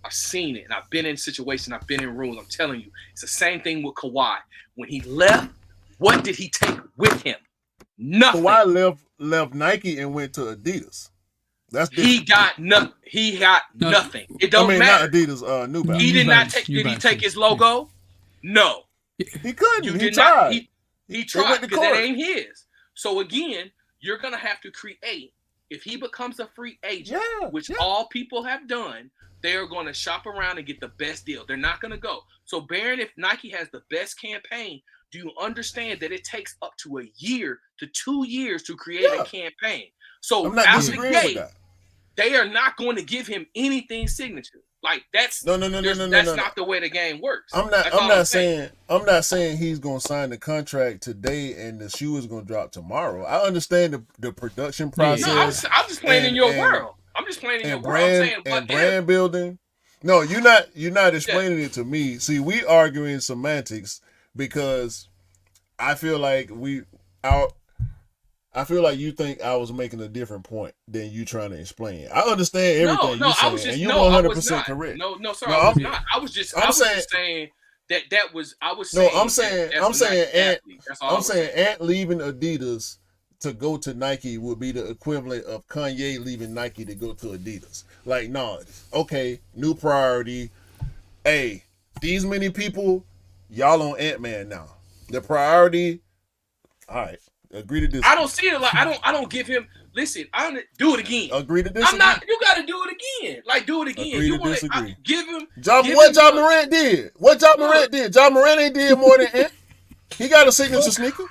Speaker 3: I've seen it, and I've been in situations. I've been in rooms. I'm telling you, it's the same thing with Kawhi. When he left, what did he take with him? Nothing.
Speaker 1: Kawhi left Nike and went to Adidas. That's different.
Speaker 3: He got nothing. It don't matter.
Speaker 1: Not Adidas. New Balance.
Speaker 3: He did not take. Did he take his logo? No.
Speaker 1: He couldn't.
Speaker 3: He tried. He tried because it ain't his. So again, you're gonna have to create. If he becomes a free agent, which all people have done, they are going to shop around and get the best deal. They're not going to go. So, Baron, if Nike has the best campaign, do you understand that it takes up to a year to 2 years to create a campaign? So,
Speaker 1: I'm not disagreeing with that.
Speaker 3: They are not going to give him anything signature. Like that's not the way the game works.
Speaker 1: I'm not saying he's gonna sign the contract today and the shoe is gonna drop tomorrow. I understand the production process.
Speaker 3: No, I'm just playing in your world. I'm just playing in your world. I'm saying,
Speaker 1: and brand building. No, you're not explaining it to me. See, we arguing semantics because I feel like our I feel like you think I was making a different point than you trying to explain. I understand everything you saying, and you're 100% correct.
Speaker 3: No, sir,
Speaker 1: No,
Speaker 3: I was not. I was just saying that was. I was saying.
Speaker 1: No, I'm saying Ant.
Speaker 3: That's all
Speaker 1: I'm saying Ant leaving Adidas to go to Nike would be the equivalent of Kanye leaving Nike to go to Adidas. Like, no, okay, new priority. Hey, these many people, y'all on Ant-Man now. The priority. All right, agree to disagree.
Speaker 3: I don't see it like I don't give him. Listen, I don't do it again.
Speaker 1: Agree to disagree.
Speaker 3: I'm not. You got to do it again. Like, do it again.
Speaker 1: Agree
Speaker 3: you
Speaker 1: to disagree.
Speaker 3: Give him.
Speaker 1: What Ja Morant did? What Ja Morant did? Ja Morant ain't did more than Ant. He got a signature sneaker.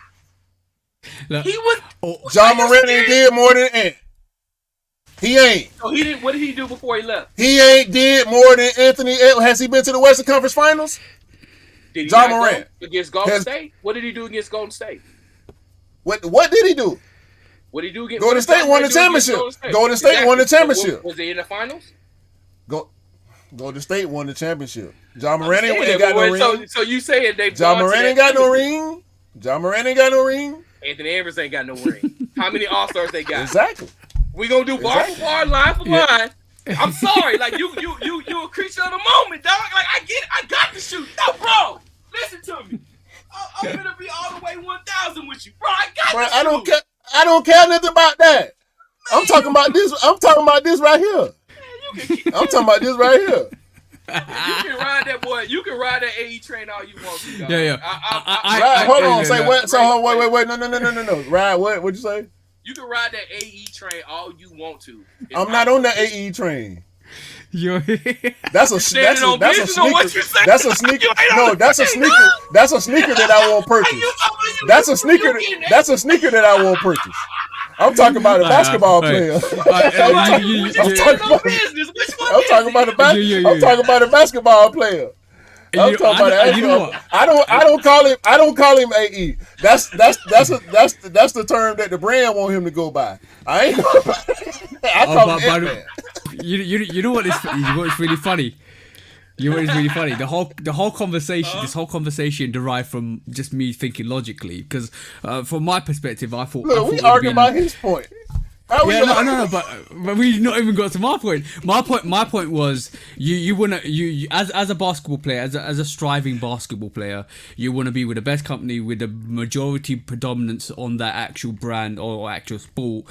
Speaker 2: Look,
Speaker 3: He was.
Speaker 1: Ja Morant ain't did more than Ant. He ain't.
Speaker 3: So he didn't. What did he do before he left?
Speaker 1: He ain't did more than Anthony. Has he been to the Western Conference Finals?
Speaker 3: Did he
Speaker 1: Ja Morant
Speaker 3: against Golden State? What did he do against Golden State?
Speaker 1: What did he do?
Speaker 3: What did he do against
Speaker 1: Golden State won the championship. Golden State won the championship.
Speaker 3: Was they in the finals?
Speaker 1: Golden State won the championship. Ja Morant ain't got no ring.
Speaker 3: So you saying they?
Speaker 1: Ja Morant ain't got no ring. Ja Morant ain't got no ring.
Speaker 3: Anthony Edwards ain't got no ring. How many All-Stars they got?
Speaker 1: Exactly.
Speaker 3: We gonna do bar for bar, line for line. I'm sorry, like you a creature of the moment, dog. Like I get it. I got to shoot. No, bro, listen to me. I'm gonna be all the way 1,000 with you, bro. I got to shoot.
Speaker 1: I don't care nothing about that. I'm talking about this. I'm talking about this right here. I'm talking about this right here.
Speaker 3: You can ride that boy. You can ride that AE train all you want to. Dog.
Speaker 2: Yeah.
Speaker 1: Hold on. Say what? So wait. No. Ride what? What'd you say?
Speaker 3: You can ride that AE train all you want to.
Speaker 1: I'm not on the AE train.
Speaker 2: That's
Speaker 1: a sneaker. That's a sneaker. No, that's a sneaker. That's a sneaker that I won't purchase. That's a sneaker. That's a sneaker that I won't purchase. I'm talking about a basketball player. I'm talking about a basketball player. I'm talking about
Speaker 2: you know what?
Speaker 1: I don't call him AE. That's the term that the brand want him to go by. I ain't. I call him Ant-Man.
Speaker 2: You know what is really funny? You know what is really funny? The whole conversation, this whole conversation derived from just me thinking logically. Because from my perspective, I thought
Speaker 1: we arguing about his point.
Speaker 2: No, but we not even got to my point. My point was you wanna as a basketball player, as a striving basketball player, you wanna be with the best company with the majority predominance on that actual brand or actual sport,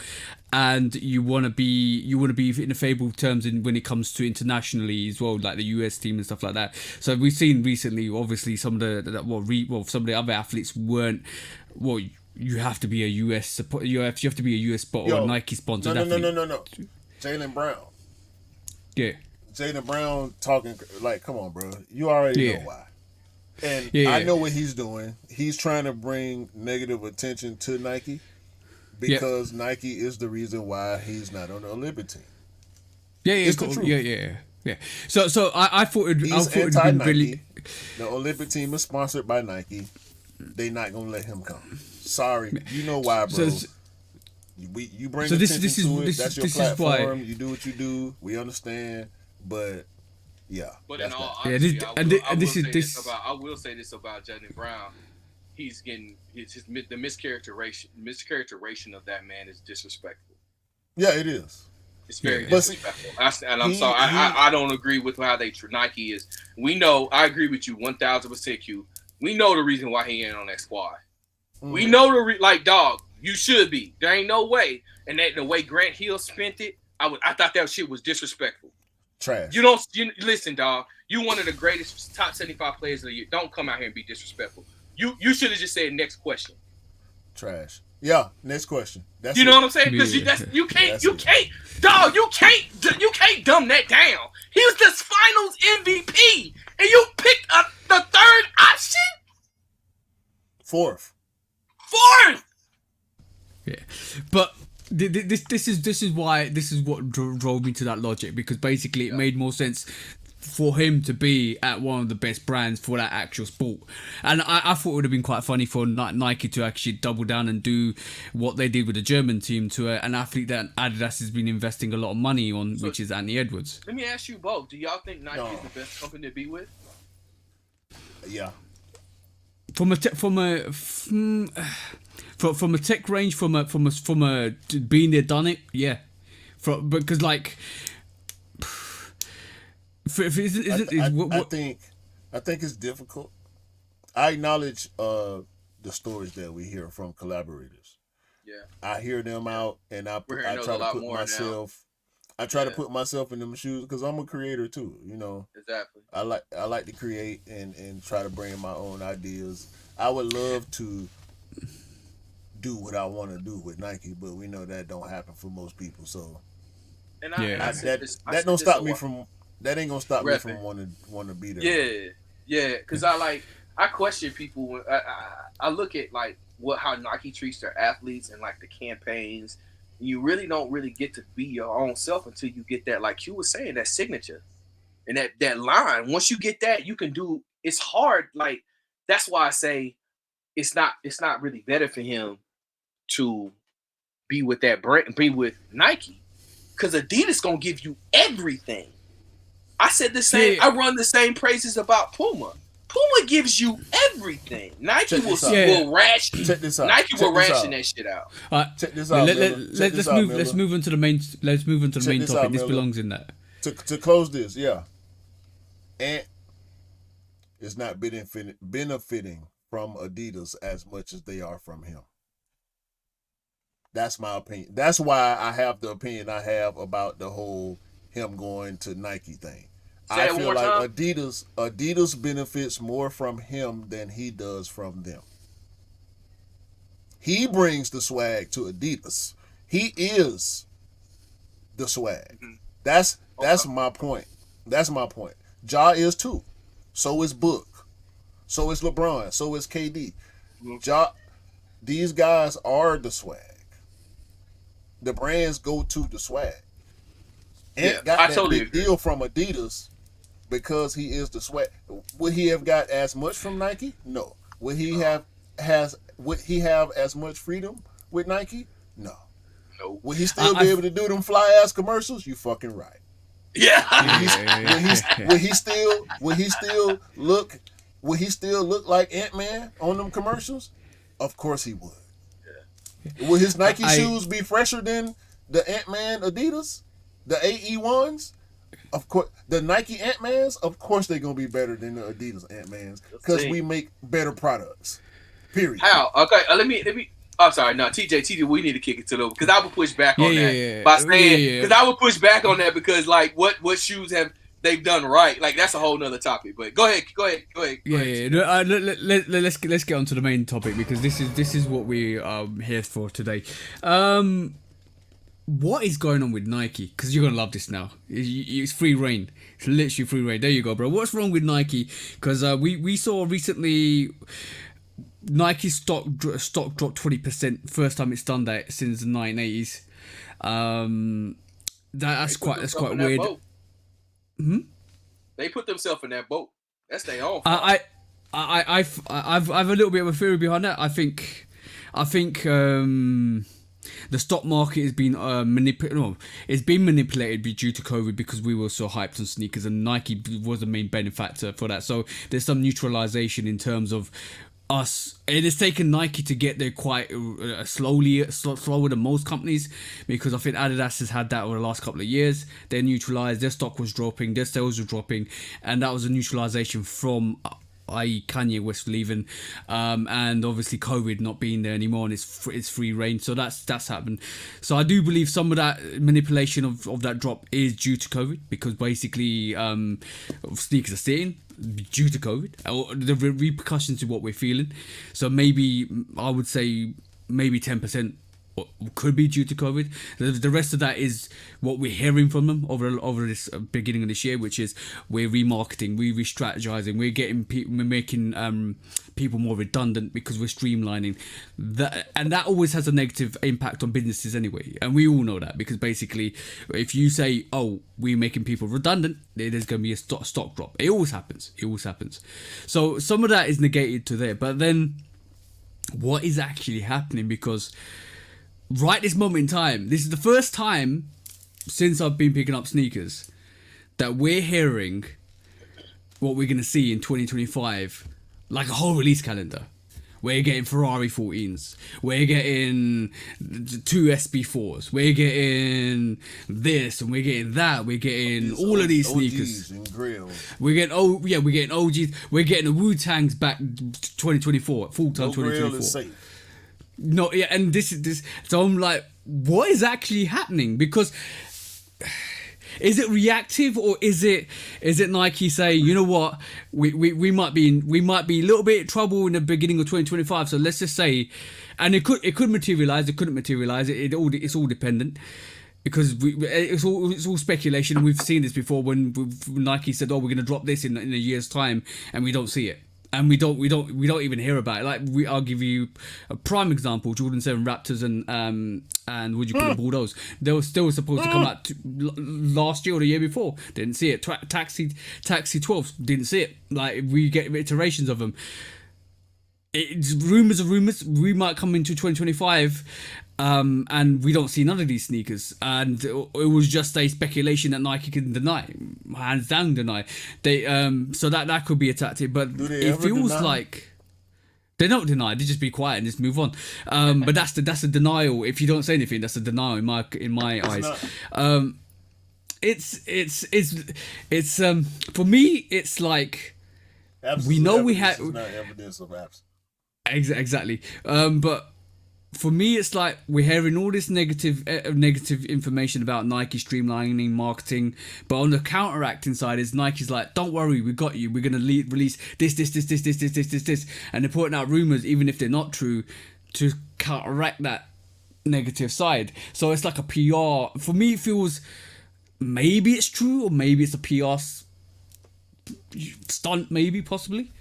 Speaker 2: and you wanna be in a favorable terms when it comes to internationally as well, like the US team and stuff like that. So we've seen recently, obviously, some of the other athletes weren't You have to be a US support. You have to be a US spot or a Nike sponsor.
Speaker 1: No. Jaylen Brown.
Speaker 2: Yeah.
Speaker 1: Jaylen Brown talking like, come on, bro. You already know why. And I know what he's doing. He's trying to bring negative attention to Nike because Nike is the reason why he's not on the Olympic team. It's the truth.
Speaker 2: Yeah. So I thought it'd been really.
Speaker 1: The Olympic team is sponsored by Nike. They not gonna let him come. Sorry, you know why, bro. You bring attention to it. That's your platform. You do what you do. We understand, but yeah.
Speaker 3: But in all honesty, I will say this about Jaylen Brown. He's getting the mischaracterization of that man is disrespectful.
Speaker 1: Yeah, it is.
Speaker 3: It's very disrespectful. And I'm sorry. I don't agree with how Nike is. We know. I agree with you 1,000%. Q. We know the reason why he ain't on that squad. We know dog, you should be. There ain't no way. And the way Grant Hill spent it, I thought that shit was disrespectful.
Speaker 1: Trash.
Speaker 3: Listen, dog. You one of the greatest top 75 players of the year. Don't come out here and be disrespectful. You should have just said next question.
Speaker 1: Trash. Yeah, next question.
Speaker 3: You know what I'm saying? Because you can't dumb that down. He was the Finals MVP, and you picked up the third option.
Speaker 1: Fourth.
Speaker 2: Yeah, but this is what drove me to that logic, because basically it made more sense for him to be at one of the best brands for that actual sport. And I thought it would have been quite funny for Nike to actually double down and do what they did with the German team to an athlete that Adidas has been investing a lot of money on, which is Anthony Edwards.
Speaker 3: Let me ask you both. Do y'all think Nike is the best company to be with?
Speaker 1: Yeah.
Speaker 2: from a tech range, from a being there, done it, yeah. Because like,
Speaker 1: I think it's difficult. I acknowledge the stories that we hear from collaborators.
Speaker 3: Yeah,
Speaker 1: I hear them out, and I
Speaker 3: we're
Speaker 1: try
Speaker 3: hearing those
Speaker 1: to
Speaker 3: a lot
Speaker 1: put
Speaker 3: more
Speaker 1: myself. I try to put myself in them shoes because I'm a creator too. You know,
Speaker 3: exactly.
Speaker 1: I like to create and try to bring my own ideas. I would love to do what I want to do with Nike, but we know that don't happen for most people. So
Speaker 3: And
Speaker 2: Yeah.
Speaker 1: that don't stop me from that ain't gonna stop me from
Speaker 3: Repping.
Speaker 1: wanting to be there.
Speaker 3: Yeah. Because I question people when I look at like how Nike treats their athletes and like the campaigns. You really don't really get to be your own self until you get that, like you was saying, that signature and that line. Once you get that, you can do. It's hard. Like that's why I say it's not really better for him to be with that brand, be with Nike, because Adidas gonna give you everything. I said the same.
Speaker 2: Yeah.
Speaker 3: I run the same praises about Puma. Puma gives you everything. Nike will ration.
Speaker 1: Check this out.
Speaker 3: Nike
Speaker 1: Check
Speaker 3: will
Speaker 1: this
Speaker 3: ration
Speaker 1: out.
Speaker 3: that shit out.
Speaker 1: Check this out.
Speaker 2: Let's move into the main. Let's move into the main
Speaker 1: this
Speaker 2: topic.
Speaker 1: out,
Speaker 2: This
Speaker 1: Miller.
Speaker 2: belongs in that.
Speaker 1: To close this, yeah. Ant is not benefiting from Adidas as much as they are from him. That's my opinion. That's why I have the opinion I have about the whole him going to Nike thing. I feel like Adidas benefits more from him than he does from them. He brings the swag to Adidas. He is the swag. That's my point. That's my point. Ja is too. So is Book. So is LeBron. So is KD. Ja, these guys are the swag. The brands go to the swag. Ant got that big deal from Adidas because he is the swag. Would he have got as much from Nike? No. Would he have as much freedom with Nike? No.
Speaker 3: No.
Speaker 1: Would he still be able to do them fly ass commercials? You fucking right.
Speaker 3: Yeah.
Speaker 1: Would he still look like Ant-Man on them commercials? Of course he would. Yeah. Would his Nike shoes be fresher than the Ant-Man Adidas? The AE ones? Of course, the Nike Ant-Mans, of course they're gonna be better than the Adidas Ant-Mans because we make better products. Period.
Speaker 3: How? Okay, let me. I'm sorry, no, TJ, we need to kick it to them because I would push back on that by saying because I would push back on that because like what shoes have they've done right? Like that's a whole nother topic. But go ahead.
Speaker 2: Yeah. Let's get on to the main topic because this is what we are here for today. What is going on with Nike? Because you're gonna love this now. It's free reign. It's literally free reign. There you go, bro. What's wrong with Nike? Because we saw recently Nike stock dropped 20%. First time it's done that since the 1980s. That's quite weird.
Speaker 3: They put themselves in that boat. That's their own.
Speaker 2: I've a little bit of a theory behind that. I think the stock market has been it's been manipulated due to COVID because we were so hyped on sneakers and Nike was the main benefactor for that. So there's some neutralization in terms of us. It has taken Nike to get there quite slower than most companies because I think Adidas has had that over the last couple of years. They're neutralized, their stock was dropping, their sales were dropping, and that was a neutralization from i.e. Kanye West leaving, and obviously COVID not being there anymore, and it's free reign. So that's happened. So I do believe some of that manipulation of that drop is due to COVID because basically sneakers are sitting due to COVID, or the repercussions of what we're feeling. So maybe I would say maybe 10%. Could be due to COVID. The rest of that is what we're hearing from them over this beginning of this year, which is we're remarketing, we're re-strategizing, we're making people more redundant because we're streamlining that, and that always has a negative impact on businesses anyway. And we all know that because basically, if you say, "Oh, we're making people redundant," there's going to be a stock drop. It always happens. So some of that is negated to there, but then what is actually happening? Because right this moment in time, this is the first time since I've been picking up sneakers that we're hearing what we're going to see in 2025, like a whole release calendar. We're getting Ferrari 14s. We're getting 2 SB4s. We're getting this and we're getting that. We're getting all of these sneakers.
Speaker 1: OGs and grills.
Speaker 2: We're getting OGs. We're getting the Wu-Tangs back 2024, full time 2024.
Speaker 1: Grill is safe.
Speaker 2: No, yeah, and this. So I'm like, what is actually happening? Because is it reactive or is it Nike saying, you know what, we might be a little bit in trouble in the beginning of 2025. So let's just say, and it could materialize. It couldn't materialize. It's all dependent. Because it's all speculation. We've seen this before when Nike said, "Oh, we're going to drop this in a year's time," and we don't see it, and we don't even hear about it. Like I'll give you a prime example: Jordan 7 Raptors and would you call it Bulldogs? They were still supposed to come out last year or the year before. Didn't see it. Taxi 12 didn't see it. Like we get iterations of them. It's rumors of rumors. We might come into 2025. And we don't see none of these sneakers, and it was just a speculation that Nike can deny, hands down deny. They so that could be a tactic, but it feels like they don't deny. They just be quiet and just move on. But that's a denial. If you don't say anything, that's a denial in my eyes. It's for me, it's like we know we have
Speaker 1: not evidence of absence.
Speaker 2: Exactly, but. For me, it's like we're hearing all this negative information about Nike streamlining marketing, but on the counteracting side is Nike's like, don't worry, we got you. We're gonna release this, and they're putting out rumors, even if they're not true, to counteract that negative side. So it's like a PR. For me, it feels maybe it's true or maybe it's a PR stunt, maybe possibly.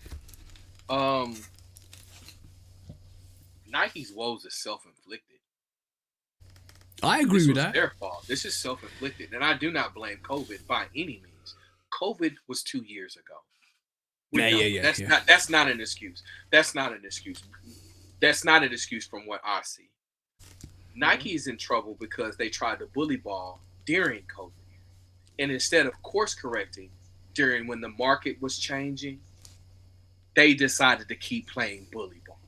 Speaker 3: Nike's woes is self-inflicted.
Speaker 2: I agree with that.
Speaker 3: Their fault. This is self-inflicted, and I do not blame COVID by any means. COVID was 2 years ago. That's not an excuse. That's not an excuse. That's not an excuse from what I see. Nike is in trouble because they tried to bully ball during COVID, and instead of course correcting during when the market was changing, they decided to keep playing bully ball.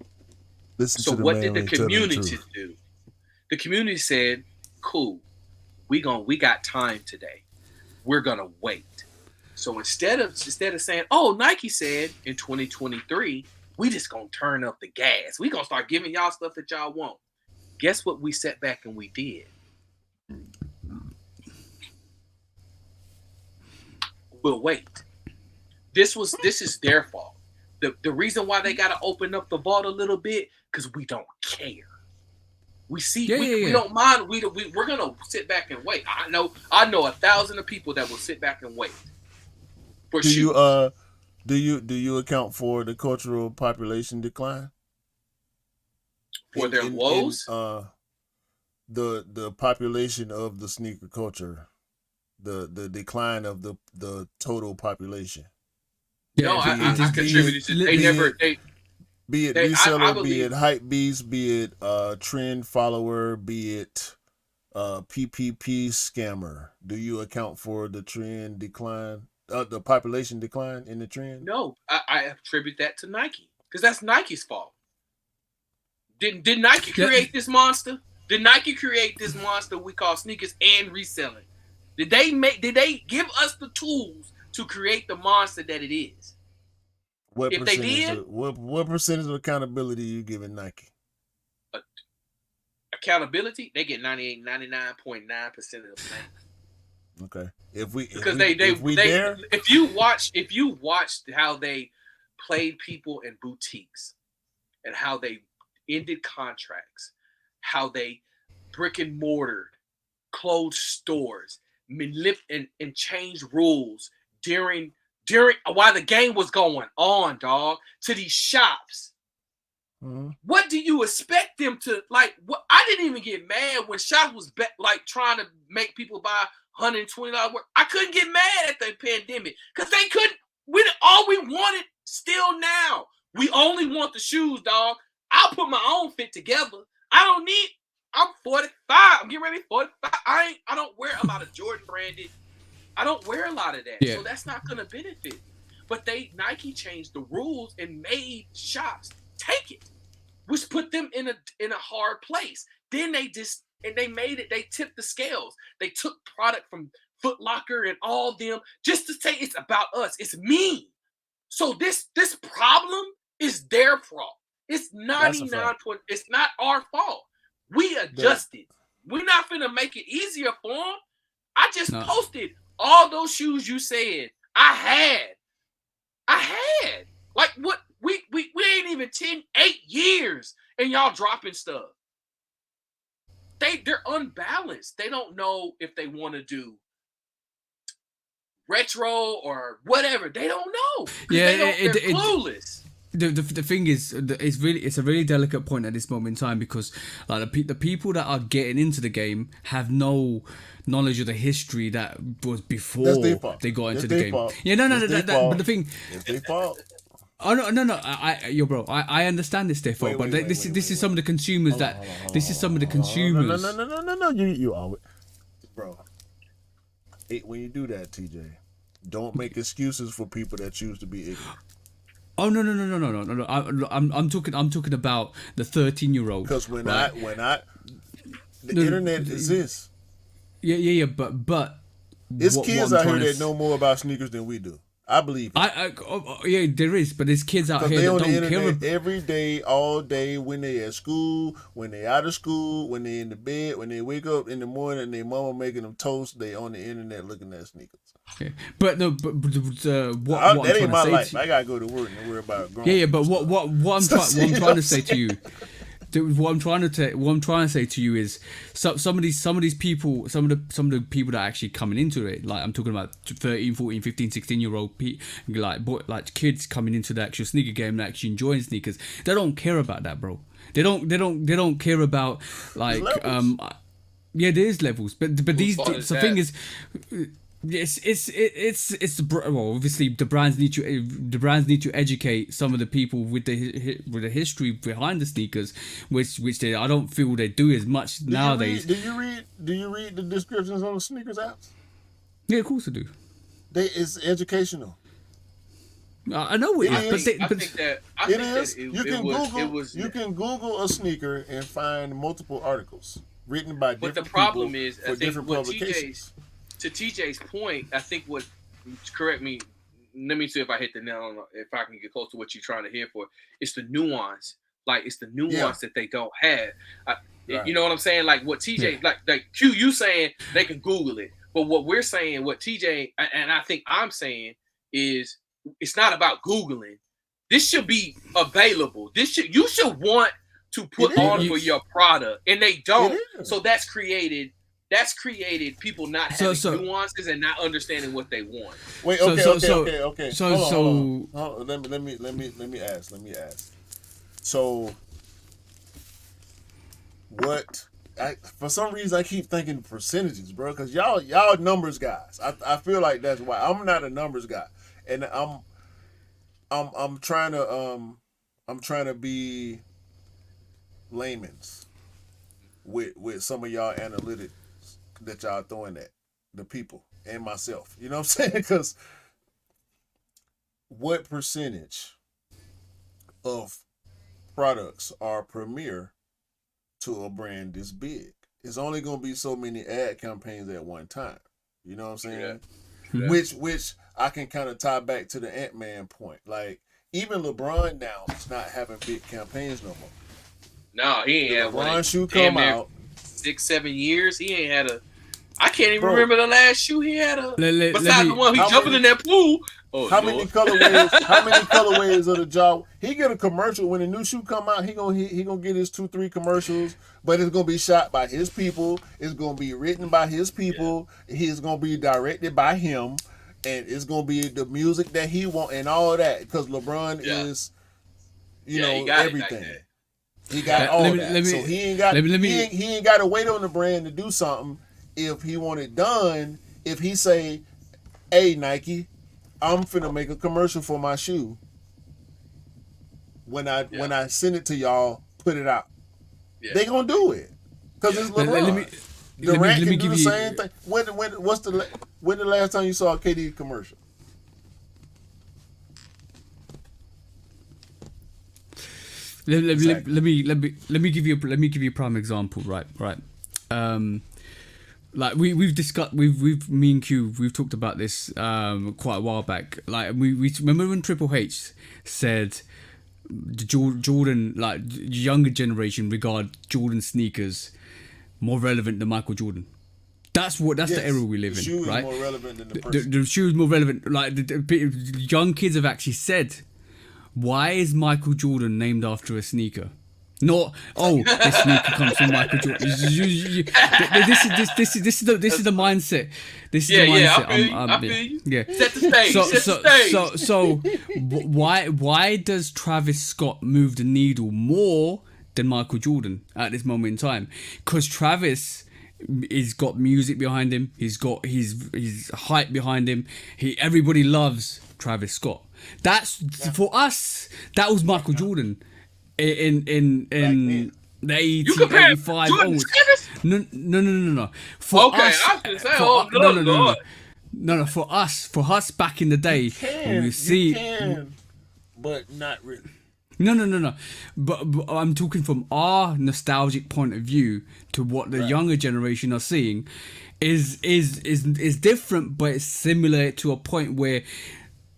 Speaker 3: So what did the community do? The community said, cool, we got time today. We're gonna wait. So instead of saying, oh, Nike said in 2023, we just gonna turn up the gas. We gonna start giving y'all stuff that y'all want. Guess what we sat back and we did? We'll wait. This is their fault. The reason why they gotta open up the vault a little bit, because we don't care. We see we don't mind. We're gonna sit back and wait. I know 1,000 of people that will sit back and wait.
Speaker 1: Do you account for the cultural population decline?
Speaker 3: For their woes?
Speaker 1: The population of the sneaker culture, the decline of the total population.
Speaker 3: No, I contributed to.
Speaker 1: Be it reseller, be it hype beast, be it trend follower, be it PPP scammer. Do you account for the trend decline, the population decline in the trend?
Speaker 3: No, I attribute that to Nike because that's Nike's fault. Did Nike create this monster? Did Nike create this monster we call sneakers and reselling? Did they give us the tools to create the monster that it is? If they did,
Speaker 1: what percentage of accountability are you giving Nike?
Speaker 3: Accountability, they get 99.9% of the blame.
Speaker 1: Okay,
Speaker 3: if you watched how they played people in boutiques and how they ended contracts, how they brick and mortared, closed stores, and changed rules during while the game was going on, dog, to these shops. Mm-hmm. What do you expect them to like? What I didn't even get mad when shops was like trying to make people buy $120 worth. I couldn't get mad at the pandemic because they couldn't. All we wanted still now. We only want the shoes, dog. I'll put my own fit together. I'm 45. I'm getting ready 45. I don't wear a lot of Jordan branded. I don't wear a lot of that, so that's not going to benefit. But Nike changed the rules and made shops take it. which put them in a hard place. Then they made it. They tipped the scales. They took product from Foot Locker and all them just to say it's about us. It's me. So this problem is their fault. It's 99 point. It's not our fault. We adjusted. We're not finna make it easier for them. I just posted all those shoes you said I had. Like what? We ain't even 8 years and y'all dropping stuff. They're unbalanced. They don't know if they want to do retro or whatever. They don't know.
Speaker 2: Yeah,
Speaker 3: they're clueless.
Speaker 2: The thing is, it's a really delicate point at this moment in time, because like the people that are getting into the game have no knowledge of the history that was before they got into the game.
Speaker 1: Fault.
Speaker 2: Yeah, but the thing.
Speaker 1: It's their fault.
Speaker 2: Oh no! I understand it's their fault, but this is some of the consumers this is some of the consumers.
Speaker 1: No! You always, bro. When you do that, TJ, don't make excuses for people that choose to be ignorant.
Speaker 2: Oh no! I'm talking about the 13-year-old.
Speaker 1: Because the internet exists.
Speaker 2: Yeah. But
Speaker 1: it's kids out here that know more about sneakers than we do. I believe it.
Speaker 2: Yeah, there is, but there's kids out here that don't care
Speaker 1: every day, all day, when they at school, when they out of school, when they in the bed, when they wake up in the morning and their mama making them toast, they on the internet looking at sneakers.
Speaker 2: Yeah. But no, what
Speaker 1: that ain't my life. I gotta go to work and worry about growing.
Speaker 2: Yeah, but what I'm trying to say to you. What I'm trying to say to you is some of these people, some of the people that are actually coming into it, like I'm talking about 13, 14, 15, 16-year-old like kids coming into the actual sneaker game and actually enjoying sneakers. They don't care about that, bro. They don't care about like yeah, there is levels, but these the thing is. It's well, obviously the brands need to educate some of the people with the history behind the sneakers, which I don't feel they do as much nowadays.
Speaker 1: Do you read the descriptions on the sneakers apps?
Speaker 2: Yeah, of course I do.
Speaker 1: It's educational.
Speaker 2: I know it is,
Speaker 1: You can Google a sneaker and find multiple articles written by different people. But the problem is, I think what
Speaker 3: to TJ's point, I think correct me, let me see if I hit the nail, if I can get close to what you're trying to hear for. It's the nuance. Like, it's the nuance that they don't have. Right. You know what I'm saying? Like, what TJ, like Q, you saying they can Google it. But what we're saying, what TJ, and I think I'm saying, is it's not about Googling. This should be available. You should want to put on for your product. And they don't. So that's created people not having nuances and not understanding what they want.
Speaker 1: Wait, okay. Hold on. Let me ask. So, for some reason I keep thinking percentages, bro, because y'all numbers guys. I feel like that's why I'm not a numbers guy, and I'm trying to be layman's with some of y'all analytics that y'all throwing at the people and myself. You know what I'm saying? Because what percentage of products are premier to a brand this big? It's only going to be so many ad campaigns at one time. You know what I'm saying? Yeah. Which I can kind of tie back to the Ant-Man point. Like, even LeBron now is not having big campaigns no more.
Speaker 3: No, he ain't had one.
Speaker 1: LeBron shoe come out
Speaker 3: 6-7 years. He ain't had I can't even remember the last shoe he had. Besides the one he jumping in that pool.
Speaker 1: How many colorways of the job? He get a commercial when a new shoe come out. He gonna get his 2-3 commercials, but it's gonna be shot by his people. It's gonna be written by his people. Yeah. He's gonna be directed by him, and it's gonna be the music that he want and all that. Because LeBron is, everything. He got all that. So he ain't got. He ain't got to wait on the brand to do something. If he want it done, if he say, "Hey Nike, I'm finna make a commercial for my shoe. When I send it to y'all, put it out." Yeah. They gonna do it because it's LeBron. Durant can do the same thing. When the last time you saw a KD commercial?
Speaker 2: Let me give you a prime example. Right. Like we've discussed, me and Q, we've talked about this quite a while back. Like we remember when Triple H said Jordan, like younger generation regard Jordan sneakers more relevant than Michael Jordan. That's the era we live in, right?
Speaker 1: The shoe is more relevant than the person.
Speaker 2: The shoe is more relevant. Like the young kids have actually said, why is Michael Jordan named after a sneaker? Not this sneaker comes from Michael Jordan. This is the mindset. This is the mindset.
Speaker 3: I feel you.
Speaker 2: Yeah.
Speaker 3: Set the stage.
Speaker 2: So why does Travis Scott move the needle more than Michael Jordan at this moment in time? Because Travis he's got music behind him. He's got his hype behind him. Everybody loves Travis Scott. For us. That was Michael Jordan. In the 80, 85 onwards. No. For us,
Speaker 3: I was gonna say,
Speaker 2: no. For us back in the day, when we see,
Speaker 1: but not really.
Speaker 2: No. But I'm talking from our nostalgic point of view to what the younger generation are seeing, is different, but it's similar to a point where,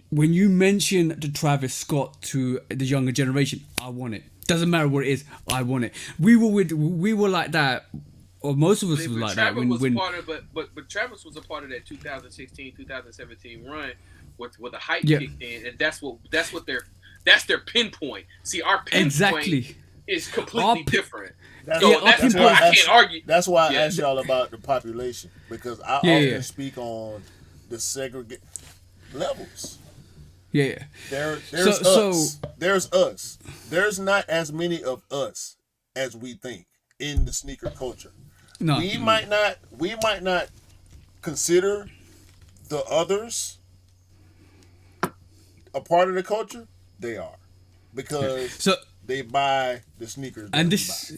Speaker 2: when you mention the Travis Scott to the younger generation, I want it. Doesn't matter what it is, I want it. We were like that, or most of us were like that.
Speaker 3: But Travis was a part of that 2016, 2017 run with the hype kicked in, and that's their pinpoint. See, our pinpoint is completely different. That's why I can't argue.
Speaker 1: That's why I asked y'all about the population, because I often speak on the segregate levels.
Speaker 2: Yeah.
Speaker 1: There's us. There's us. There's not as many of us as we think in the sneaker culture.
Speaker 2: No.
Speaker 1: We might not consider the others a part of the culture. They are. Because they buy the sneakers.
Speaker 2: And this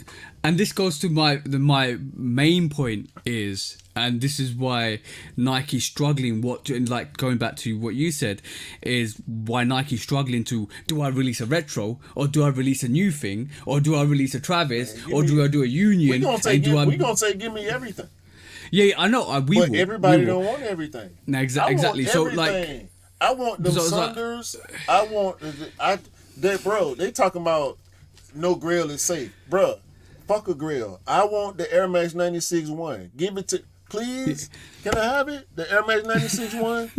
Speaker 2: goes to my main point is, and this is why Nike's struggling. Going back to what you said, is why Nike's struggling to, do I release a retro, or do I release a new thing, or do I release a Travis, or do I do a Union?
Speaker 1: We're gonna say give me everything.
Speaker 2: Yeah, I know. But
Speaker 1: everybody don't want everything.
Speaker 2: No, exactly. So
Speaker 1: everything. I want them Sunders. I want they talking about no grill is safe, bruh. Fuck a grill. I want the Air Max 96 one. Give it to, please. Can I have it? The Air Max 96 one.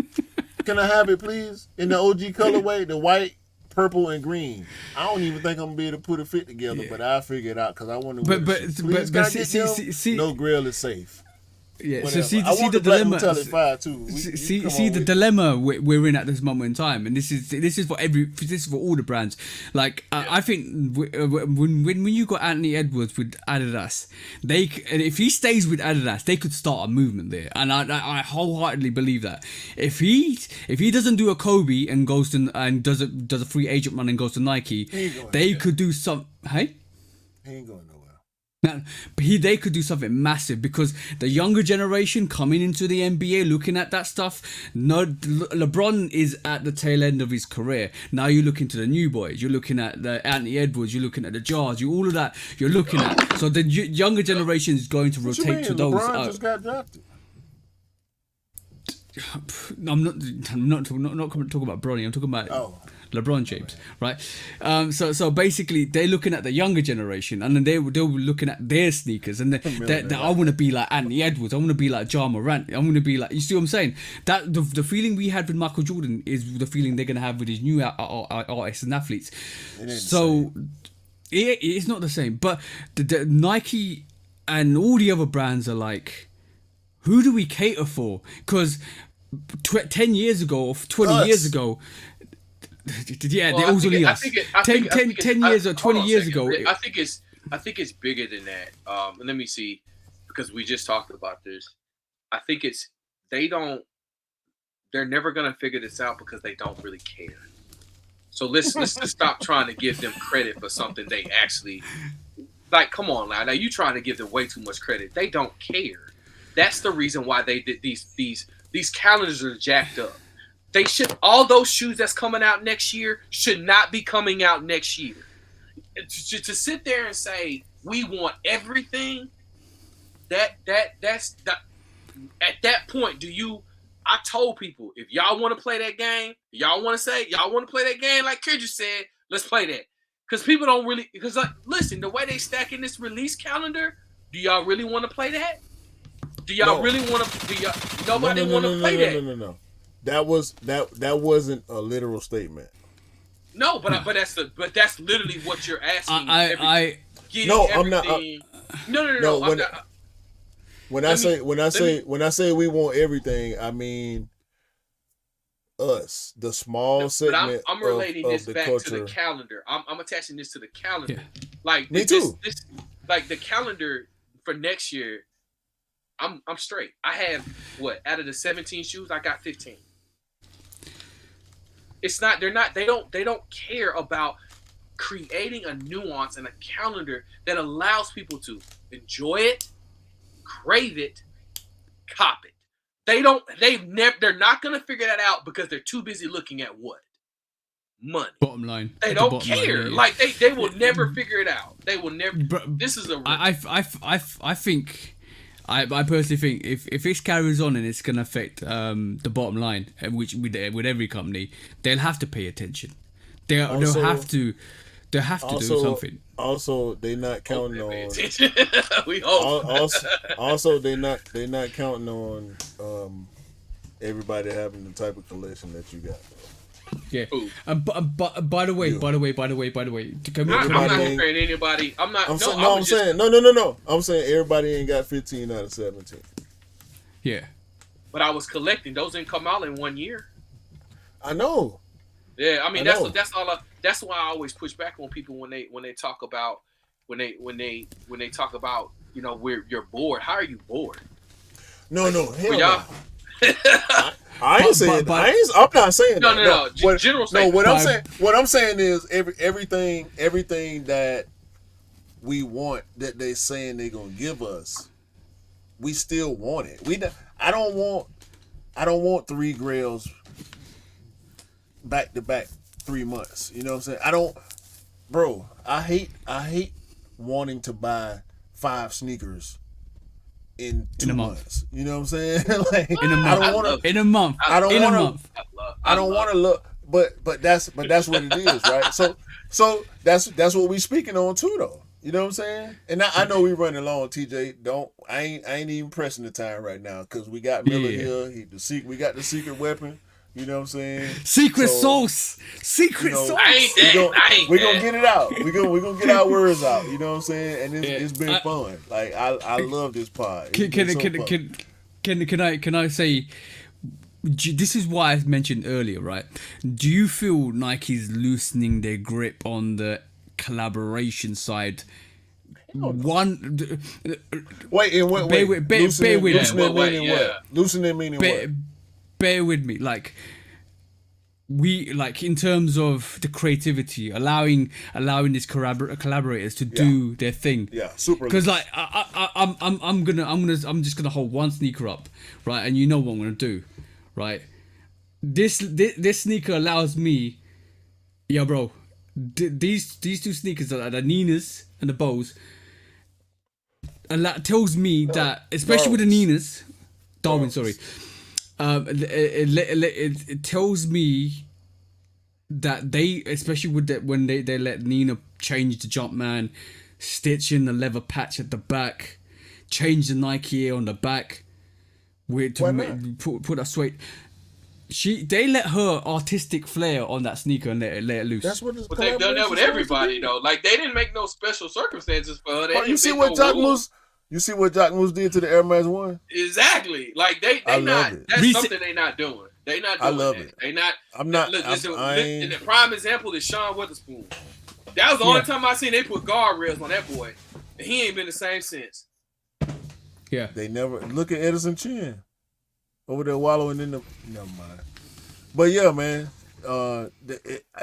Speaker 1: Can I have it, please? In the OG colorway, the white, purple, and green. I don't even think I'm gonna be able to put a fit together, but I'll figure it out because I want to. See, no grill is safe.
Speaker 2: Yeah,
Speaker 1: whatever.
Speaker 2: so see the dilemma. See the
Speaker 1: with
Speaker 2: dilemma we're in at this moment in time, and this is for all the brands. Like I think when you got Anthony Edwards with Adidas, if he stays with Adidas, they could start a movement there, and I wholeheartedly believe that. If he doesn't do a Kobe and goes to and does a free agent run and goes to Nike, they could do some. Hey,
Speaker 1: he ain't going nowhere.
Speaker 2: Now, they could do something massive, because the younger generation coming into the NBA looking at that stuff. No, LeBron is at the tail end of his career. Now you're looking to the new boys. You're looking at the Anthony Edwards. You're looking at the Jars. All of that. You're looking at. So the younger generation is going to rotate to those.
Speaker 1: LeBron just got drafted.
Speaker 2: I'm not talking about Bronny. I'm talking about LeBron James, right? So basically, they're looking at the younger generation, and then they'll be looking at their sneakers, and I want to be like Anthony Edwards. I want to be like Ja Morant. I want to be like, you see what I'm saying? That the feeling we had with Michael Jordan is the feeling they're gonna have with his new artists and athletes. So it's not the same. But the Nike and all the other brands are like, who do we cater for? Because 10 years ago or 20 years ago, they're all only us. 10 years or 20 years ago.
Speaker 3: I think it's bigger than that. And let me see, because we just talked about this. I think they're never gonna figure this out because they don't really care. So let's just stop trying to give them credit for something they actually like. Come on now you trying to give them way too much credit. They don't care. That's the reason why they did these calendars are jacked up. All those shoes that's coming out next year should not be coming out next year. to sit there and say we want everything, that's at that point, I told people, if y'all want to play that game, y'all want to play that game like Kendrick said, let's play that. Because people don't really, because like, listen, the way they stack in this release calendar, do y'all really want to play that? Do y'all really want to? Do y'all? Nobody want to play that.
Speaker 1: No. That wasn't a literal statement.
Speaker 3: No, but that's literally what you're asking.
Speaker 1: I'm not. No. When I say we want everything, I mean us, the small segment.
Speaker 3: But I'm relating this back
Speaker 1: culture.
Speaker 3: to the calendar. I'm attaching this to the calendar.
Speaker 2: Yeah.
Speaker 3: Like
Speaker 1: me too.
Speaker 3: This, like the calendar for next year. I'm straight. I have out of the 17 shoes, I got 15. It's not. They don't care about creating a nuance and a calendar that allows people to enjoy it, crave it, cop it. They're not gonna figure that out because they're too busy looking at what? Money.
Speaker 2: Bottom line.
Speaker 3: They don't care. Yeah. Like they will never figure it out. They will never. This is a.
Speaker 2: I think. I personally think if this carries on and it's going to affect the bottom line, which with every company, they'll have to pay attention. They'll have to do something.
Speaker 1: Also, they're not counting on.
Speaker 3: We hope.
Speaker 1: Also, they're not counting on everybody having the type of collection that you got.
Speaker 2: Yeah. But by the way,
Speaker 3: I'm not comparing anybody. I'm
Speaker 1: saying everybody ain't got 15 out of 17.
Speaker 2: Yeah.
Speaker 3: But I was collecting. Those didn't come out in 1 year.
Speaker 1: I know.
Speaker 3: Yeah, I mean that's all. That's why I always push back on people when they talk about when they talk about you're bored. How are you bored?
Speaker 1: No, hell
Speaker 3: y'all.
Speaker 1: I ain't saying. I'm not saying that.
Speaker 3: No. General statement.
Speaker 1: What I'm saying is everything that we want that they saying they gonna give us, we still want it. I don't want 3 grails back to back 3 months. You know what I'm saying? I hate wanting to buy 5 sneakers in 2 months. You know what I'm saying? Like
Speaker 2: in a month. In a month.
Speaker 1: I don't want to look, but that's what it is, right? So that's what we speaking on too, though. You know what I'm saying? And I know we running long, TJ. I ain't even pressing the time right now because we got Miller here. We got the secret weapon. You know what I'm saying?
Speaker 2: Secret sauce.
Speaker 3: I ain't that.
Speaker 1: We're gonna get it out. We're gonna get our words out. You know what I'm saying? And it's been fun. Like I love this pod.
Speaker 2: Can I say this is why I mentioned earlier, right? Do you feel Nike's loosening their grip on the collaboration side? One.
Speaker 1: Wait.
Speaker 2: Bear with me.
Speaker 1: Loosening meaning what?
Speaker 2: Bear with me, we in terms of the creativity, allowing these collaborators to do their thing.
Speaker 1: Yeah, super.
Speaker 2: Because I'm just gonna hold one sneaker up, right? And you know what I'm gonna do, right? This sneaker allows me, bro. These 2 sneakers, the Ninas and the Bows, tells me that, especially with the Ninas, Darwin, sorry. It tells me that they, especially with that, when they let Nina change the Jumpman, stitch in the leather patch at the back, change the Nike Air on the back, put that suede. They let her artistic flair on that sneaker and let it loose.
Speaker 1: That's what.
Speaker 3: But they've done that with everybody though. Like they didn't make no special circumstances for her.
Speaker 1: You see what Jock Moose did to the Air Max 1?
Speaker 3: Exactly. Like they not. That's something they not doing. They not doing. I love it. They not. I'm not. Look, and the prime example is Sean Witherspoon. That was the only time I seen they put guardrails on that boy, and he ain't been the same since.
Speaker 2: Yeah.
Speaker 1: They never look at Edison Chin over there wallowing in the. Never mind. But yeah, man.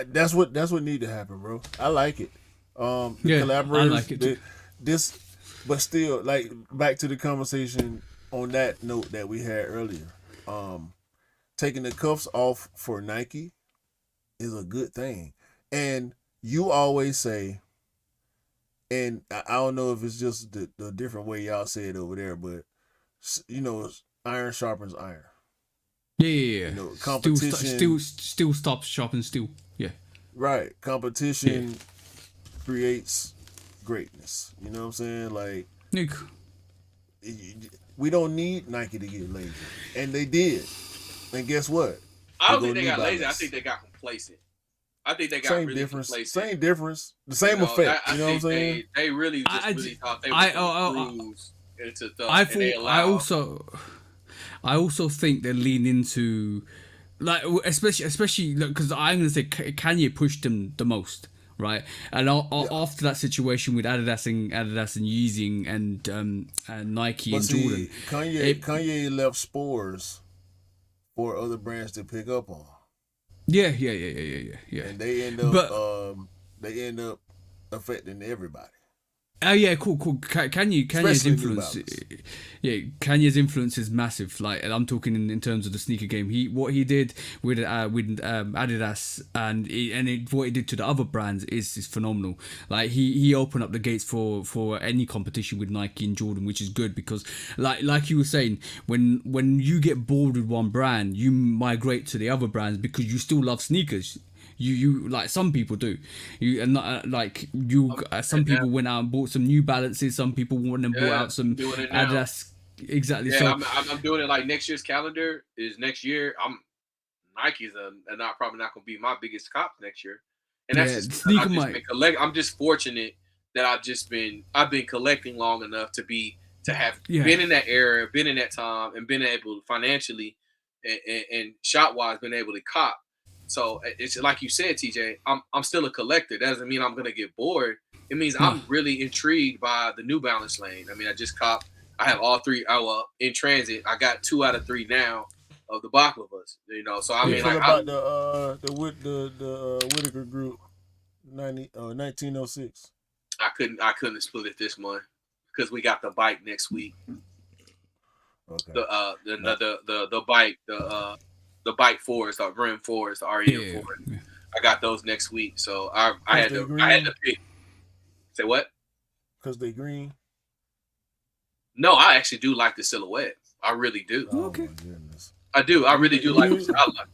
Speaker 1: That's what need to happen, bro. I like it. Collaborators.
Speaker 2: I like it.
Speaker 1: But still, like back to the conversation on that note that we had earlier. Taking the cuffs off for Nike is a good thing. And you always say and I don't know if it's just the different way y'all say it over there, but iron sharpens iron.
Speaker 2: Yeah.
Speaker 1: Competition.
Speaker 2: Steel stops sharpen steel. Yeah.
Speaker 1: Right. Competition creates greatness. You know what I'm saying? Like,
Speaker 2: Nick.
Speaker 1: we don't need Nike to get lazy, and they did. And guess what?
Speaker 3: I don't think they got lazy. I think they got complacent. I think they got
Speaker 1: same
Speaker 3: really
Speaker 1: difference.
Speaker 3: complacent.
Speaker 1: Same difference. The same effect. You know what I'm saying?
Speaker 3: They really thought they were going to cruise into the.
Speaker 2: I also think they lean into, like, especially because I'm gonna say Kanye pushed them the most, right? And after that situation with Adidas and Yeezy and Nike and Jordan,
Speaker 1: Kanye left spores for other brands to pick up on.
Speaker 2: Yeah.
Speaker 1: And they end up affecting everybody.
Speaker 2: Oh yeah, cool. Kanye's influence, Kanye's influence is massive. Like, and I'm talking in terms of the sneaker game. What he did with Adidas what he did to the other brands is phenomenal. Like, he opened up the gates for any competition with Nike and Jordan, which is good because like you were saying, when you get bored with one brand, you migrate to the other brands because you still love sneakers. You like, some people do. Some people went out and bought some New Balances. Some people went and bought out some Adidas. Exactly.
Speaker 3: Yeah, so I'm doing it like next year's calendar is next year. Nike's probably not going to be my biggest cop next year, and that's I'm just fortunate that I've been collecting long enough to have been in that era, been in that time, and been able to financially and shot wise been able to cop. So it's like you said, TJ, I'm still a collector. That doesn't mean I'm going to get bored. It means I'm really intrigued by the New Balance lane. I mean, I just copped. I have all three in transit. I got 2 out of 3 now of the Baklavas. So I mean, like,
Speaker 1: about the Whitaker Group 1906.
Speaker 3: I couldn't split it this month because we got the bike next week. Okay. The bike the bike 4s, the Rim 4s, the REM 4. Yeah. I got those next week, so I had to pick. Say what?
Speaker 1: Because they green.
Speaker 3: No, I actually do like the silhouette. I really do.
Speaker 1: Oh, okay. My goodness.
Speaker 3: I do. I really do like the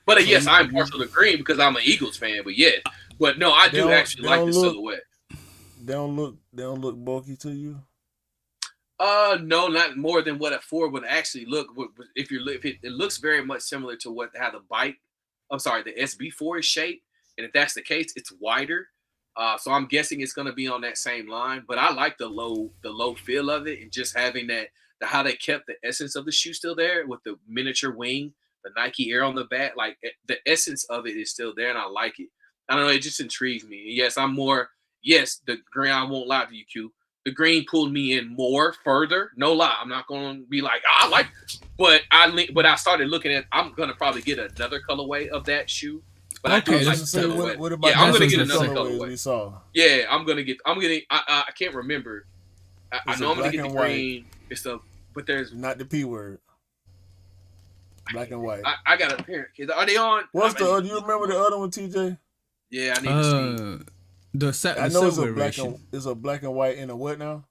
Speaker 3: But yes, I'm partial to green because I'm an Eagles fan. But yeah, but no, I do actually like the silhouette.
Speaker 1: They don't look bulky to you.
Speaker 3: No, not more than what a 4 would actually look. It looks very much similar to how the SB4 is shaped, and if that's the case, it's wider. So I'm guessing it's going to be on that same line. But I like the low feel of it, and just having how they kept the essence of the shoe still there with the miniature wing, the Nike Air on the back. Like, the essence of it is still there, and I like it. I don't know, it just intrigues me. Yes, the green. I won't lie to you, Q. The green pulled me in further. No lie. I'm not going to be like, I like it. But I started looking at, I'm going to probably get another colorway of that shoe. But
Speaker 2: okay,
Speaker 3: I do like the silhouette. I'm going to get another colorway. Yeah, I can't remember. I know I'm going to get the green. But there's
Speaker 1: not the P word. Black and white.
Speaker 3: I got a pair. Are they on?
Speaker 1: What's do you remember the other one, TJ?
Speaker 3: Yeah, I need to see.
Speaker 1: I know it's a black and white and a what now?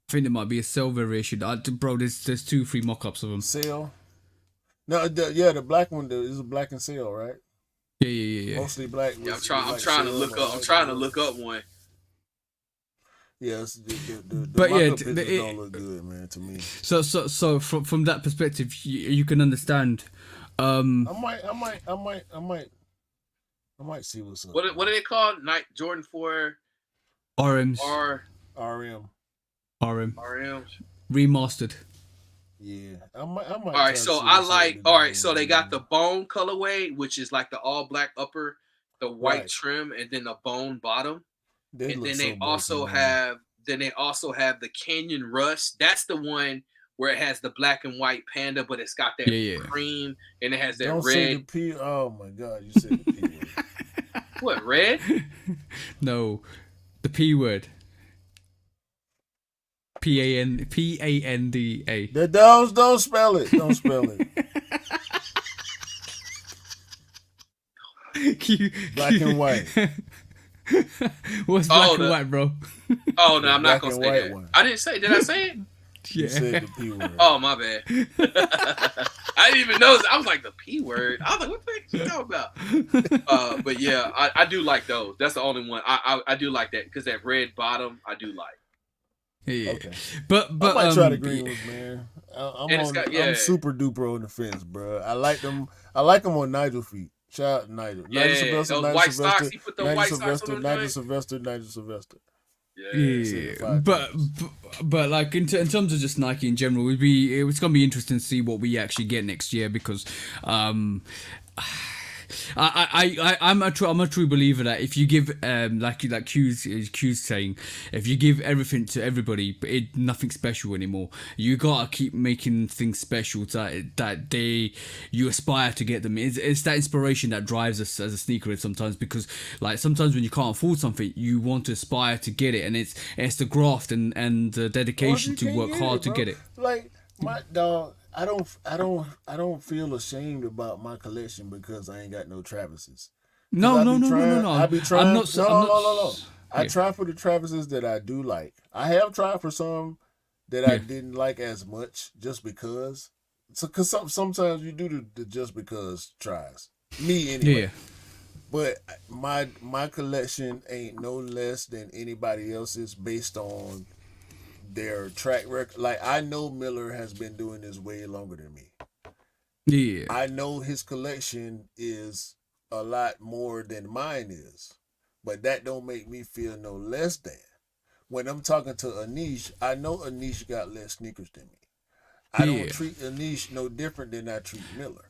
Speaker 2: I think there might be a silver variation. Bro, there's 2 free mock-ups of them.
Speaker 1: Sail? No, the black one is a black and sail, right?
Speaker 2: Yeah.
Speaker 1: Mostly black.
Speaker 3: Yeah, I'm trying to look up. I'm trying to look up one.
Speaker 1: Yes, the
Speaker 2: they
Speaker 1: don't look good, man, to me.
Speaker 2: So from that perspective, you can understand.
Speaker 1: I might see what's up.
Speaker 3: What are they called? Jordan 4
Speaker 2: RMs.
Speaker 1: RM.
Speaker 2: Remastered.
Speaker 1: Yeah, I might.
Speaker 3: All right, so I like. All right, so they got the bone colorway, which is like the all black upper, the white trim, and then the bone bottom. And then they also have the Canyon Rust. That's the one where it has the black and white panda, but it's got that cream and it has that red.
Speaker 1: Say the P. Oh my God, you said the P word.
Speaker 3: What, red?
Speaker 2: No, the P word. Panda.
Speaker 1: Don't spell it. Don't spell it. Black and white.
Speaker 2: What's black and
Speaker 3: the-
Speaker 2: white, bro?
Speaker 3: Oh no,
Speaker 1: The
Speaker 3: I'm not
Speaker 1: black
Speaker 3: gonna
Speaker 1: and
Speaker 3: say
Speaker 1: white
Speaker 3: that.
Speaker 1: one.
Speaker 3: I didn't say. Did I say it?
Speaker 1: You
Speaker 2: Yeah.
Speaker 1: said the P word.
Speaker 3: Oh my bad. I didn't even know. I was like the P word. I was like, what the heck you talking about? But yeah, I do like those. That's the only one I do like that because that red bottom I do like.
Speaker 2: Yeah.
Speaker 1: Okay.
Speaker 2: But
Speaker 1: I might try the green ones, man.
Speaker 3: And it's got- yeah.
Speaker 1: I'm super duper on the fence, bro. I like them on Nigel feet. Shout out Nigel.
Speaker 3: Yeah,
Speaker 1: Nigel Sylvester,
Speaker 3: those
Speaker 1: Nigel
Speaker 3: white
Speaker 1: Sylvester,
Speaker 3: socks. He put the
Speaker 1: Nigel
Speaker 3: white socks on
Speaker 1: Sylvester,
Speaker 3: them
Speaker 1: Nigel
Speaker 3: joints.
Speaker 1: Sylvester, Nigel Sylvester.
Speaker 2: Yeah, but like in terms of just Nike in general, it's gonna be interesting to see what we actually get next year because I'm a true believer that if you give like Q's saying, if you give everything to everybody, but nothing special anymore. You gotta keep making things special that you aspire to get them. It's that inspiration that drives us as a sneakerhead sometimes, because like sometimes when you can't afford something, you want to aspire to get it, and it's the graft and the dedication to work hard to get it.
Speaker 1: Like my dog, I don't feel ashamed about my collection because I ain't got no Travises.
Speaker 2: No.
Speaker 1: I be trying.
Speaker 2: I'm not.
Speaker 1: No. I
Speaker 2: Yeah.
Speaker 1: try for the Travises that I do like. I have tried for some that I didn't like as much just because. So, cause sometimes you do the just because tries. Me anyway.
Speaker 2: Yeah.
Speaker 1: But my collection ain't no less than anybody else's based on their track record. Like, I know Miller has been doing this way longer than me.
Speaker 2: Yeah.
Speaker 1: I know his collection is a lot more than mine is, but that don't make me feel no less than. When I'm talking to Anish, I know Anish got less sneakers than me. I don't treat Anish no different than I treat Miller.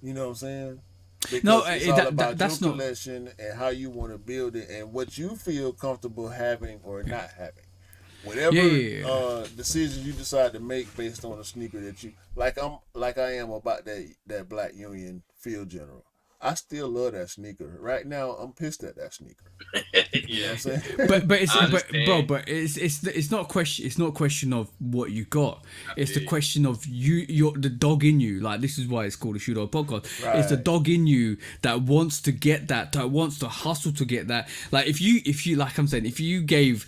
Speaker 1: You know what I'm saying? Because
Speaker 2: No,
Speaker 1: it's all about
Speaker 2: that's
Speaker 1: your
Speaker 2: not.
Speaker 1: collection and how you want to build it and what you feel comfortable having or not having. Whatever decision you decide to make based on a sneaker that you like, I am about that Black Union Field General. I still love that sneaker. Right now, I'm pissed at that sneaker. You know what I'm saying?
Speaker 2: But it's not a question. It's not a question of what you got. It's the question of you're the dog in you. Like, this is why it's called a Shooter podcast.
Speaker 1: Right.
Speaker 2: It's the dog in you that wants to get that wants to hustle to get that. Like, if you like I'm saying, if you gave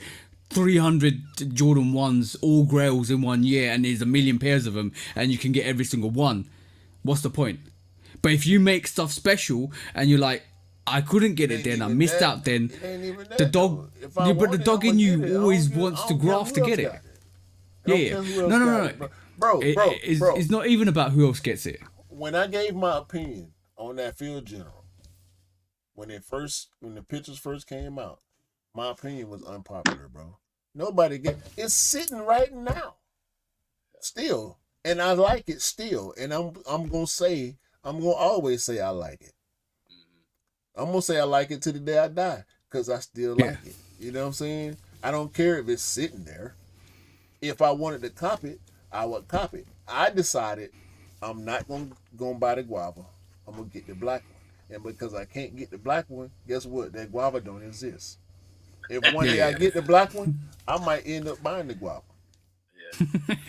Speaker 2: 300 Jordan 1s all grails in 1 year and there's a million pairs of them and you can get every single one, what's the point? But if you make stuff special and you're like, I couldn't get it then, I missed out then, the dog, but the dog in you always wants to graft to get it. Yeah. No.
Speaker 1: Bro.
Speaker 2: It's not even about who else gets it.
Speaker 1: When I gave my opinion on that Field General, when the pictures first came out, my opinion was unpopular, bro. Nobody it's sitting right now. Still. And I like it still. And I'm gonna always say I like it. I'm gonna say I like it to the day I die, because I still like it. You know what I'm saying? I don't care if it's sitting there. If I wanted to cop it, I would cop it. I decided I'm not gonna buy the guava. I'm gonna get the black one. And because I can't get the black one, guess what? That guava don't exist. If one day I get the black one, I might end up buying the guava.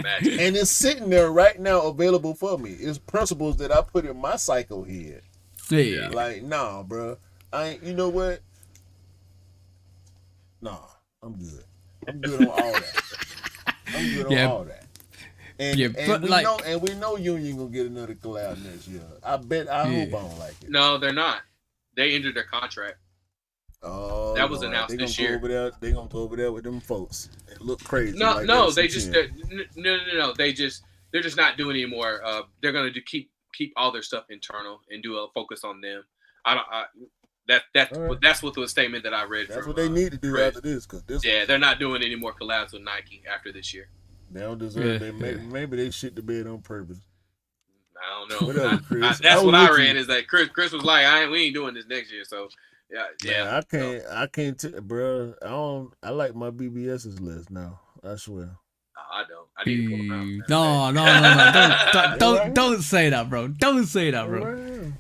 Speaker 3: Magic.
Speaker 1: And it's sitting there right now available for me. It's principles that I put in my psycho head.
Speaker 2: Yeah.
Speaker 1: Like, nah, bro. You know what? Nah, I'm good. I'm good on all that. I'm good on all that. And we know Union gonna get another collab next year. I hope I don't like it.
Speaker 3: No, they're not. They ended their contract.
Speaker 1: Oh,
Speaker 3: that was announced this year.
Speaker 1: They gonna go over there with them folks and look crazy.
Speaker 3: No,
Speaker 1: like
Speaker 3: no, they're just not doing any more. They're gonna keep all their stuff internal and do a focus on them. That's what the statement that I read.
Speaker 1: That's what they need to do after this,
Speaker 3: they're not doing any more collabs with Nike after this year.
Speaker 1: They don't deserve it. Maybe they shit the bed on purpose.
Speaker 3: I don't know.
Speaker 1: Whatever, Chris.
Speaker 3: That's what I read. Is that Chris was like, we ain't doing this next year. So
Speaker 1: yeah. Man, I can't, bro. I like my BBS's list now. I swear.
Speaker 3: I don't. I need to pull them out.
Speaker 2: No. Don't say that, bro. Don't say that, bro.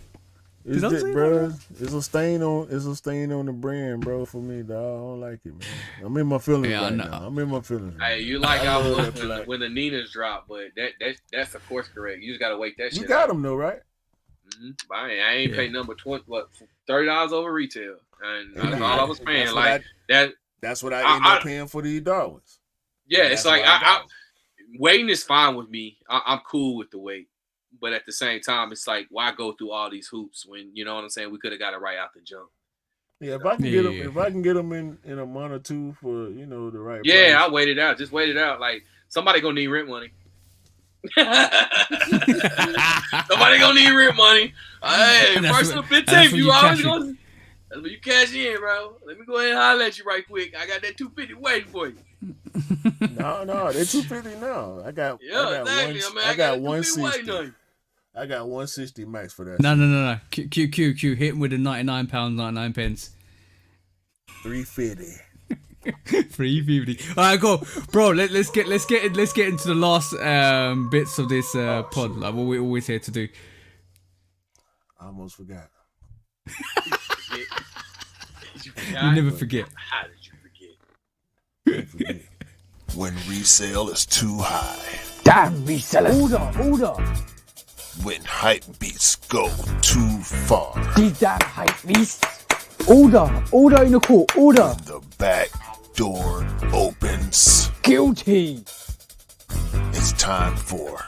Speaker 1: It's a stain on the brand, bro. For me, dog. I don't like it, man. I'm in my feelings now. I'm in my feelings.
Speaker 3: Hey, you like when the Ninas drop, but that's a course correct. You just gotta wait that shit.
Speaker 1: You got them though, right?
Speaker 3: But I ain't paying number $30 over retail, and that's all I was paying.
Speaker 1: That's what I end up paying for the Darwins.
Speaker 3: Yeah, it's like waiting is fine with me. I'm cool with the wait, but at the same time, it's like why go through all these hoops when you know what I'm saying? We could have got it right out the jump.
Speaker 1: Yeah, if I can get them in a month or two for the right.
Speaker 3: Yeah,
Speaker 1: price.
Speaker 3: I wait it out. Just wait it out. Like somebody gonna need rent money. Somebody gonna need rent money. Hey, first of the 15th, you always gonna. That's when you cash in, bro. Let me go ahead and holler at you right quick. I got that $250 waiting for you.
Speaker 1: No, they're $250 now. I got $160. I got $160 max for that.
Speaker 2: No. Q. Hit him with the £99.99.
Speaker 1: $350.
Speaker 2: $350. All right, go, bro. Let's get into the last bits of this pod, like what we're always here to do.
Speaker 1: I almost forgot.
Speaker 2: You never forget.
Speaker 3: How did you forget?
Speaker 1: When resale is too high.
Speaker 4: Damn resellers. Order.
Speaker 1: When hype beats go too far.
Speaker 4: These damn hype beasts. Order in the court. Order.
Speaker 1: The back door opens.
Speaker 4: Guilty.
Speaker 1: It's time for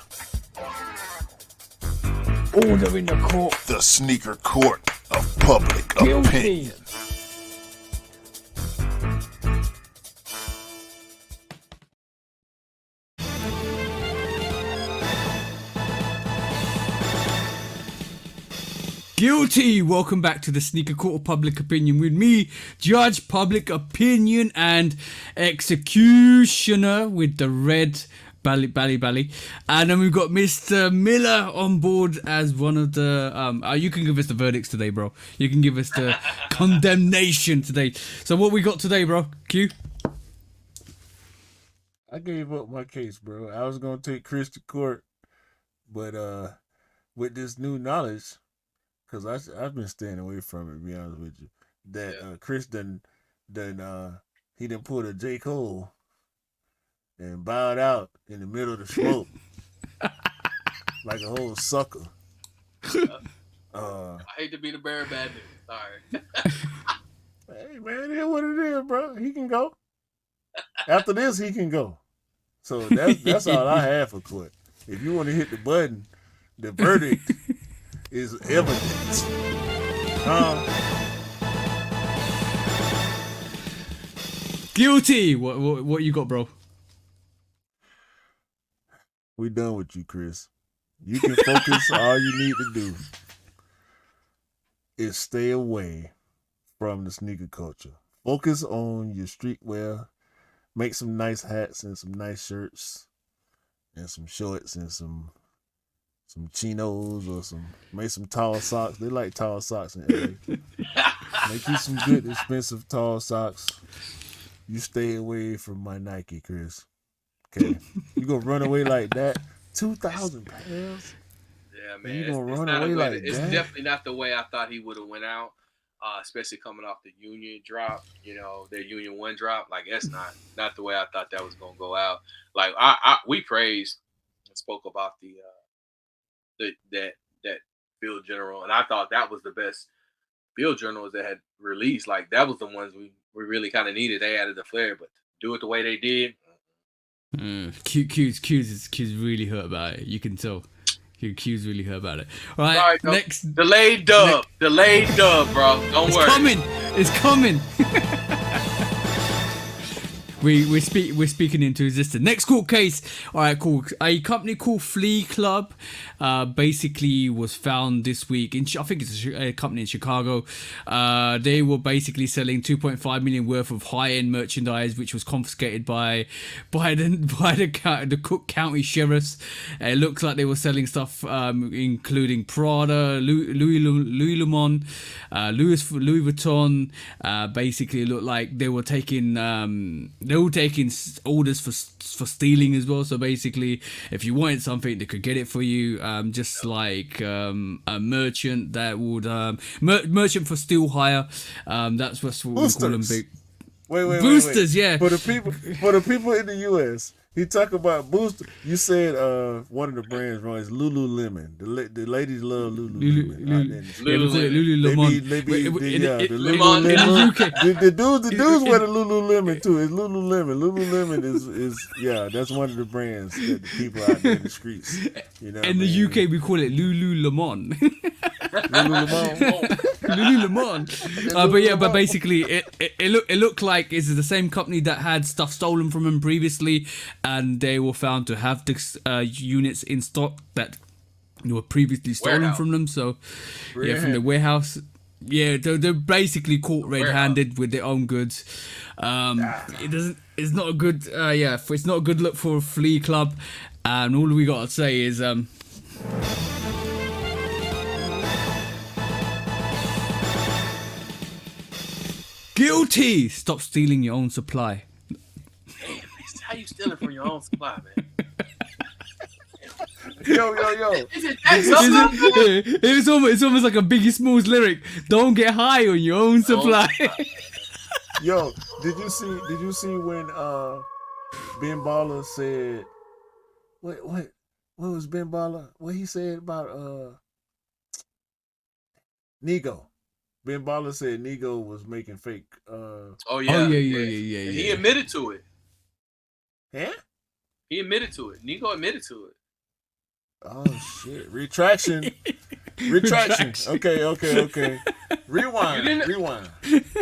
Speaker 4: Order in the court.
Speaker 1: the sneaker court of public
Speaker 4: Guilty.
Speaker 1: opinion.
Speaker 2: Guilty! Welcome back to the Sneaker Court of Public Opinion with me, Judge Public Opinion and Executioner with the red bally. And then we've got Mr. Miller on board as one of the... you can give us the verdicts today, bro. You can give us the condemnation today. So what we got today, bro? Q?
Speaker 1: I gave up my case, bro. I was going to take Chris to court, but with this new knowledge... Because I've been staying away from it, to be honest with you. That Chris he done pulled a J. Cole and bowed out in the middle of the smoke like a whole sucker.
Speaker 3: I hate to be the bearer of bad news. Sorry.
Speaker 1: Hey, man, it is what it is, bro. He can go. After this, he can go. So that's all I have for court. If you want to hit the button, the verdict... is evidence.
Speaker 2: Guilty! What you got, bro?
Speaker 1: We done with you, Chris. You can focus. All you need to do is stay away from the sneaker culture. Focus on your streetwear. Make some nice hats and some nice shirts and some shorts and some chinos or make some tall socks. They like tall socks in LA. Make you some good expensive tall socks. You stay away from my Nike, Chris. Okay, you gonna run away like that? 2,000 pounds?
Speaker 3: Yeah, man.
Speaker 1: You gonna run away like that?
Speaker 3: It's definitely not the way I thought he would have went out. Especially coming off the Union drop, their Union 1 drop. Like that's not the way I thought that was gonna go out. Like we praised and spoke about that field general, and I thought that was the best field generals that had released. Like that was the ones we really kind of needed. They added the flair, but to do it the way they did.
Speaker 2: Q's really hurt about it. You can tell. Q's really hurt about it. All right, next
Speaker 3: delayed dub, bro. Don't worry.
Speaker 2: It's coming. We're speaking into existence. Next court case. All right, cool. A company called Flea Club basically was found this week I think it's a company in Chicago. They were basically selling $2.5 million worth of high-end merchandise, which was confiscated by the Cook County sheriffs. It looks like they were selling stuff including Prada, Louis Vuitton. Basically, it looked like they were taking orders for stealing as well. So basically, if you wanted something, they could get it for you. Just like a merchant that would merchant for steal hire. That's what we call them. Big
Speaker 1: Wait.
Speaker 2: boosters. Yeah.
Speaker 1: For the people in the U.S., He talk about booster. You said one of the brands wrong is Lululemon. The ladies love Lululemon.
Speaker 2: Yeah, we call it Lululemon.
Speaker 1: They be, the
Speaker 3: Lemon.
Speaker 2: In
Speaker 1: Lululemon.
Speaker 2: the UK,
Speaker 1: The dudes wear the Lululemon too. It's Lululemon. Lululemon is that's one of the brands that the people out there in the streets. You know,
Speaker 2: in the UK we call it Lululemon.
Speaker 1: Lululemon.
Speaker 2: Lululemon. But basically it looked like it's the same company that had stuff stolen from them previously, and they were found to have this units in stock that were previously stolen from them. So yeah, from the warehouse. Yeah, they're basically caught red-handed with their own goods. It's not a good it's not a good look for a flea club, and all we gotta say is guilty. Stop stealing your own supply.
Speaker 3: Damn, how you stealing from your own supply, man?
Speaker 1: Yo.
Speaker 3: Is it that
Speaker 2: It's almost like a Biggie Smalls lyric. Don't get high on your own supply.
Speaker 1: Yo, did you see when Ben Baller said what was Ben Baller? What he said about Nego? Ben Baller said Nego was making fake
Speaker 3: Oh yeah. He admitted to it.
Speaker 1: Yeah?
Speaker 3: He admitted to it. Nico admitted to it.
Speaker 1: Oh shit. Retraction. Okay. Rewind.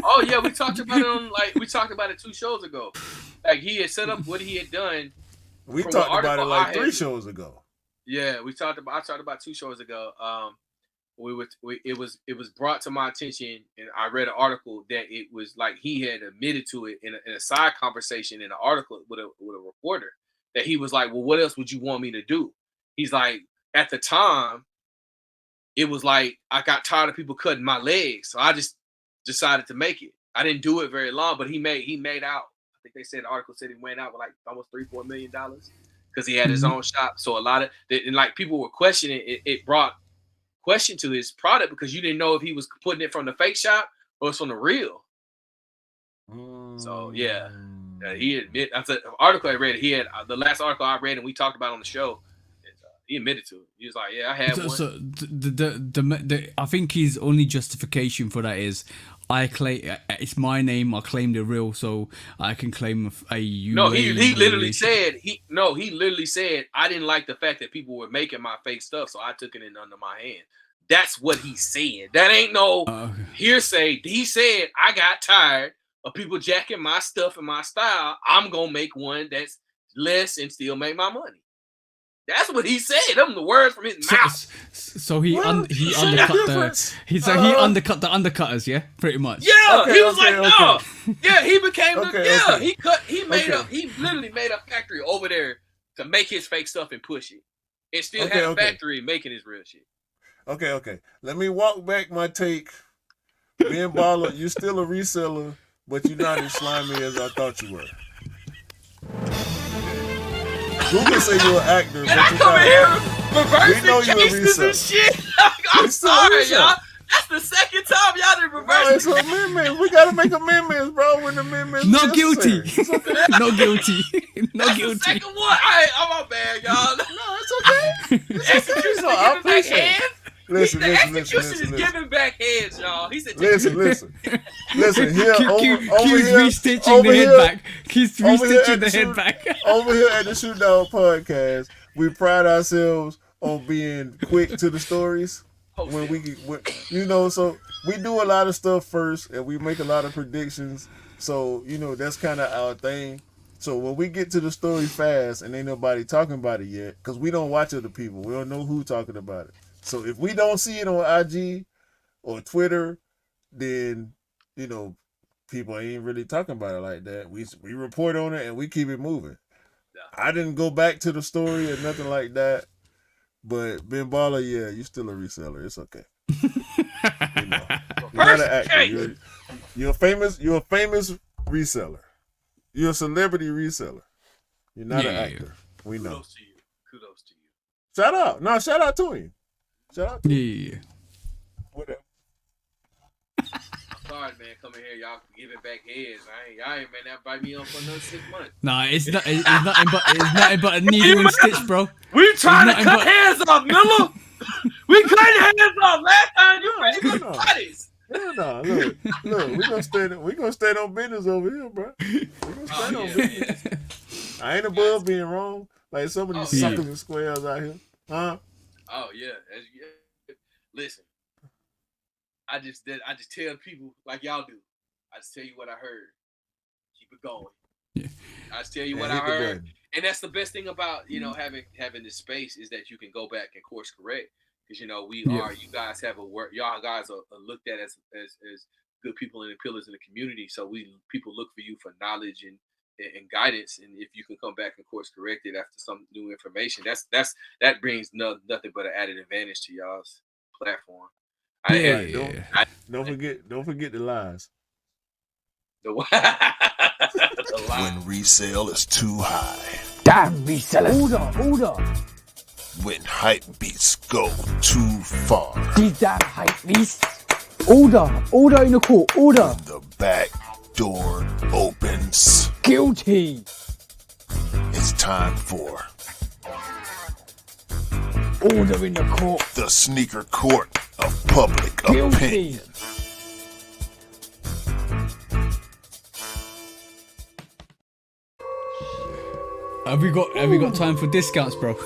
Speaker 3: Oh yeah, we talked about it 2 shows ago. Like he had set up what he had done.
Speaker 1: We talked about it like 3 shows ago.
Speaker 3: Yeah, I talked about 2 shows ago. It was brought to my attention, and I read an article that it was like he had admitted to it in a side conversation in an article with a reporter, that he was like, well, what else would you want me to do? He's like, at the time, it was like I got tired of people cutting my legs, so I just decided to make it. I didn't do it very long, but he made out. I think they said the article said he went out with like almost $3-4 million because he had his own shop. So a lot of and like people were questioning it. It brought question to his product because you didn't know if he was putting it from the fake shop or it's from the real. So yeah, he admit. That's an article I read. He had the last article I read and we talked about on the show. He admitted to it. He was like, "Yeah, I had one."
Speaker 2: So I think his only justification for that is, I claim it's my name. I claim the real, so I can claim a UA.
Speaker 3: No, he literally said he literally said I didn't like the fact that people were making my fake stuff, so I took it in under my hand. That's what he said. That ain't no hearsay. He said I got tired of people jacking my stuff and my style. I'm gonna make one that's less and still make my money. That's what he said. Them the words from his mouth.
Speaker 2: So he undercut he undercut the undercutters, yeah, pretty much.
Speaker 3: Yeah, he was no. Yeah, he became he literally made a factory over there to make his fake stuff and push it. And still had a factory making his real shit.
Speaker 1: Okay. Let me walk back my take. Ben Baller, you're still a reseller, but you're not as slimy as I thought you were. Google say you're an actor,
Speaker 3: and I come in here reversing cases and shit. I'm sorry, y'all. That's the second time y'all done reversed.
Speaker 1: No, it's amendments. We gotta make amendments, bro. When the amendments
Speaker 2: not guilty. Not guilty.
Speaker 3: Not guilty. The second one. I'm my bad, y'all.
Speaker 1: No, it's okay.
Speaker 3: Execution is giving back hands.
Speaker 1: Listen.
Speaker 3: Execution is giving back hands, y'all. He said,
Speaker 1: listen. Here,
Speaker 2: Keeps restitching the head back. Keeps restitching the head back.
Speaker 1: Over here at the Shoot Dog Podcast, we pride ourselves on being quick to the stories. So we do a lot of stuff first, and we make a lot of predictions. So that's kind of our thing. So when we get to the story fast, and ain't nobody talking about it yet, because we don't watch other people, we don't know who talking about it. So if we don't see it on IG or Twitter, then people ain't really talking about it like that. We report on it and we keep it moving. I didn't go back to the story or nothing like that. But Ben Baller, yeah, you're still a reseller. It's okay. You're not an actor. You're a famous reseller. You're a celebrity reseller. You're not an actor. We know.
Speaker 3: Kudos to you.
Speaker 1: Shout out. No, shout out to him. Shout out to him.
Speaker 2: Yeah.
Speaker 1: Whatever.
Speaker 3: I'm hard, man. Come in here, y'all giving back heads. Y'all ain't man that bite me up for another 6 months.
Speaker 2: Nah, it's nothing but a needle and stitch, bro.
Speaker 3: We trying to
Speaker 2: nothing
Speaker 3: cut
Speaker 2: but-
Speaker 3: hands off, Miller. We cutting hands off. Last time you ready for
Speaker 1: No.
Speaker 3: bodies.
Speaker 1: No, look, we gonna stay on business over here, bro. We gonna stay on business. I ain't above being wrong, like some of these suckers and squares out here, huh?
Speaker 3: Oh yeah. Listen, I just tell people like y'all do. I just tell you what I heard. Keep it going.
Speaker 2: Yeah.
Speaker 3: I just tell you what I heard, and that's the best thing about having this space is that you can go back and course correct. Because you guys have y'all guys are looked at as good people and pillars in the community. So people look for you for knowledge and guidance. And if you can come back and course correct it after some new information, that brings nothing but an added advantage to y'all's platform.
Speaker 1: Don't forget the lies.
Speaker 3: The lies.
Speaker 5: When resale is too high.
Speaker 4: Damn resellers. Order.
Speaker 5: When hype beats go too far.
Speaker 4: These damn hype beasts. Order in the court. Order.
Speaker 5: The back door opens.
Speaker 4: Guilty.
Speaker 5: It's time for
Speaker 4: Order in the court.
Speaker 5: the sneaker court of public
Speaker 4: Guilty.
Speaker 5: opinion.
Speaker 2: Have we got time for discounts, bro?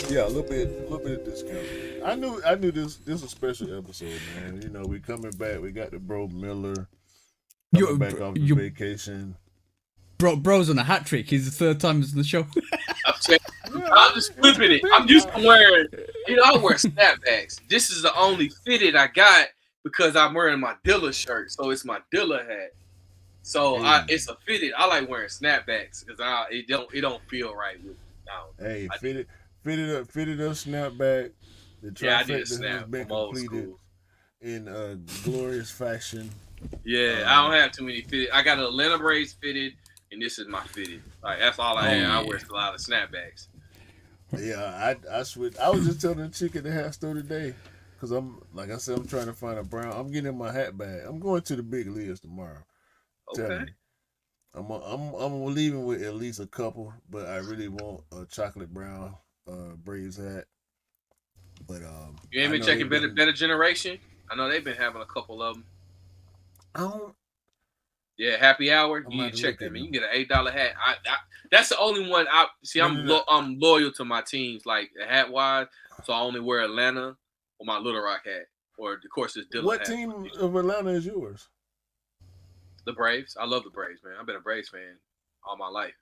Speaker 1: Yeah, a little bit of discount. I knew this is a special episode, man. We coming back. We got the bro Miller coming back off the vacation.
Speaker 2: Bro's on a hat trick. He's the third time on the show.
Speaker 3: I'm just flipping it. I'm used to wearing, I wear snapbacks. This is the only fitted I got because I'm wearing my Dilla shirt, so it's my Dilla hat. So it's a fitted. I like wearing snapbacks because it don't feel right with.
Speaker 1: Fitted up snapback. The trifecta has been completed in glorious fashion.
Speaker 3: Yeah, I don't have too many fitted. I got a Atlanta braids fitted, and this is my fitted. Like that's all I have. I wear a lot of snapbacks.
Speaker 1: Yeah, I switched. I was just telling the chick at the hat store today, cause I'm trying to find a brown. I'm getting my hat bag. I'm going to the big Leah's tomorrow.
Speaker 3: Okay.
Speaker 1: I'm leaving with at least a couple, but I really want a chocolate brown braids hat. But
Speaker 3: you ain't been checking Better Generation? I know they've been having a couple of them. Yeah, happy hour. You need to check them. You can get an $8 hat. That's the only one. I'm loyal to my teams, like hat wise. So I only wear Atlanta or my Little Rock hat, or of course this Dilla hat.
Speaker 1: What team of Atlanta is yours?
Speaker 3: The Braves. I love the Braves, man. I've been a Braves fan all my life.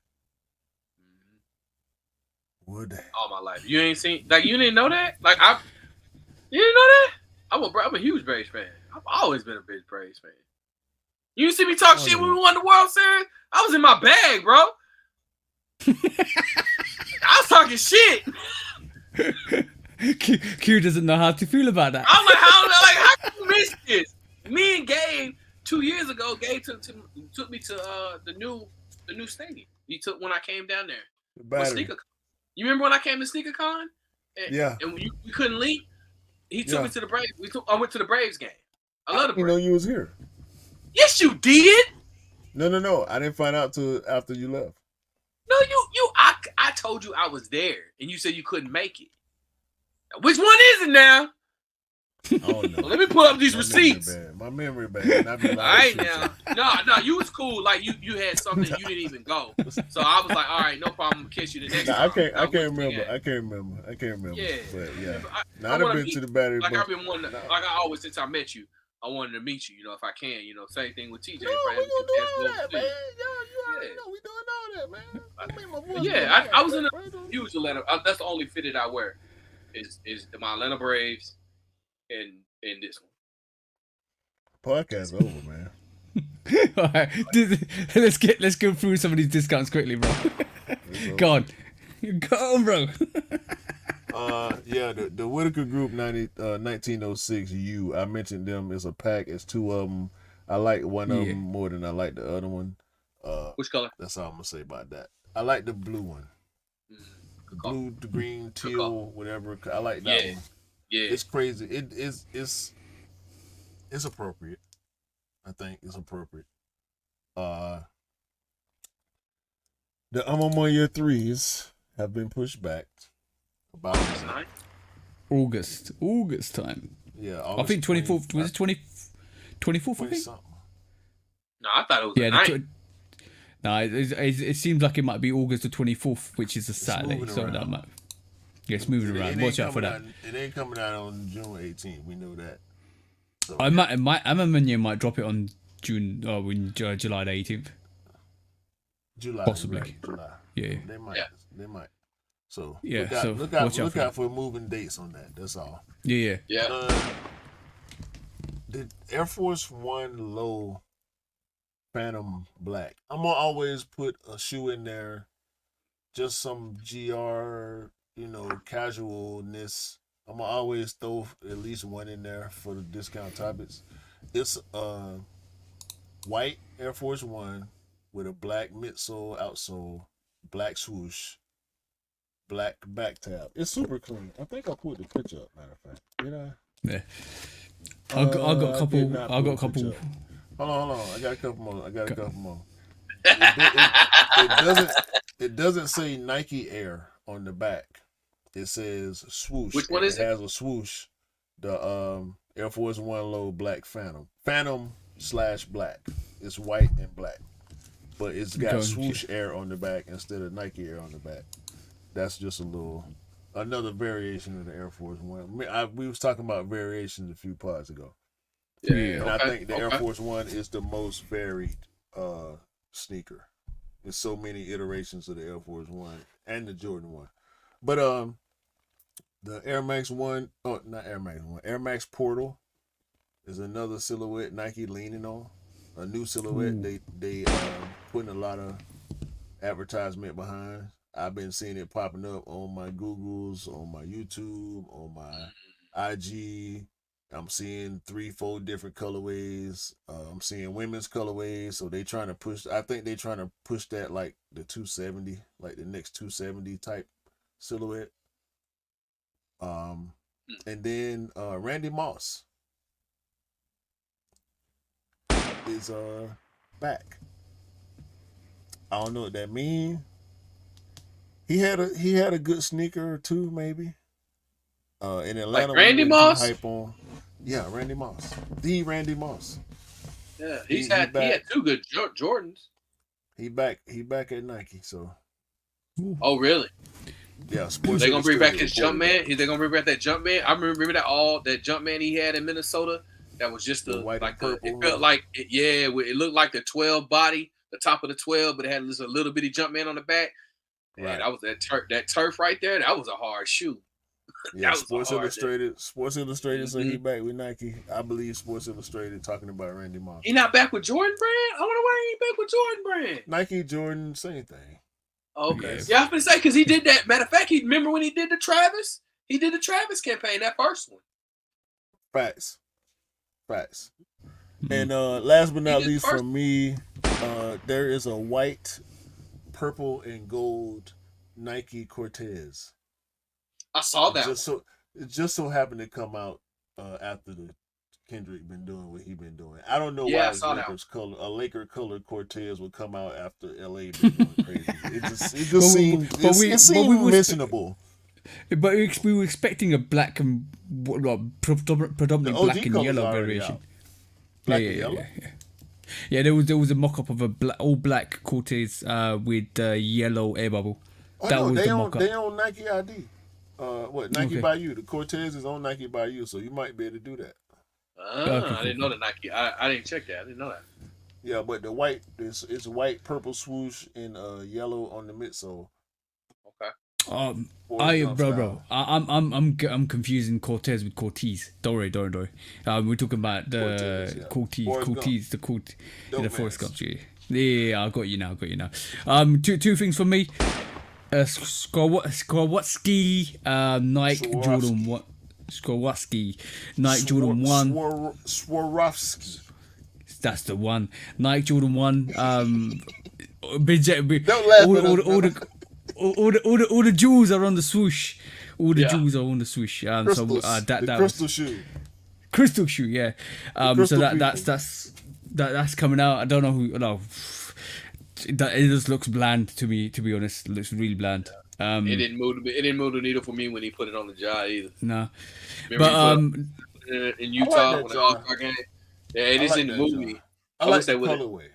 Speaker 3: All my life. You ain't seen you didn't know that? You didn't know that? I'm a huge Braves fan. I've always been a big Braves fan. You see me talk shit when we won the World Series? I was in my bag, bro. I was talking shit.
Speaker 2: Q doesn't know how to feel about that.
Speaker 3: I'm like, how can you miss this? Me and Gabe 2 years ago, Gabe took me to the new stadium. He took when I came down there. You remember when I came to SneakerCon? And we couldn't leave? He took me to the Braves. I went to the Braves game. I love the Braves.
Speaker 1: You know you was here.
Speaker 3: Yes, you did.
Speaker 1: No. I didn't find out till after you left.
Speaker 3: No, I told you I was there, and you said you couldn't make it. Now, which one is it now?
Speaker 1: Oh no.
Speaker 3: Let me pull up these receipts.
Speaker 1: My memory bad.
Speaker 3: All right now. No, you was cool. Like you had something you didn't even go. So I was like, all right, no problem. I'll kiss you the next time.
Speaker 1: I can't remember.
Speaker 3: Yeah.
Speaker 1: But yeah.
Speaker 3: I've
Speaker 1: been to the battery.
Speaker 3: Like I've been wanting like I always since I met you. I wanted to meet you, if I can, same thing with TJ.
Speaker 1: No, we gonna do all that, man. You already know we doing all that, man.
Speaker 3: Yeah, I was in a huge Atlanta. That's the only fitted I wear is my Atlanta Braves and this
Speaker 1: one. Podcast over, man.
Speaker 2: All right, let's go through some of these discounts quickly, bro. Go on, bro.
Speaker 1: The Whitaker Group 1906 U. I mentioned them as a pack. It's two of them. I like one of them more than I like the other one.
Speaker 3: Which color?
Speaker 1: That's all I'm gonna say about that. I like the blue one. Blue, the green, teal, whatever. I like that one.
Speaker 3: Yeah,
Speaker 1: it's crazy. It's appropriate. I think is appropriate. The I'm on year 3s have been pushed back about
Speaker 2: August time.
Speaker 1: yeah.
Speaker 2: I think 24th was it 24th? I think.
Speaker 1: Something.
Speaker 3: No, I thought it was
Speaker 2: Yeah,
Speaker 3: the 9th.
Speaker 2: no, it seems like it might be August the 24th, which is a Saturday.
Speaker 1: moving
Speaker 2: So
Speaker 1: around.
Speaker 2: that might. Yeah, it's moving around. Watch out for that.
Speaker 1: It ain't coming out on June 18th. We know that. So,
Speaker 2: Amamanya might drop it on July the 18th.
Speaker 1: July,
Speaker 2: possibly.
Speaker 1: right, July.
Speaker 2: Yeah.
Speaker 1: They might.
Speaker 3: Yeah.
Speaker 1: They might. So
Speaker 2: Yeah,
Speaker 1: look
Speaker 2: watch
Speaker 1: out,
Speaker 2: out
Speaker 1: for moving dates on that. That's all.
Speaker 2: Yeah.
Speaker 1: The Air Force One low Phantom Black. I'm gonna always put a shoe in there, just some GR, casualness. I'm gonna always throw at least one in there for the discount topics. It's white Air Force One with a black midsole, outsole, black swoosh, black back tab. It's super clean. I think I put the picture up. Matter of fact, did I?
Speaker 2: Yeah. I got a couple.
Speaker 1: Hold on. I got a couple more. It doesn't say Nike Air on the back. It says swoosh.
Speaker 3: Which one is it?
Speaker 1: It has a swoosh. The Air Force One low black Phantom/black. It's white and black, but it's got swoosh Air on the back instead of Nike Air on the back. That's just another variation of the Air Force One. We was talking about variations a few pods ago.
Speaker 3: Yeah,
Speaker 1: And I think the Air Force One is the most varied sneaker. There's so many iterations of the Air Force One and the Jordan One. But the Air Max One, not Air Max One, Air Max Portal is another silhouette Nike leaning on. A new silhouette. Ooh. They putting a lot of advertisement behind. I've been seeing it popping up on my Googles, on my YouTube, on my IG. I'm seeing 3-4 different colorways. I'm seeing women's colorways. So they trying to push. I think they trying to push that like the 270, like the next 270 type silhouette. And then Randy Moss is back. I don't know what that means. He had a good sneaker or two, maybe. In Atlanta,
Speaker 3: like Randy Moss.
Speaker 1: Hype on. Yeah, Randy Moss. The Randy Moss.
Speaker 3: Yeah, he had 2 good Jordans.
Speaker 1: He back at Nike. So.
Speaker 3: Oh really?
Speaker 1: Yeah. Sports.
Speaker 3: They gonna bring back his Jumpman. They gonna bring back that Jumpman. I remember that Jumpman he had in Minnesota. That was just the white and purple. It felt like it looked like the 12 body, the top of the 12, but it had just a little bitty Jumpman on the back. Right. And that was that turf right there. That was a hard shoe.
Speaker 1: Yeah, Sports Illustrated said he back with Nike. I believe Sports Illustrated talking about Randy Moss.
Speaker 3: He not back with Jordan Brand? I wonder why he ain't back with Jordan Brand.
Speaker 1: Nike, Jordan, same thing.
Speaker 3: Okay. Yeah, I was gonna say because he did that. Matter of fact, remember when he did the Travis? He did the Travis campaign, that first one.
Speaker 1: Facts. And last but not least from me, there is a white, purple, and gold Nike Cortez.
Speaker 3: I saw that.
Speaker 1: It just so happened to come out after the Kendrick been doing what he been doing. I don't know why a Laker colored Cortez would come out after LA been doing crazy. It just seemed mentionable.
Speaker 2: But we were expecting a black and predominantly black and yellow variation. Yeah, there was a mock-up of all black Cortez with yellow air bubble.
Speaker 1: They own Nike ID. Nike by You. The Cortez is on Nike by You, so you might be able to do that.
Speaker 3: I didn't know the Nike. I didn't check that. I didn't know that.
Speaker 1: Yeah, but the white is white, purple swoosh, and yellow on the midsole.
Speaker 3: Okay.
Speaker 2: I'm confusing Cortez with Cortez. Don't worry. We're talking about the Cortez, the Forest Gump. Yeah, I got you now. Two things for me. Swarovski, Nike Jordan 1. Swarovski, Nike Jordan 1.
Speaker 1: Swarovski.
Speaker 2: That's the one. Nike Jordan 1. All the jewels are on the swoosh. Jewels are on the swoosh.
Speaker 1: The crystal shoe.
Speaker 2: Crystal shoe, yeah. So that's that's coming out. I don't know who. No, it just looks bland to me. To be honest, it looks really bland.
Speaker 3: It didn't move the needle for me when he put it on the jaw either.
Speaker 2: No,
Speaker 3: Remember
Speaker 2: but
Speaker 3: he put it in Utah
Speaker 1: that
Speaker 3: when the
Speaker 1: jar.
Speaker 3: All-Star game. Yeah, it is
Speaker 1: like
Speaker 3: in the
Speaker 1: that
Speaker 3: movie.
Speaker 1: jar. I like
Speaker 3: wish
Speaker 1: the
Speaker 3: they would've-
Speaker 1: colorway.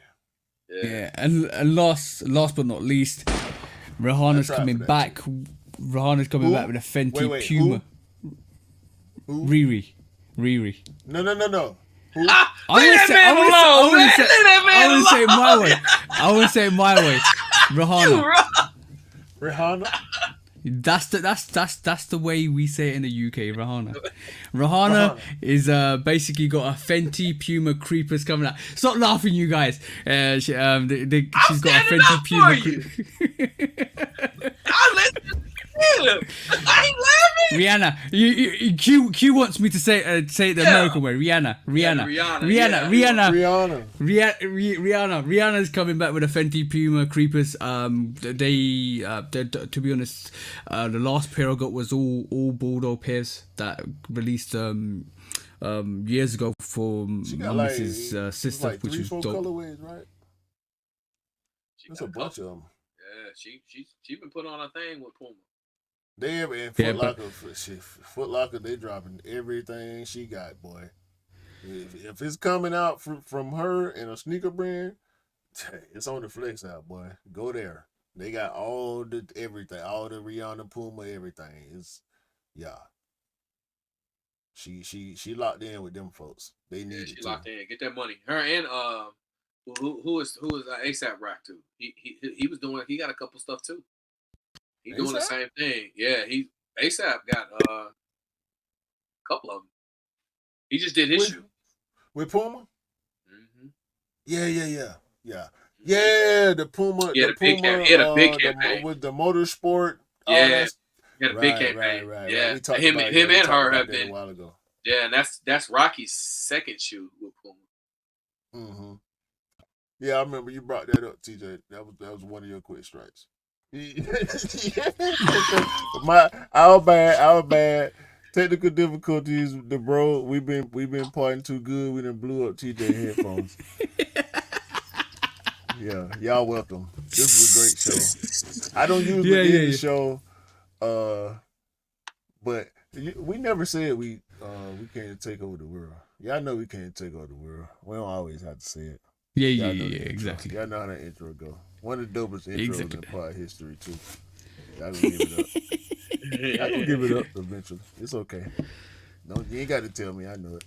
Speaker 2: yeah, and last but not least, Rihanna's
Speaker 1: tried
Speaker 2: coming
Speaker 1: for that
Speaker 2: back. Rihanna's coming
Speaker 1: Who?
Speaker 2: back with a Fenty
Speaker 1: Wait,
Speaker 2: Puma.
Speaker 1: Who?
Speaker 2: Riri.
Speaker 1: No. Who?
Speaker 2: I wouldn't say it my way. I wouldn't say it my way. Rihanna.
Speaker 1: Rihanna.
Speaker 2: That's the way we say it in the UK. Rihanna is basically got a Fenty Puma Creepers coming out. Stop laughing, you guys. She's got a Fenty Puma.
Speaker 3: I ain't laughing.
Speaker 2: Rihanna, Q wants me to say it the American way. Rihanna. Rihanna's coming back with a Fenty Puma Creepers. They to be honest, the last pair I got was all Bordeaux pairs that released years ago for my missus' sister,
Speaker 1: like
Speaker 2: which was
Speaker 1: 3-4
Speaker 2: dope.
Speaker 1: colorways, right? There's a bunch of them.
Speaker 3: Yeah, she been put on a thing with Puma.
Speaker 1: They have in Foot Locker, they dropping everything she got, boy. If it's coming out from her in a sneaker brand, it's on the flex out, boy. Go there. They got all the everything, all the Rihanna, Puma, everything. It's She locked in with them folks. They need
Speaker 3: she locked in. Get that money. Her and who is ASAP Rock too. He was doing. He got a couple stuff too. He doing the same thing. Yeah, he ASAP got a couple of them. He just did his shoe
Speaker 1: with Puma.
Speaker 3: Mm-hmm.
Speaker 1: Yeah. The Puma.
Speaker 3: Yeah, the big campaign. He had a big campaign
Speaker 1: with the motorsport.
Speaker 3: Yeah, he had a big campaign.
Speaker 1: Right.
Speaker 3: Yeah, him and her have been a while ago. Yeah, and that's Rocky's second shoe with Puma.
Speaker 1: Mm-hmm. Yeah, I remember you brought that up, TJ. That was one of your quick strikes. Our bad. Technical difficulties. The bro, we've been partying too good. We done blew up TJ headphones. Yeah, y'all welcome. This was a great show. I don't usually end the show, but we never said we can't take over the world. Y'all know we can't take over the world. We don't always have to say it.
Speaker 2: Yeah, exactly.
Speaker 1: Y'all know how that intro go. One of the dopest intros in pod history too. Y'all gonna give it up. Y'all gonna give it up eventually. It's okay. No, you ain't got to tell me. I know it.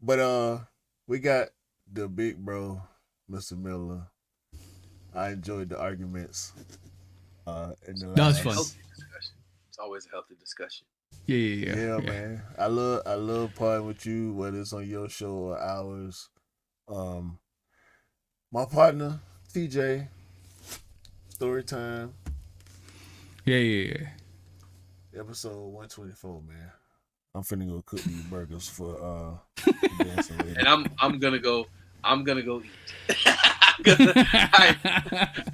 Speaker 1: But we got the big bro, Mr. Miller. I enjoyed the arguments. In the
Speaker 2: that was fun.
Speaker 3: It's always a healthy discussion.
Speaker 1: Yeah, man. I love partying with you, whether it's on your show or ours. My partner, TJ, story time.
Speaker 2: Yeah.
Speaker 1: Episode 124, man. I'm finna go cook these burgers for dancing lady.
Speaker 3: And I'm gonna go eat. Because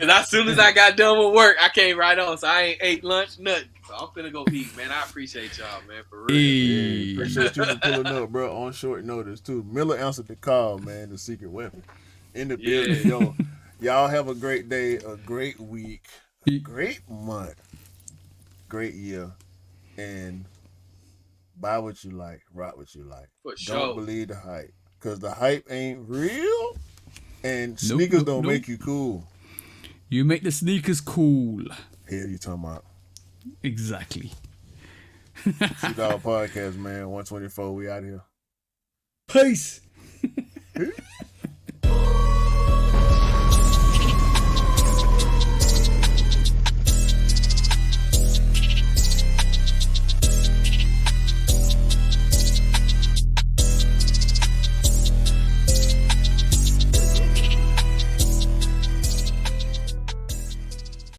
Speaker 3: as soon as I got done with work, I came right on. So I ain't ate lunch, nothing. So I'm finna go eat, man. I appreciate y'all, man, for real.
Speaker 1: Yeah, appreciate you for pulling up, bro, on short notice too. Miller answered the call, man. The secret weapon in the building, yo. Y'all have a great day, a great week, a great month, great year, and buy what you like, rock what you like.
Speaker 3: For sure.
Speaker 1: Don't believe the hype, cause the hype ain't real, and sneakers don't make you cool.
Speaker 2: You make the sneakers cool.
Speaker 1: Hell, you talking about?
Speaker 2: Exactly.
Speaker 1: Shoot Dog Podcast, man. 124. We out here.
Speaker 2: Peace.